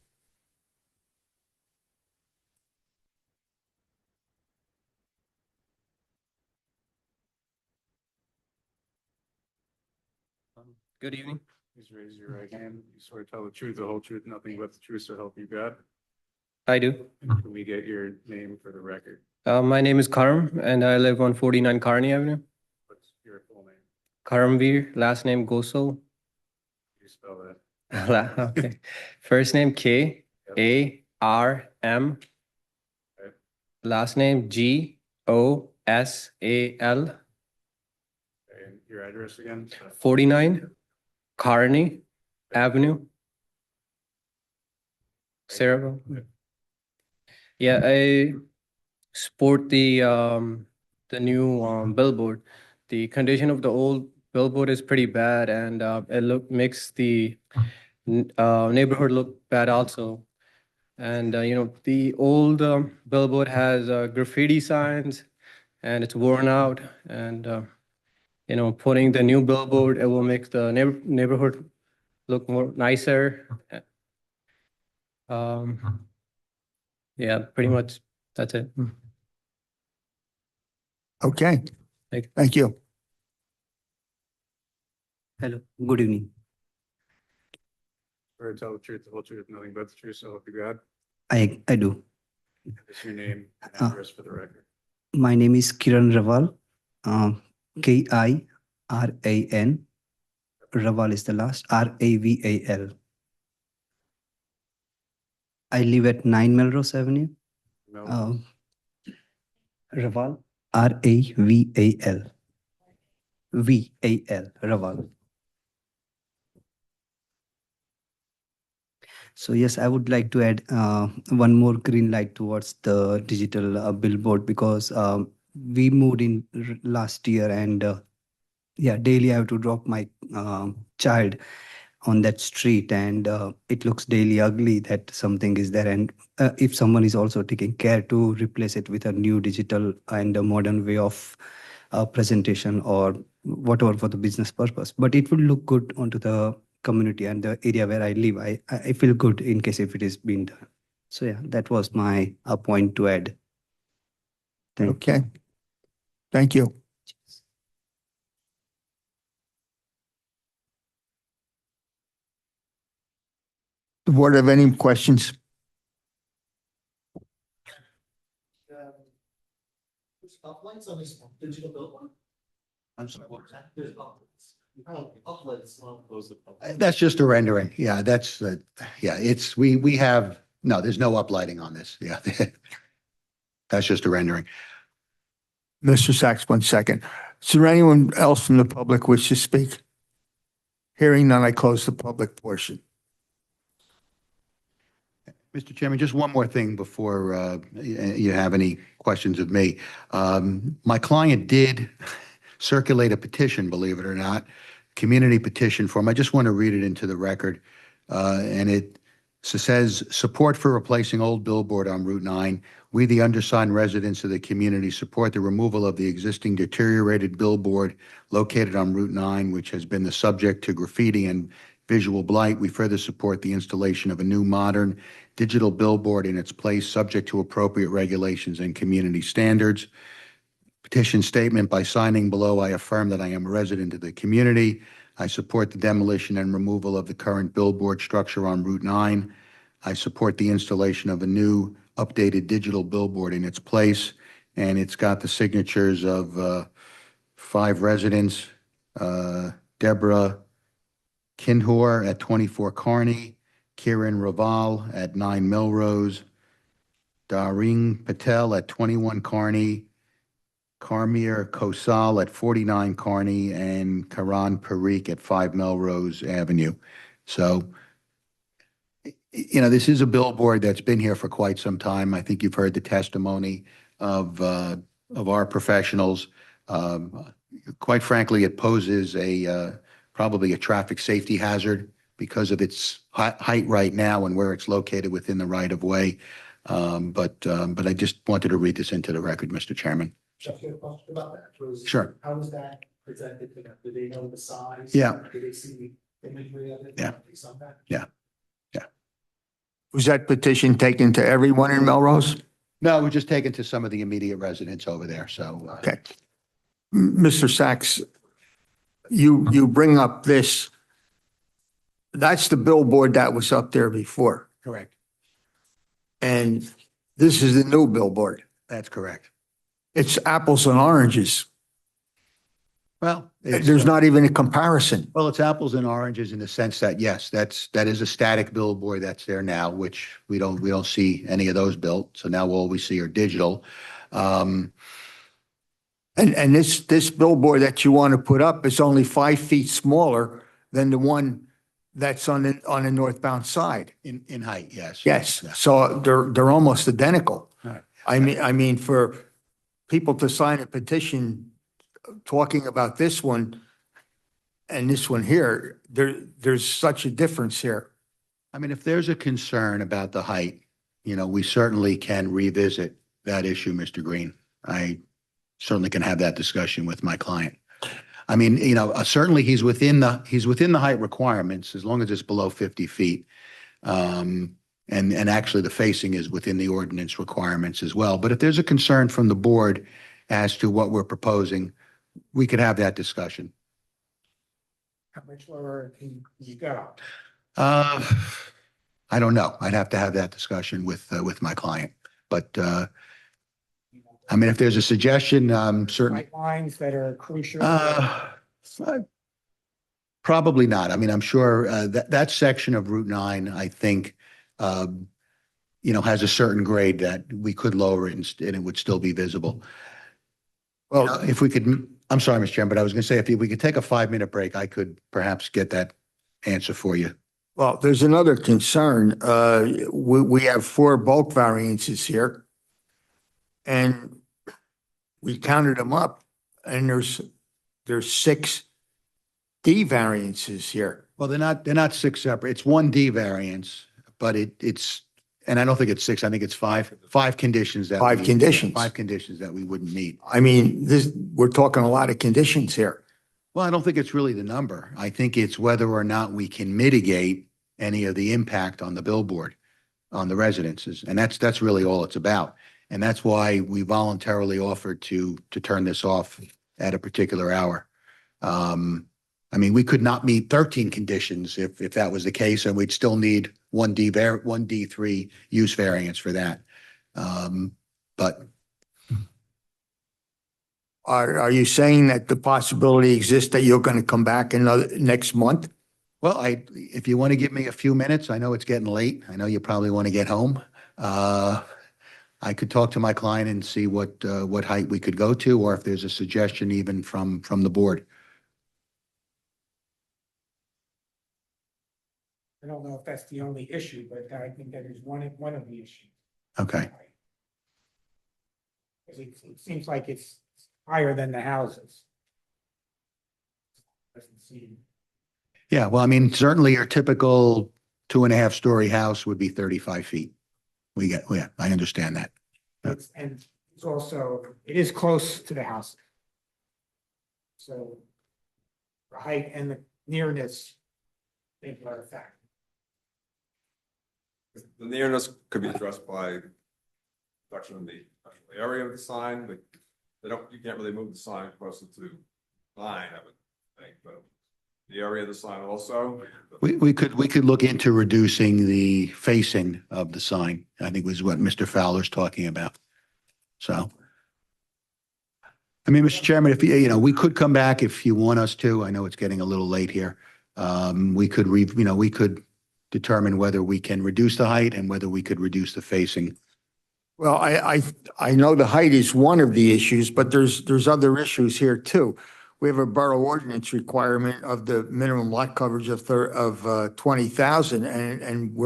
Good evening. Please raise your right hand. You swear to tell the truth, the whole truth, nothing but the truth, so help you God. I do. Can we get your name for the record? My name is Karam and I live on 49 Kearney Avenue. What's your full name? Karamveer, last name Gosal. Can you spell that? Okay. First name K-A-R-M. Okay. Last name G-O-S-A-L. Okay, and your address again? 49 Kearney Avenue. Sayreville. Yeah, I support the new billboard. The condition of the old billboard is pretty bad, and it makes the neighborhood look bad also. And the old billboard has graffiti signs, and it's worn out. And putting the new billboard, it will make the neighborhood look more nicer. Yeah, pretty much that's it. Okay. Thank you. Hello, good evening. Or tell the truth, the whole truth, nothing but the truth, so help you God? I do. What's your name and Uh, address for the record? My name is Kiran Raval. Kiran. Raval is the last. Raval. I live at 9 Melrose Avenue. Melrose. Raval. Raval. Raval. So yes, I would like to add one more green light towards the digital billboard because we moved in last year and yeah, daily I have to drop my child on that street and it looks daily ugly that something is there and if someone is also taking care to replace it with a new digital and a modern way of presentation or whatever for the business purpose, but it would look good onto the community and the area where I live. I feel good in case if it is being done. So yeah, that was my point to add. Okay. Thank you. The board have any questions? Uplights on this digital billboard? I'm sorry, what was that? There's uplights. Uplights. That's just a rendering. Yeah, that's, yeah, it's, we have, no, there's no uplighting on this. Yeah. That's just a rendering. Mr. Sachs, 1 second. Is there anyone else from the public wish to speak? Hearing none, I close the public portion. Mr. Chairman, just one more thing before you have any questions of me. My client did circulate a petition, believe it or not, community petition form. I just want to read it into the record. And it says, support for replacing old billboard on Route 9. We, the undersigned residents of the community, support the removal of the existing deteriorated billboard located on Route 9, which has been the subject to graffiti and visual blight. We further support the installation of a new modern digital billboard in its place, subject to appropriate regulations and community standards. Petition statement: by signing below, I affirm that I am a resident of the community. I support the demolition and removal of the current billboard structure on Route 9. I support the installation of a new updated digital billboard in its place. And it's got the signatures of 5 residents, Deborah Kinhor at 24 Kearney, Kiran Raval at 9 Melrose, Daring Patel at 21 Kearney, Karmir Kosal at 49 Kearney, and Karan Parikh at 5 Melrose Avenue. So, you know, this is a billboard that's been here for quite some time. I think you've heard the testimony of our professionals. Quite frankly, it poses probably a traffic safety hazard because of its height right now and where it's located within the right of way. But I just wanted to read this into the record, Mr. Chairman. Just a question about that. Sure. How was that presented to them? Did they know the size? Yeah. Did they see the imagery of it? Yeah. They saw that? Yeah. Was that petition taken to everyone in Melrose? No, we're just taken to some of the immediate residents over there. So, Okay. Mr. Sachs, you bring up this. That's the billboard that was up there before. correct. And this is the new billboard. That's correct. It's apples and oranges. Well, There's not even a comparison. Well, it's apples and oranges in the sense that, yes, that is a static billboard that's there now, which we don't see any of those built. So now all we see are digital. And this billboard that you want to put up is only 5 feet smaller than the one that's on the northbound side. In height, yes. Yes, so they're almost identical. Right. I mean, for people to sign a petition talking about this one and this one here, there's such a difference here. I mean, if there's a concern about the height, we certainly can revisit that issue, Mr. Green. I certainly can have that discussion with my client. I mean, certainly he's within the height requirements as long as it's below 50 feet. And actually the facing is within the ordinance requirements as well. But if there's a concern from the board as to what we're proposing, we could have that discussion. How much lower can you go? I don't know. I'd have to have that discussion with my client. But, I mean, if there's a suggestion, certainly. White lines that are crucial. Probably not. I mean, I'm sure that section of Route 9, I think, has a certain grade that we could lower it and it would still be visible. Well, if we could, I'm sorry, Mr. Chairman, but I was going to say, if we could take a 5-minute break, I could perhaps get that answer for you. Well, there's another concern. We have 4 bulk variances here. And we counted them up and there's 6 D variances here. Well, they're not 6 separate. It's 1 D variance, but it's, and I don't think it's 6. I think it's 5 conditions that 5 conditions. 5 conditions that we wouldn't meet. I mean, we're talking a lot of conditions here. Well, I don't think it's really the number. I think it's whether or not we can mitigate any of the impact on the billboard, on the residences. And that's really all it's about. And that's why we voluntarily offered to turn this off at a particular hour. I mean, we could not meet 13 conditions if that was the case, and we'd still need 1 D3 use variance for that. But Are you saying that the possibility exists that you're going to come back next month? Well, if you want to give me a few minutes, I know it's getting late. I know you probably want to get home. I could talk to my client and see what height we could go to, or if there's a suggestion even from the board. I don't know if that's the only issue, but I think that is one of the issues. Okay. Because it seems like it's higher than the houses. Doesn't seem. Yeah, well, I mean, certainly your typical 2.5-story house would be 35 feet. Yeah, I understand that. And it's also, it is close to the house. So the height and the nearness, I think are a factor. The nearness could be addressed by reduction in the area of the sign, but you can't really move the sign closer to 9, I would think, but the area of the sign also. We could look into reducing the facing of the sign, I think was what Mr. Fowler's talking about. So, I mean, Mr. Chairman, if we could come back if you want us to. I know it's getting a little late here. We could determine whether we can reduce the height and whether we could reduce the facing. Well, I know the height is one of the issues, but there's other issues here too. We have a borough ordinance requirement of the minimum lot coverage of 20,000, and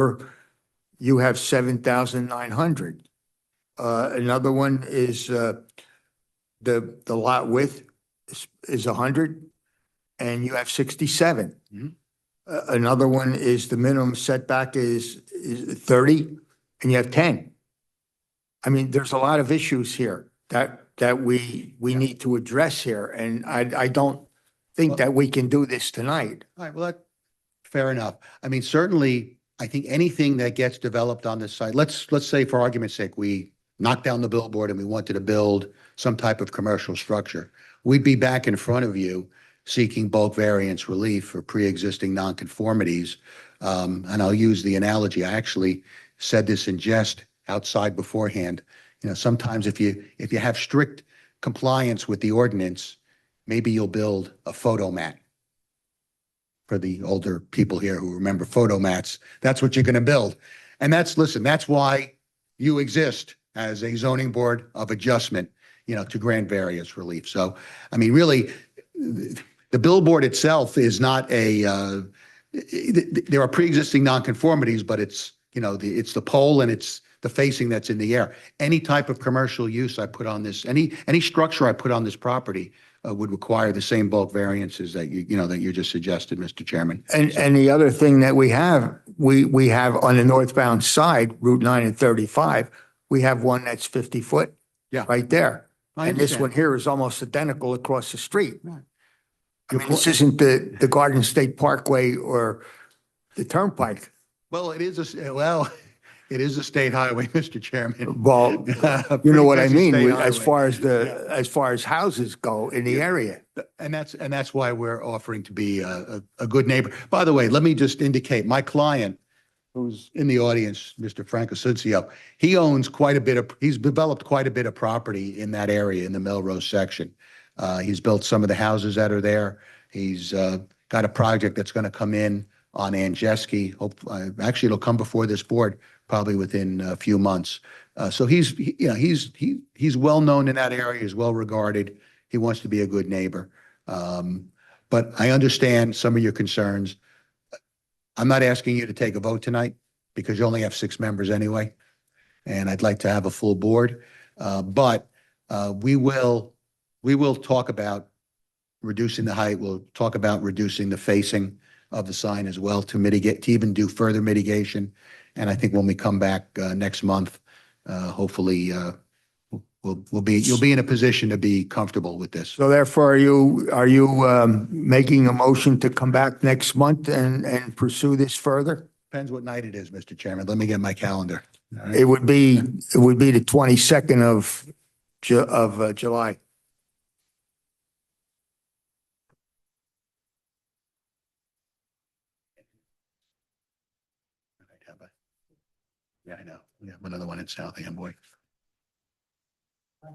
you have 7,900. Another one is the lot width is 100, and you have 67. Another one is the minimum setback is 30, and you have 10. I mean, there's a lot of issues here that we need to address here, and I don't think that we can do this tonight. All right, well, fair enough. I mean, certainly, I think anything that gets developed on this site, let's say for argument's sake, we knock down the billboard and we wanted to build some type of commercial structure. We'd be back in front of you seeking bulk variance relief for pre-existing nonconformities. And I'll use the analogy. I actually said this in jest outside beforehand. Sometimes if you have strict compliance with the ordinance, maybe you'll build a photo mat. For the older people here who remember photo mats, that's what you're going to build. And that's why you exist as a zoning board of adjustment, to grant variance relief. So, I mean, really, the billboard itself is not there are pre-existing nonconformities, but it's the pole and it's the facing that's in the air. Any type of commercial use I put on this, any structure I put on this property would require the same bulk variances that you just suggested, Mr. Chairman. And the other thing that we have on the northbound side, Route 9 and 35, we have one that's 50 foot. Yeah. Right there. And this understand. one here is almost identical across the street. I mean, this isn't the Garden State Parkway or the Turnpike. Well, it It is a state highway, Mr. Chairman. Well, you know what I Pretty busy mean, state as highway. far as as far as houses go in the area. And that's why we're offering to be a good neighbor. By the way, let me just indicate, my client, who's in the audience, Mr. Frank Asuncio, he owns he's developed quite a bit of property in that area, in the Melrose section. He's built some of the houses that are there. He's got a project that's going to come in on Anjeski. Actually, it'll come before this board probably within a few months. So he's well known in that area. He's well regarded. He wants to be a good neighbor. But I understand some of your concerns. I'm not asking you to take a vote tonight because you only have 6 members anyway, and I'd like to have a full board. But we will talk about reducing the height. We'll talk about reducing the facing of the sign as well to even do further mitigation. And I think when we come back next month, hopefully you'll be in a position to be comfortable with this. So therefore, are you making a motion to come back next month and pursue this further? Depends what night it is, Mr. Chairman. Let me get my calendar. All right. It would be the 22nd of July. Yeah, I know. We have another one in South Amboy. How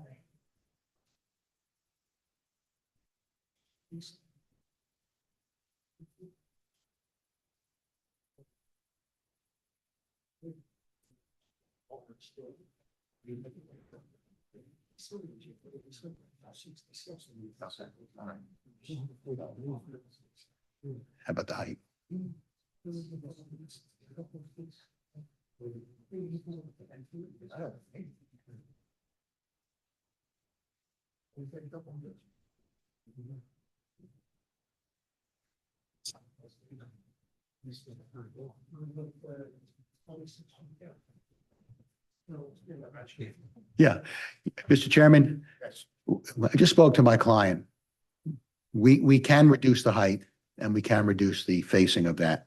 about the height? Yeah, Mr. Chairman, I just spoke to my client. We can reduce the height and we can reduce the facing of that.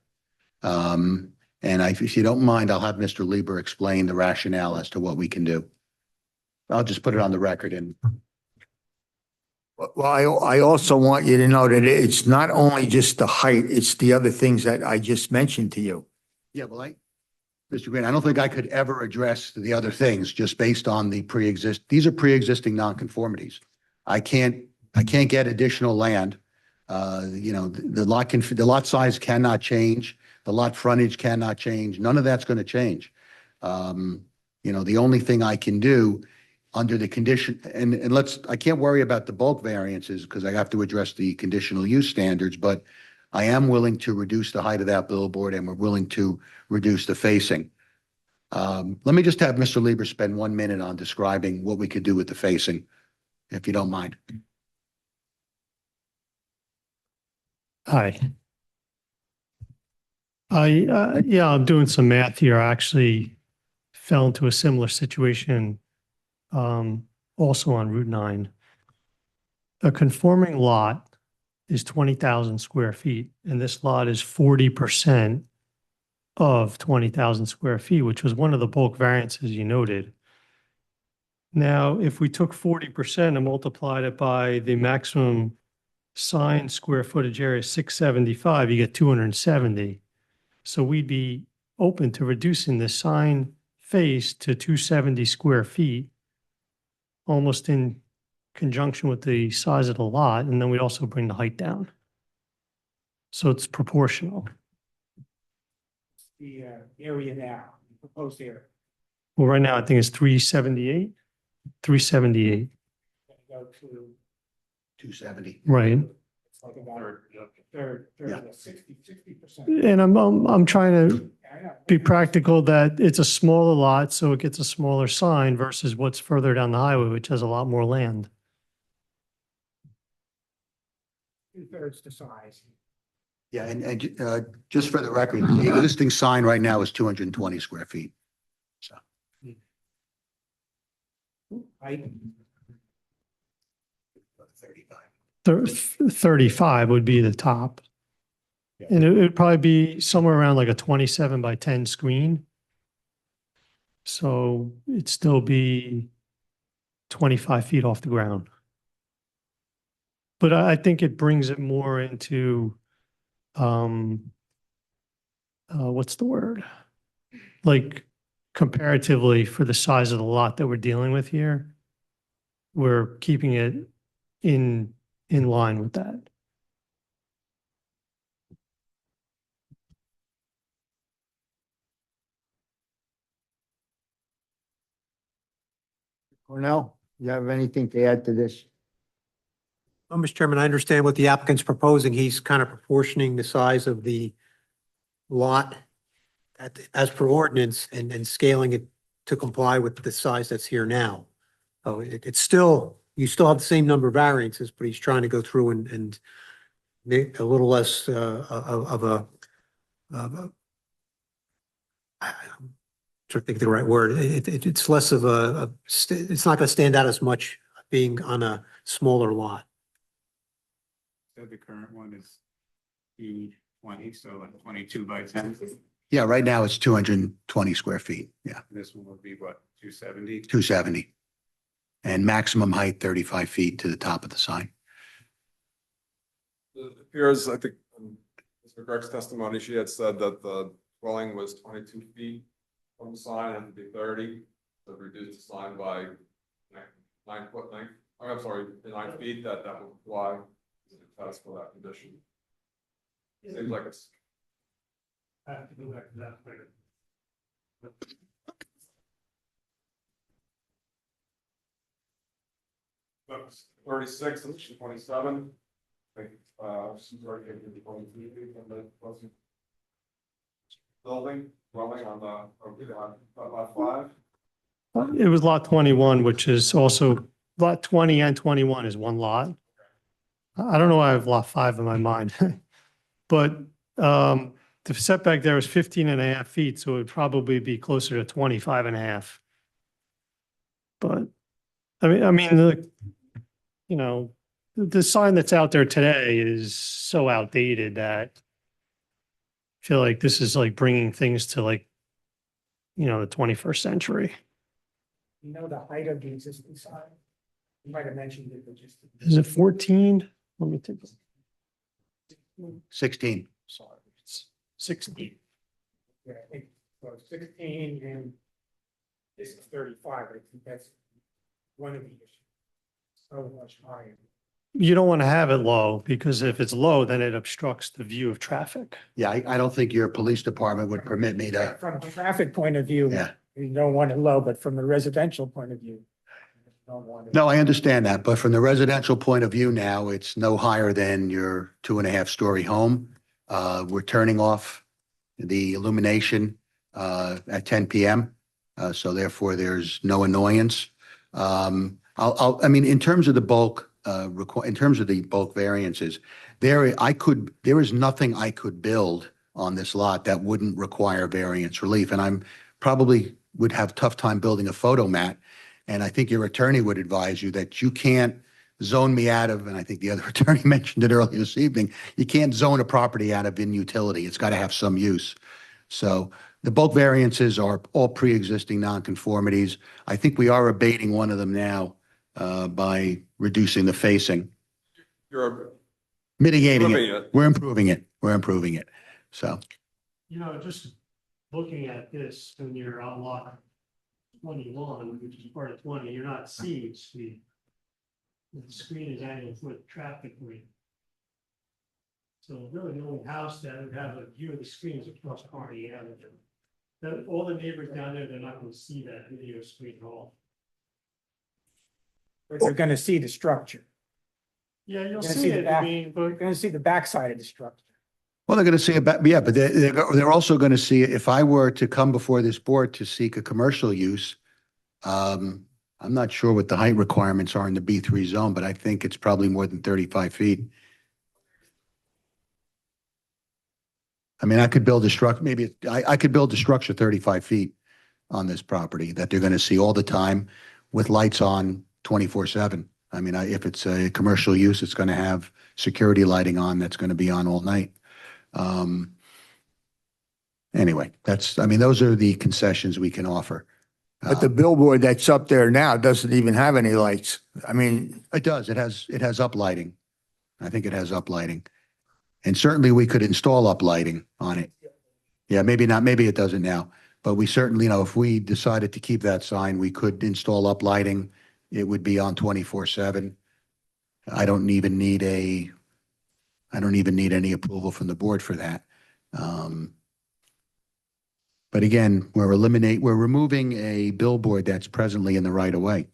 If you don't mind, I'll have Mr. Lieber explain the rationale as to what we can do. I'll just put it on the record and. Well, I also want you to know that it's not only just the height, it's the other things that I just mentioned to you. Yeah, well, Mr. Green, I don't think I could ever address the other things just based on these are pre-existing nonconformities. I can't get additional land. The lot size cannot change. The lot frontage cannot change. None of that's going to change. The only thing I can do under the condition, I can't worry about the bulk variances because I have to address the conditional use standards, but I am willing to reduce the height of that billboard and we're willing to reduce the facing. Let me just have Mr. Lieber spend 1 minute on describing what we could do with the facing, if you don't mind. Hi. I'm doing some math here. I actually fell into a similar situation also on Route 9. A conforming lot is 20,000 square feet, and this lot is 40% of 20,000 square feet, which was one of the bulk variances you noted. Now, if we took 40% and multiplied it by the maximum sign square footage area, 675, you get 270. So we'd be open to reducing the sign face to 270 square feet, almost in conjunction with the size of the lot, and then we'd also bring the height down. So it's proportional. The area now, the proposed area. Well, right now I think it's 378. 378. Go to 270. Right. it's like about third, Yeah. 60%. And I'm trying to be practical that it's a smaller lot, so it gets a smaller sign versus what's further down the highway, which has a lot more land. 2/3 the size. Yeah, and just for the record, the existing sign right now is 220 square feet. So. Height. 35 would be the top. And it would probably be somewhere around like a 27 by 10 screen. So it'd still be 25 feet off the ground. But I think it brings it more into, what's the word? Like comparatively for the size of the lot that we're dealing with here, we're keeping it in line with that. Cornell, you have anything to add to this? Well, Mr. Chairman, I understand what the applicant's proposing. He's kind of proportioning the size of the lot as per ordinance and scaling it to comply with the size that's here now. So it's still, you still have the same number of variances, but he's trying to go through and make a little less of a I'm trying to think of the right word. It's less of it's not going to stand out as much being on a smaller lot. So the current one is E20, so like 22 by 10. Yeah, right now it's 220 square feet. Yeah, This one would be what, 270? 270. And maximum height 35 feet to the top of the sign. It appears, I think, in Mr. Greg's testimony, she had said that the dwelling was 22 feet from the sign, had to be 30. So reduce the sign by 9 foot length. Oh, I'm sorry, 9 feet, that would apply to the test for that condition. Seems like it's. I have to go back to that later. 36 and 27. I think, she's already given you the 23 feet from the building, dwelling on lot 5. It was lot 21, which is also lot 20 and 21 is one lot. I don't know why I have lot 5 in my mind. But the setback there is 15.5 feet, so it would probably be closer to 25.5. But I mean, the sign that's out there today is so outdated that I feel like this is like bringing things to the 21st century. You know the height of the existing sign? You might have mentioned it, but just. Is it 14? Let me take. 16. Sorry, it's 16. Yeah, I think, well, 16 and this is 35. I think that's one of the issues. So much higher. You don't want to have it low because if it's low, then it obstructs the view of traffic. Yeah, I don't think your police department would permit me to. From a traffic point of view, Yeah. you don't want it low, but from a residential point of view. You don't want it. No, I understand that, but from the residential point of view now, it's no higher than your 2.5-story home. We're turning off the illumination at 10 p.m. So therefore there's no annoyance. I mean, in terms of the bulk, in terms of the bulk variances, there is nothing I could build on this lot that wouldn't require variance relief. And I'm probably would have tough time building a photo mat. And I think your attorney would advise you that you can't zone me out of, and I think the other attorney mentioned it earlier this evening, you can't zone a property out of inutility. It's got to have some use. So the bulk variances are all pre-existing nonconformities. I think we are abating one of them now by reducing the facing. You're Mitigating improving it. We're improving it. We're improving it. So. Just looking at this, when you're on lot 21, which is part of 20, you're not seeing speed. The screen is angled for the traffic lane. So really the only house that would have a view of the screen is across Carney Avenue. All the neighbors down there, they're not going to see that video screen at all. But they're going to see the structure. Yeah, you'll You're gonna see see the it. back- I mean, You're going to see the backside of the structure. Well, they're going to see it, yeah, but they're also going to see it. If I were to come before this board to seek a commercial use, I'm not sure what the height requirements are in the B3 zone, but I think it's probably more than 35 feet. I mean, I could build a structure, maybe I could build a structure 35 feet on this property that they're going to see all the time with lights on 24/7. I mean, if it's a commercial use, it's going to have security lighting on that's going to be on all night. Anyway, those are the concessions we can offer. But the billboard that's up there now doesn't even have any lights. I mean, It does. It has uplighting. I think it has uplighting. And certainly we could install uplighting on it. Yeah, maybe not, maybe it doesn't now, but we certainly, if we decided to keep that sign, we could install uplighting. It would be on 24/7. I don't even need any approval from the board for that. But again, we're removing a billboard that's presently in the right of way.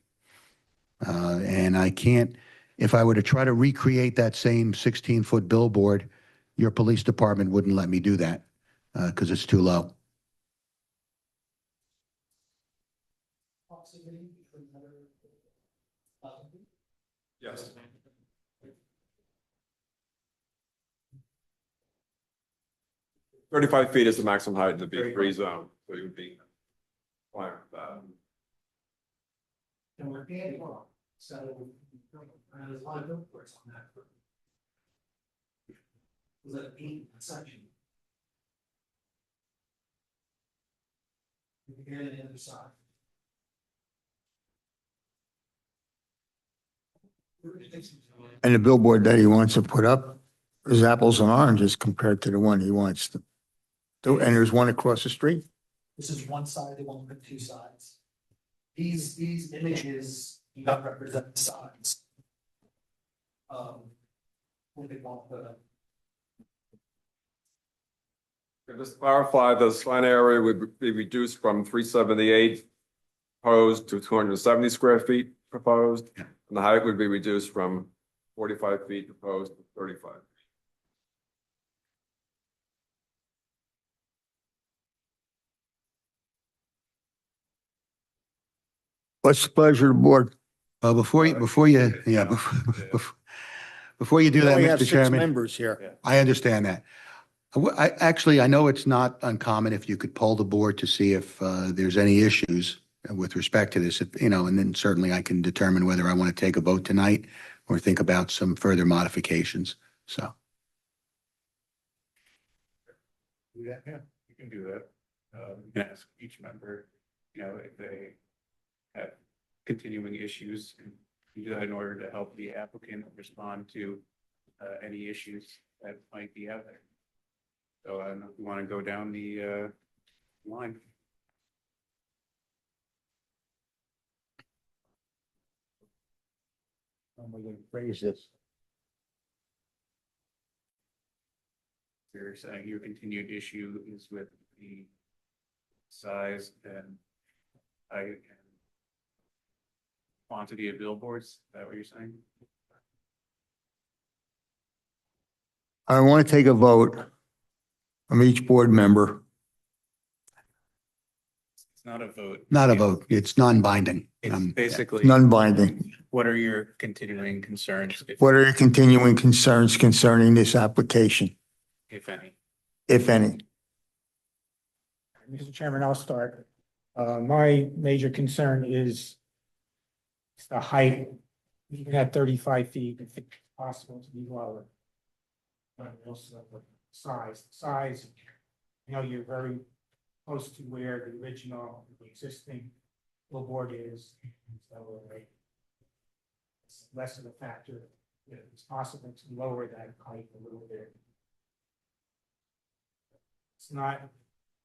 And I can't, if I were to try to recreate that same 16-foot billboard, your police department wouldn't let me do that, because it's too low. Yes. Thirty-five feet is the maximum height in the B3 zone, so you would be fine with that. And we're adding on, so there's a lot of billboards on that. Was it 8 section? You can get it the other side. and the billboard that he wants to put up is apples and oranges compared to the one he wants to do. And there's one across the street. This is one side, they want to put 2 sides. These images do not represent the sides. What they want the. Just to clarify, the sign area would be reduced from 378 proposed to 270 square feet proposed. Yeah. And the height would be reduced from 45 feet proposed to 35. What's the pleasure of the board? Before you do We that, only have Mr. 6 Chairman, members here. I understand that. I know it's not uncommon if you could poll the board to see if there's any issues with respect to this, and then certainly I can determine whether I want to take a vote tonight or think about some further modifications. So. Yeah, you can do that. You can ask each member, if they have continuing issues, and you do that in order to help the applicant respond to any issues that might be out there. So I don't know if you want to go down the line. How am I going to phrase this? You're saying your continued issue is with the size and height and quantity of billboards. Is that what you're saying? I want to take a vote from each board member. It's not a vote. Not a vote. It's non-binding. It's basically Non-binding. what are your continuing concerns, What are your continuing concerns concerning this application, if any? if any? Mr. Chairman, I'll start. My major concern is the height, even at 35 feet, if it's possible to be lower. But also the size, you're very close to where the original, the existing billboard is. So it's less of a factor. If it's possible to lower that height a little bit. It's not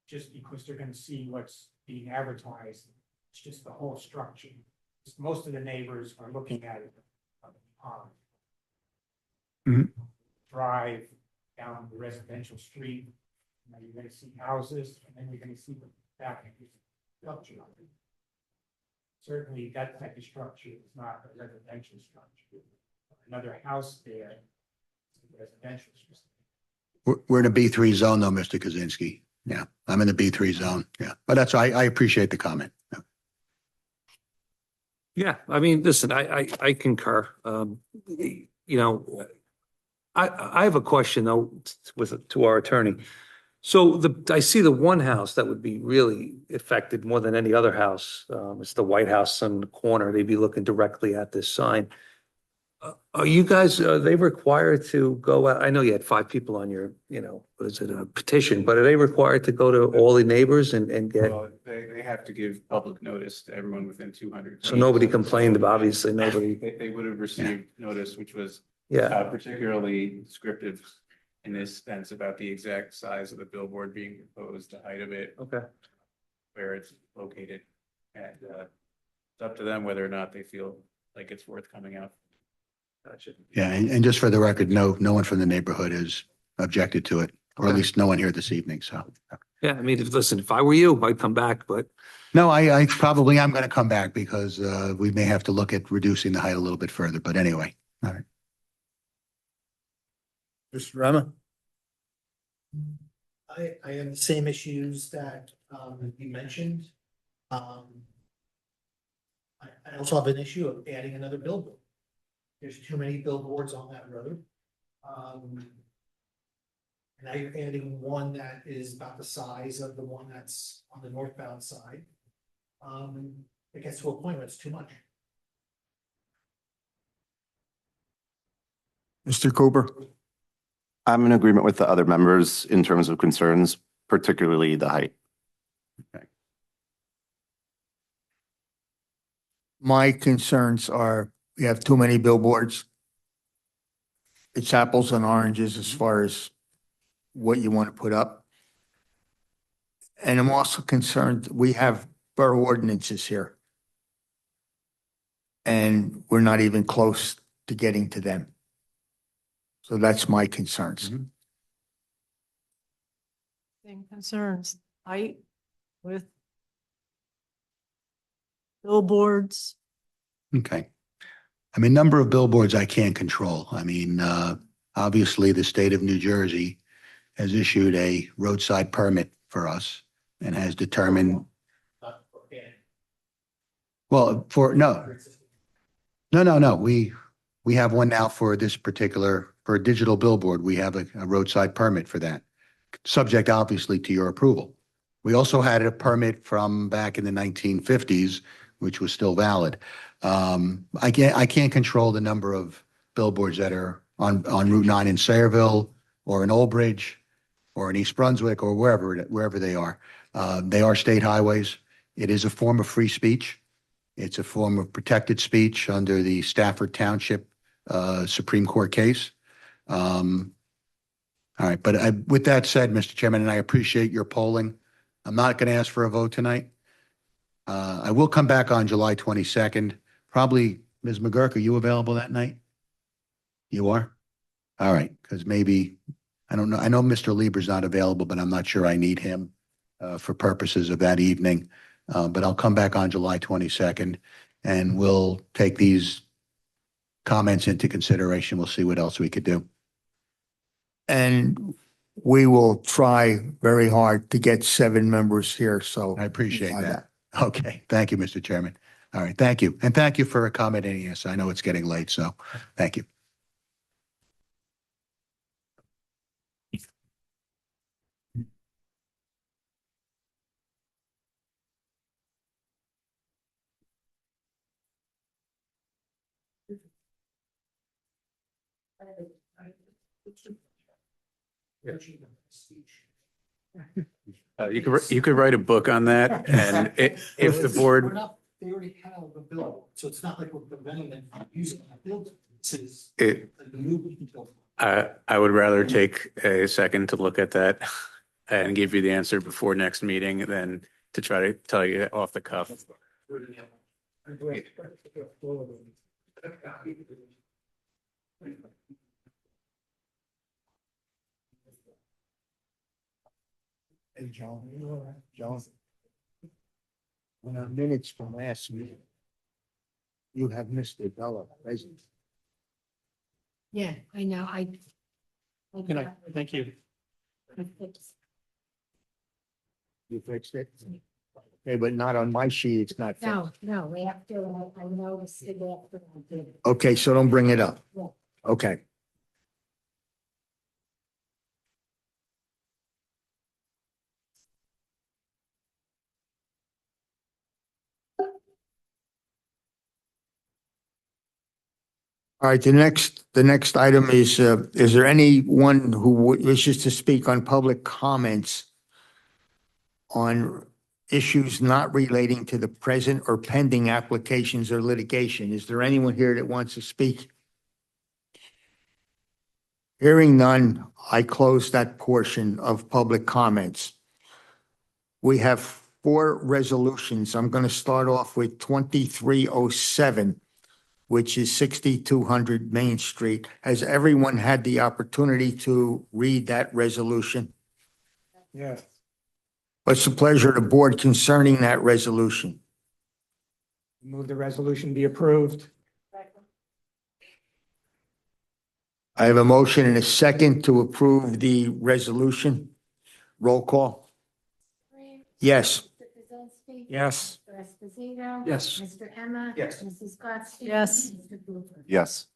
just because they're going to see what's being advertised. It's just the whole structure. Most of the neighbors are looking at it. Drive down the residential street. You're going to see houses, and then you're going to see the back of the structure. Certainly, that type of structure is not a residential structure. Another house there is a residential structure. We're in a B3 zone though, Mr. Kaczynski. Yeah, I'm in the B3 zone. Yeah, but I appreciate the comment. Yeah, I mean, listen, I concur. I have a question though to our attorney. So I see the one house that would be really affected more than any other house. It's the White House on the corner. They'd be looking directly at this sign. Are you guys, are they required to go out? I know you had 5 people on your, what is it, a petition, but are they required to go to all the neighbors and get? Well, they have to give public notice to everyone within 200 So feet. nobody complained, but obviously nobody, They would have received notice, which was yeah. particularly descriptive in this sense about the exact size of the billboard being proposed, the height of it, Okay. where it's located. And it's up to them whether or not they feel like it's worth coming out. Gotcha. Yeah, and just for the record, no one from the neighborhood has objected to it, or at Okay. least no one here this evening, so. Yeah, I mean, listen, if I were you, I'd come back, but No, I probably am going to come back because we may have to look at reducing the height a little bit further, but anyway, all right. Mr. Rama? I have the same issues that you mentioned. I also have an issue of adding another billboard. There's too many billboards on that road. Now you're adding one that is about the size of the one that's on the northbound side. It gets to a point where it's too much. Mr. Cooper? I'm in agreement with the other members in terms of concerns, particularly the height. My concerns are we have too many billboards. It's apples and oranges as far as what you want to put up. And I'm also concerned, we have borough ordinances here. And we're not even close to getting to them. So that's my concerns. Same concerns, height, with billboards. Okay. I mean, number of billboards I can't control. I mean, obviously the state of New Jersey has issued a roadside permit for us and has determined, well, no. We have one now for this particular, for a digital billboard. We have a roadside permit for that, subject obviously to your approval. We also had a permit from back in the 1950s, which was still valid. I can't control the number of billboards that are on Route 9 in Sayreville or in Old Bridge or in East Brunswick or wherever they are. They are state highways. It is a form of free speech. It's a form of protected speech under the Stafford Township Supreme Court case. All right, but with that said, Mr. Chairman, and I appreciate your polling, I'm not going to ask for a vote tonight. I will come back on July 22nd. Probably, Ms. McGurk, are you available that night? You are? All right, because maybe, I don't know. I know Mr. Lieber's not available, but I'm not sure I need him for purposes of that evening. But I'll come back on July 22nd and we'll take these comments into consideration. We'll see what else we could do. And we will try very hard to get 7 members here, so. I appreciate that. Okay, thank you, Mr. Chairman. All right, thank you. And thank you for accommodating us. I know it's getting late, so thank you. You could write a book on that, and if the board, They already have a billboard, so it's not like we're preventing them from using that billboard. This is it, a new billboard. I would rather take a second to look at that and give you the answer before next meeting than to try to tell you off the cuff. Hey, John, you all right? John? In our minutes from last meeting, you have Mr. Bella present. Yeah, I know, Good night. Thank you. You fixed it? Okay, but not on my sheet, it's not fixed. No, after, I noticed it after I did it. Okay, so don't bring it up. Yeah. Okay. All right, the next item is there anyone who wishes to speak on public comments on issues not relating to the present or pending applications or litigation? Is there anyone here that wants to speak? Hearing none, I close that portion of public comments. We have 4 resolutions. I'm going to start off with 2307, which is 6200 Main Street. Has everyone had the opportunity to read that resolution? Yes. What's the pleasure of the board concerning that resolution? Move the resolution be approved. I have a motion and a second to approve the resolution. Roll call. Yes. Yes. Mr. Esposito. Yes. Mr. Emma. Yes. Mrs. Gottstein. Yes. Mr. Cooper. Yes.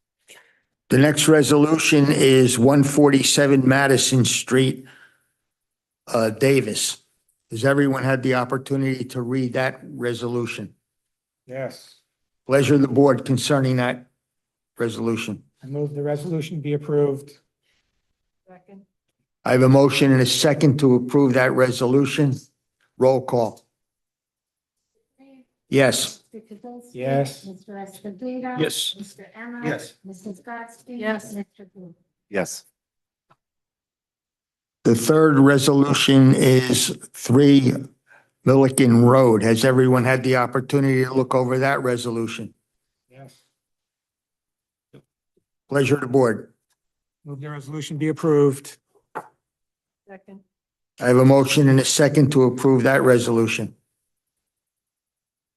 The next resolution is 147 Madison Street, Davis. Has everyone had the opportunity to read that resolution? Yes. Pleasure of the board concerning that resolution. I move the resolution be approved. Second. I have a motion and a second to approve that resolution. Roll call. Yes. Mr. Kaczynski. Yes. Mr. Esposito. Yes. Mr. Emma. Yes. Mrs. Gottstein. Yes. Mr. Cooper. Yes. The third resolution is 3 Milliken Road. Has everyone had the opportunity to look over that resolution? Yes. Pleasure of the board. Move the resolution be approved. Second. I have a motion and a second to approve that resolution.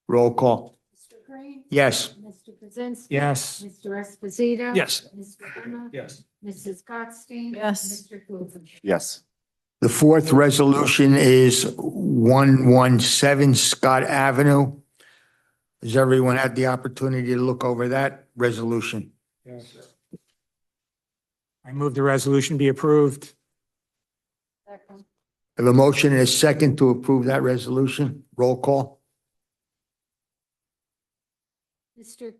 Roll call. Mr. Green. Yes. Mr. Kaczynski. Yes. Mr. Esposito. Yes. Mr. Emma. Yes. Mrs. Gottstein. Yes. Mr. Cooper. Yes. The fourth resolution is 117 Scott Avenue. Has everyone had the opportunity to look over that resolution? Yes. I move the resolution be approved. Second. I have a motion and a second to approve that resolution. Roll call. Mr.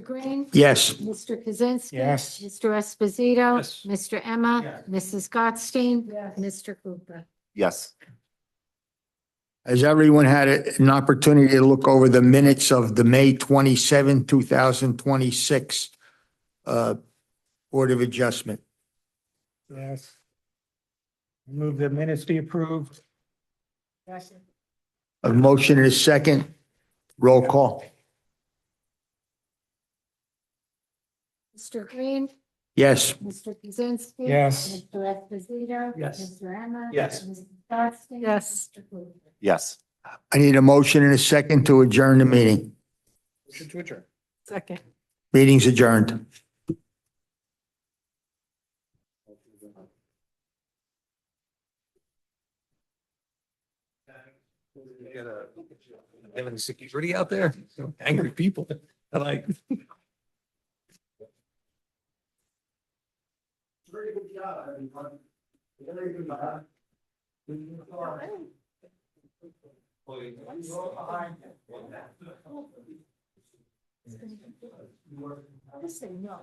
Green. Yes. Mr. Kaczynski. Yes. Mr. Esposito. Yes. Mr. Emma. Yes. Mrs. Gottstein. Yes. Mr. Cooper. Yes. Has everyone had an opportunity to look over the minutes of the May 27, 2026 Board of Adjustment? Yes. I move the minutes be approved. Second. A motion and a second. Roll call. Mr. Green. Yes. Mr. Kaczynski. Yes. Mr. Esposito. Yes. Mr. Emma. Yes. Mrs. Gottstein. Yes. Mr. Cooper. Yes. I need a motion and a second to adjourn the meeting. Motion to adjourn. Second. Meeting's adjourned. Having security out there, angry people. I like. Very good job, everyone. Very good job. I'll just say no.